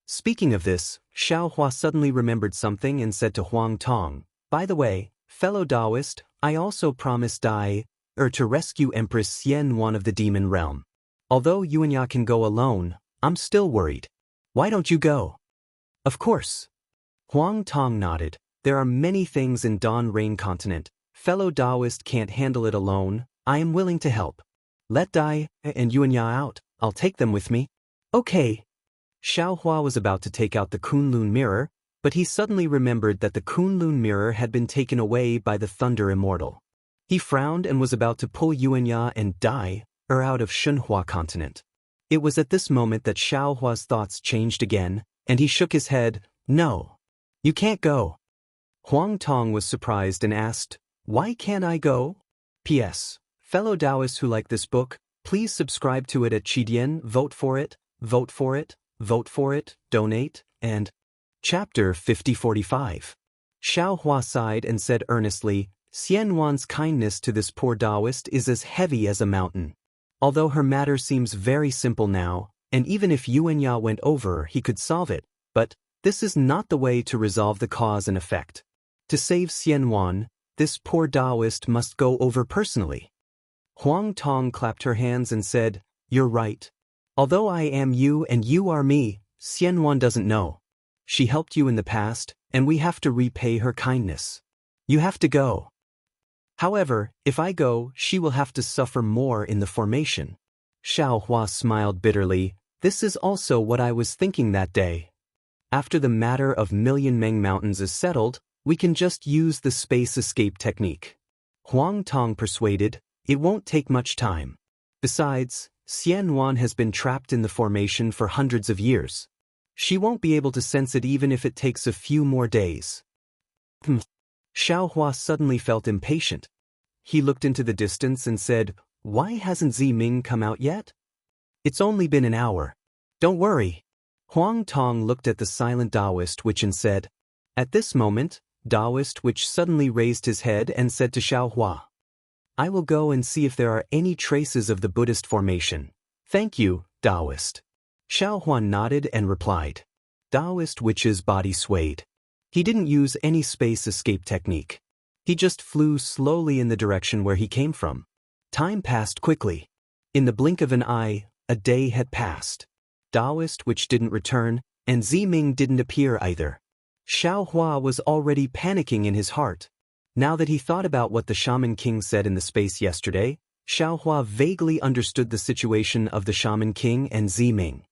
Speaking of this, Xiao Hua suddenly remembered something and said to Huang Tong, by the way, fellow Taoist, I also promised to rescue Empress Xian Wan of the demon realm. Although Yuanya can go alone, I'm still worried. Why don't you go? Of course. Huang Tong nodded. There are many things in Dawn Rain Continent. Fellow Taoist can't handle it alone. I am willing to help. Let Dai and Yuanya out. I'll take them with me. Okay. Xiao Hua was about to take out the Kunlun mirror, but he suddenly remembered that the Kunlun mirror had been taken away by the Thunder Immortal. He frowned and was about to pull Yuanya and Dai out of Shunhua Continent. It was at this moment that Xiao Hua's thoughts changed again, and he shook his head. No. You can't go. Huang Tong was surprised and asked, why can't I go? P.S. Fellow Taoists who like this book, please subscribe to it at Qidian, vote for it, vote for it, vote for it, donate, and Chapter 5045. Xiao Hua sighed and said earnestly, Xian Wan's kindness to this poor Taoist is as heavy as a mountain. Although her matter seems very simple now, and even if Yuanya went over he could solve it, but this is not the way to resolve the cause and effect. To save Xian Wan, this poor Taoist must go over personally. Huang Tong clapped her hands and said, "You're right. Although I am you and you are me, Xianwan doesn't know. She helped you in the past, and we have to repay her kindness. You have to go. However, if I go, she will have to suffer more in the formation." Xiao Hua smiled bitterly. "This is also what I was thinking that day. After the matter of Million Meng Mountains is settled, we can just use the space escape technique." Huang Tong persuaded, "It won't take much time. Besides, Xianwan has been trapped in the formation for hundreds of years. She won't be able to sense it even if it takes a few more days." Xiao Hua suddenly felt impatient. He looked into the distance and said, "Why hasn't Ziming come out yet? It's only been an hour." "Don't worry." Huang Tong looked at the silent Taoist Witch and said. At this moment, Taoist Witch suddenly raised his head and said to Xiao Hua, "I will go and see if there are any traces of the Buddhist formation." "Thank you, Taoist." Xiao Hua nodded and replied. Taoist Witch's body swayed. He didn't use any space escape technique. He just flew slowly in the direction where he came from. Time passed quickly. In the blink of an eye, a day had passed. Taoist Witch didn't return, and Ziming didn't appear either. Xiao Hua was already panicking in his heart. Now that he thought about what the Shaman King said in the space yesterday, Xiao Hua vaguely understood the situation of the Shaman King and Ziming.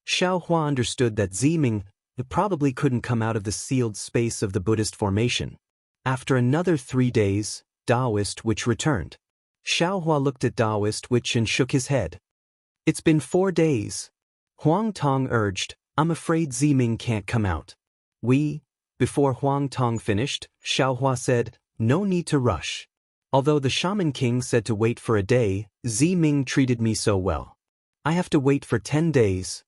Xiao Hua understood that Ziming probably couldn't come out of the sealed space of the Buddhist formation. After another 3 days, Taoist Witch returned. Xiao Hua looked at Taoist Witch and shook his head. "It's been 4 days. Huang Tong urged, "I'm afraid Ziming can't come out." Before Huang Tong finished, Xiao Hua said, "No need to rush. Although the Shaman King said to wait for a day, Ziming treated me so well. I have to wait for 10 days.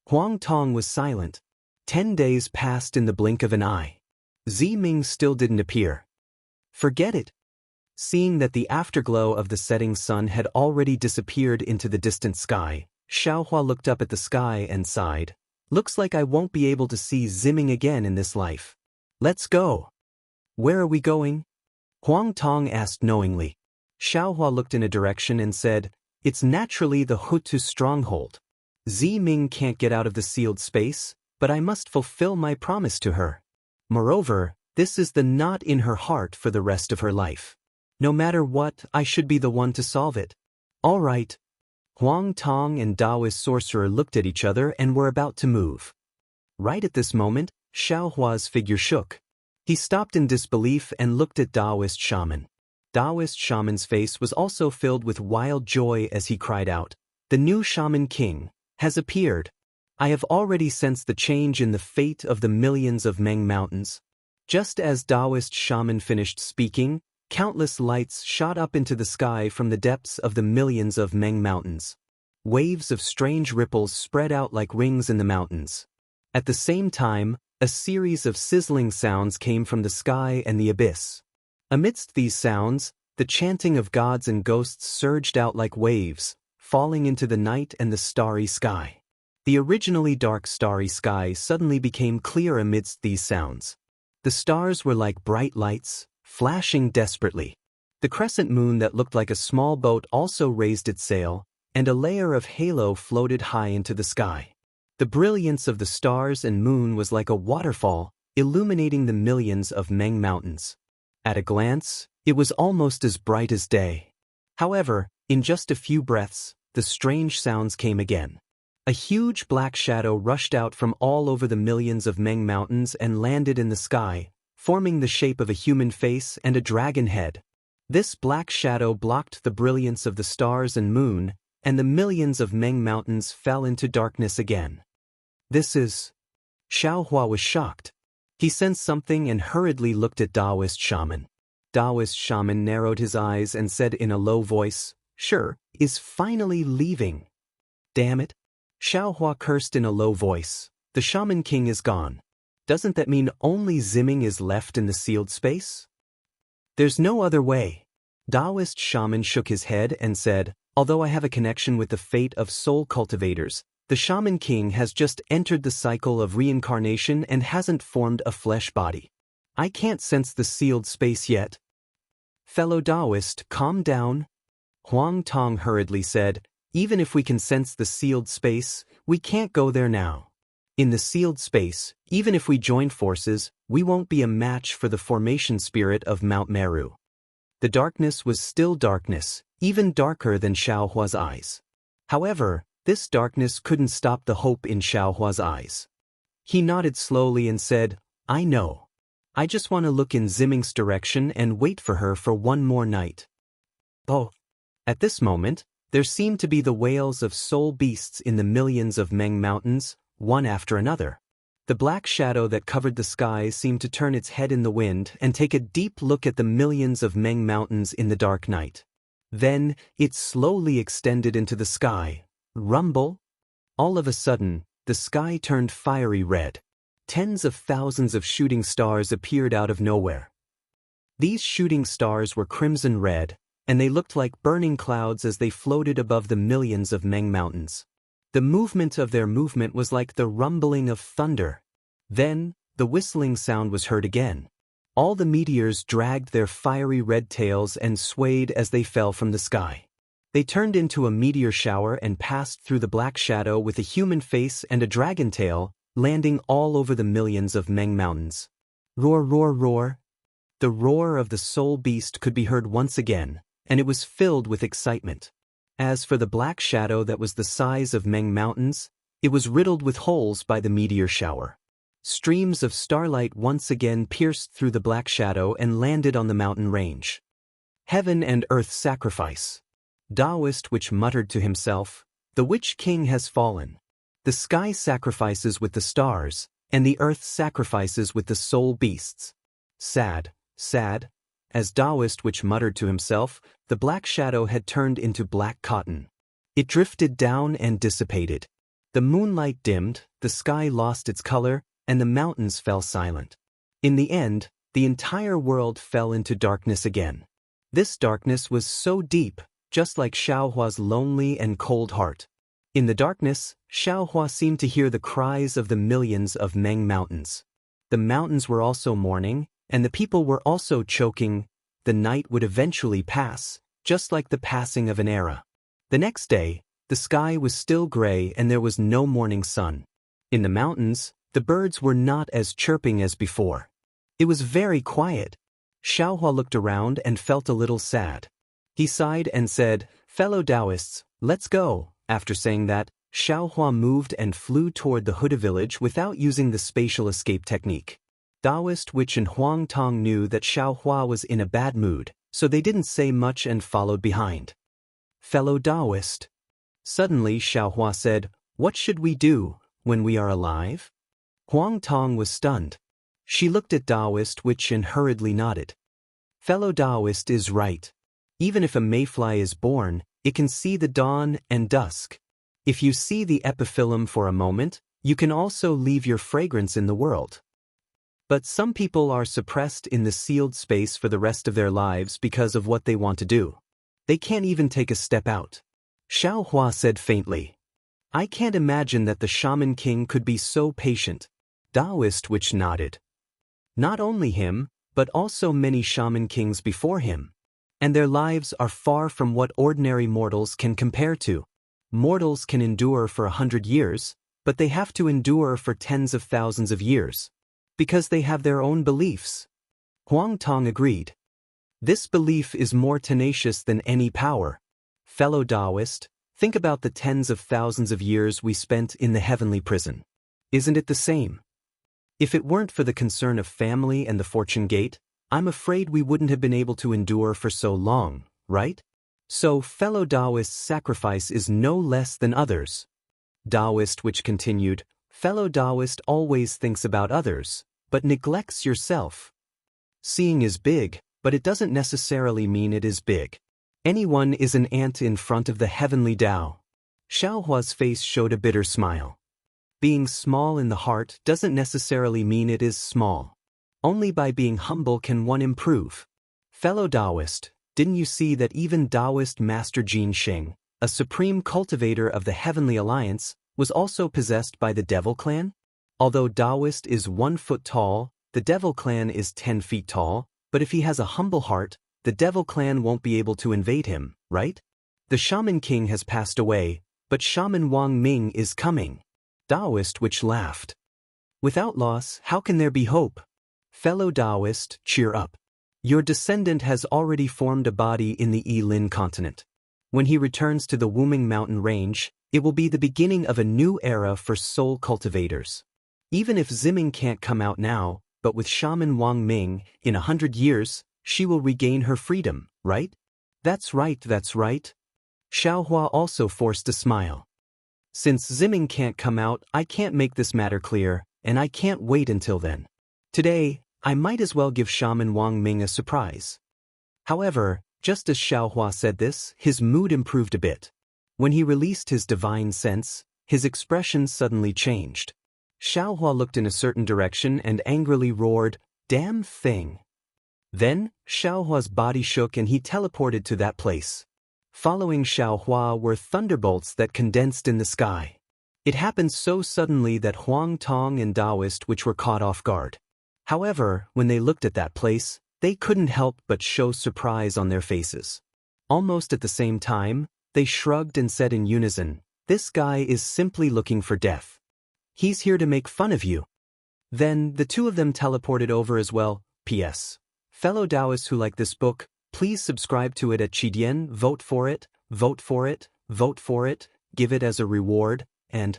Huang Tong was silent. 10 days passed in the blink of an eye. Ziming still didn't appear. Forget it. Seeing that the afterglow of the setting sun had already disappeared into the distant sky, Xiao Hua looked up at the sky and sighed. "Looks like I won't be able to see Ziming again in this life. Let's go." "Where are we going?" Huang Tong asked knowingly. Xiao Hua looked in a direction and said, "It's naturally the Hutu stronghold. Ziming can't get out of the sealed space, but I must fulfill my promise to her. Moreover, this is the knot in her heart for the rest of her life. No matter what, I should be the one to solve it." "All right." Huang Tong and Taoist sorcerer looked at each other and were about to move. Right at this moment, Xiao Hua's figure shook. He stopped in disbelief and looked at Taoist shaman. Taoist shaman's face was also filled with wild joy as he cried out, "The new Shaman King has appeared. I have already sensed the change in the fate of the millions of Meng Mountains." Just as Taoist shaman finished speaking, countless lights shot up into the sky from the depths of the millions of Meng Mountains. Waves of strange ripples spread out like rings in the mountains. At the same time, a series of sizzling sounds came from the sky and the abyss. Amidst these sounds, the chanting of gods and ghosts surged out like waves, falling into the night and the starry sky. The originally dark starry sky suddenly became clear amidst these sounds. The stars were like bright lights, flashing desperately. The crescent moon that looked like a small boat also raised its sail, and a layer of halo floated high into the sky. The brilliance of the stars and moon was like a waterfall, illuminating the millions of Meng Mountains. At a glance, it was almost as bright as day. However, in just a few breaths, the strange sounds came again. A huge black shadow rushed out from all over the millions of Meng Mountains and landed in the sky, forming the shape of a human face and a dragon head. This black shadow blocked the brilliance of the stars and moon, and the millions of Meng Mountains fell into darkness again. "This is..." Xiao Hua was shocked. He sensed something and hurriedly looked at Taoist shaman. Taoist shaman narrowed his eyes and said in a low voice, "Sure, is finally leaving." "Damn it." Xiao Hua cursed in a low voice. "The Shaman King is gone. Doesn't that mean only Ziming is left in the sealed space? There's no other way." Taoist shaman shook his head and said, "Although I have a connection with the fate of soul cultivators, the Shaman King has just entered the cycle of reincarnation and hasn't formed a flesh body. I can't sense the sealed space yet." "Fellow Taoist, calm down." Huang Tong hurriedly said, even if we can sense the sealed space, we can't go there now. In the sealed space, even if we join forces, we won't be a match for the formation spirit of Mount Meru. The darkness was still darkness, even darker than Xiaohua's eyes. However, this darkness couldn't stop the hope in Xiaohua's eyes. He nodded slowly and said, I know. I just want to look in Ziming's direction and wait for her for one more night. Oh. At this moment, there seemed to be the wails of soul beasts in the millions of Meng mountains, one after another. The black shadow that covered the sky seemed to turn its head in the wind and take a deep look at the millions of Meng mountains in the dark night. Then, it slowly extended into the sky. Rumble? All of a sudden, the sky turned fiery red. Tens of thousands of shooting stars appeared out of nowhere. These shooting stars were crimson red, and they looked like burning clouds as they floated above the millions of Meng mountains. The movement of their movement was like the rumbling of thunder. Then, the whistling sound was heard again. All the meteors dragged their fiery red tails and swayed as they fell from the sky. They turned into a meteor shower and passed through the black shadow with a human face and a dragon tail, landing all over the millions of Meng mountains. Roar, roar, roar. The roar of the soul beast could be heard once again, and it was filled with excitement. As for the black shadow that was the size of Meng mountains, it was riddled with holes by the meteor shower. Streams of starlight once again pierced through the black shadow and landed on the mountain range. Heaven and earth sacrifice. Taoist witch muttered to himself, the witch king has fallen. The sky sacrifices with the stars, and the earth sacrifices with the soul beasts. Sad, sad. As Taoist witch muttered to himself, the black shadow had turned into black cotton. It drifted down and dissipated. The moonlight dimmed, the sky lost its color, and the mountains fell silent. In the end, the entire world fell into darkness again. This darkness was so deep, just like Xiaohua's lonely and cold heart. In the darkness, Xiaohua seemed to hear the cries of the millions of Meng mountains. The mountains were also mourning, and the people were also choking. The night would eventually pass, just like the passing of an era. The next day, the sky was still gray and there was no morning sun. In the mountains, the birds were not as chirping as before. It was very quiet. Xiaohua looked around and felt a little sad. He sighed and said, fellow Taoists, let's go. After saying that, Xiaohua moved and flew toward the Huda village without using the spatial escape technique. Taoist witch and Huang Tong knew that Xiaohua was in a bad mood, so they didn't say much and followed behind. Fellow Taoist. Suddenly Xiaohua said, what should we do when we are alive? Huang Tong was stunned. She looked at Taoist witch and hurriedly nodded. Fellow Taoist is right. Even if a mayfly is born, it can see the dawn and dusk. If you see the epiphyllum for a moment, you can also leave your fragrance in the world. But some people are suppressed in the sealed space for the rest of their lives because of what they want to do. They can't even take a step out. Xiaohua said faintly. I can't imagine that the shaman king could be so patient. Taoist witch nodded. Not only him, but also many shaman kings before him. And their lives are far from what ordinary mortals can compare to. Mortals can endure for 100 years, but they have to endure for tens of thousands of years. Because they have their own beliefs. Huang Tong agreed. This belief is more tenacious than any power. Fellow Taoist, think about the tens of thousands of years we spent in the heavenly prison. Isn't it the same? If it weren't for the concern of family and the fortune gate, I'm afraid we wouldn't have been able to endure for so long, right? So fellow Taoist's sacrifice is no less than others. Taoist which continued, fellow Taoist always thinks about others, but neglects yourself. Seeing is big, but it doesn't necessarily mean it is big. Anyone is an ant in front of the heavenly Tao. Xiaohua's face showed a bitter smile. Being small in the heart doesn't necessarily mean it is small. Only by being humble can one improve. Fellow Taoist, didn't you see that even Taoist Master Jin Sheng, a supreme cultivator of the Heavenly Alliance, was also possessed by the Devil Clan? Although Taoist is 1 foot tall, the Devil Clan is 10 feet tall, but if he has a humble heart, the Devil Clan won't be able to invade him, right? The Shaman King has passed away, but Shaman Wang Ming is coming. Taoist Witch laughed. Without loss, how can there be hope? Fellow Taoist, cheer up. Your descendant has already formed a body in the Yilin continent. When he returns to the Wuming mountain range, it will be the beginning of a new era for soul cultivators. Even if Ziming can't come out now, but with Shaman Wang Ming, in 100 years, she will regain her freedom, right? That's right, that's right. Xiaohua also forced a smile. Since Ziming can't come out, I can't make this matter clear, and I can't wait until then. Today, I might as well give Shaman Wang Ming a surprise. However, just as Xiaohua said this, his mood improved a bit. When he released his divine sense, his expression suddenly changed. Xiaohua looked in a certain direction and angrily roared, "Damn thing!" Then, Xiaohua's body shook and he teleported to that place. Following Xiaohua were thunderbolts that condensed in the sky. It happened so suddenly that Huang Tong and Taoist Witch were caught off guard. However, when they looked at that place, they couldn't help but show surprise on their faces. Almost at the same time, they shrugged and said in unison, "This guy is simply looking for death. He's here to make fun of you." Then, the two of them teleported over as well. P.S. Fellow Taoists who like this book, please subscribe to it at Qidian, vote for it, vote for it, vote for it, give it as a reward, and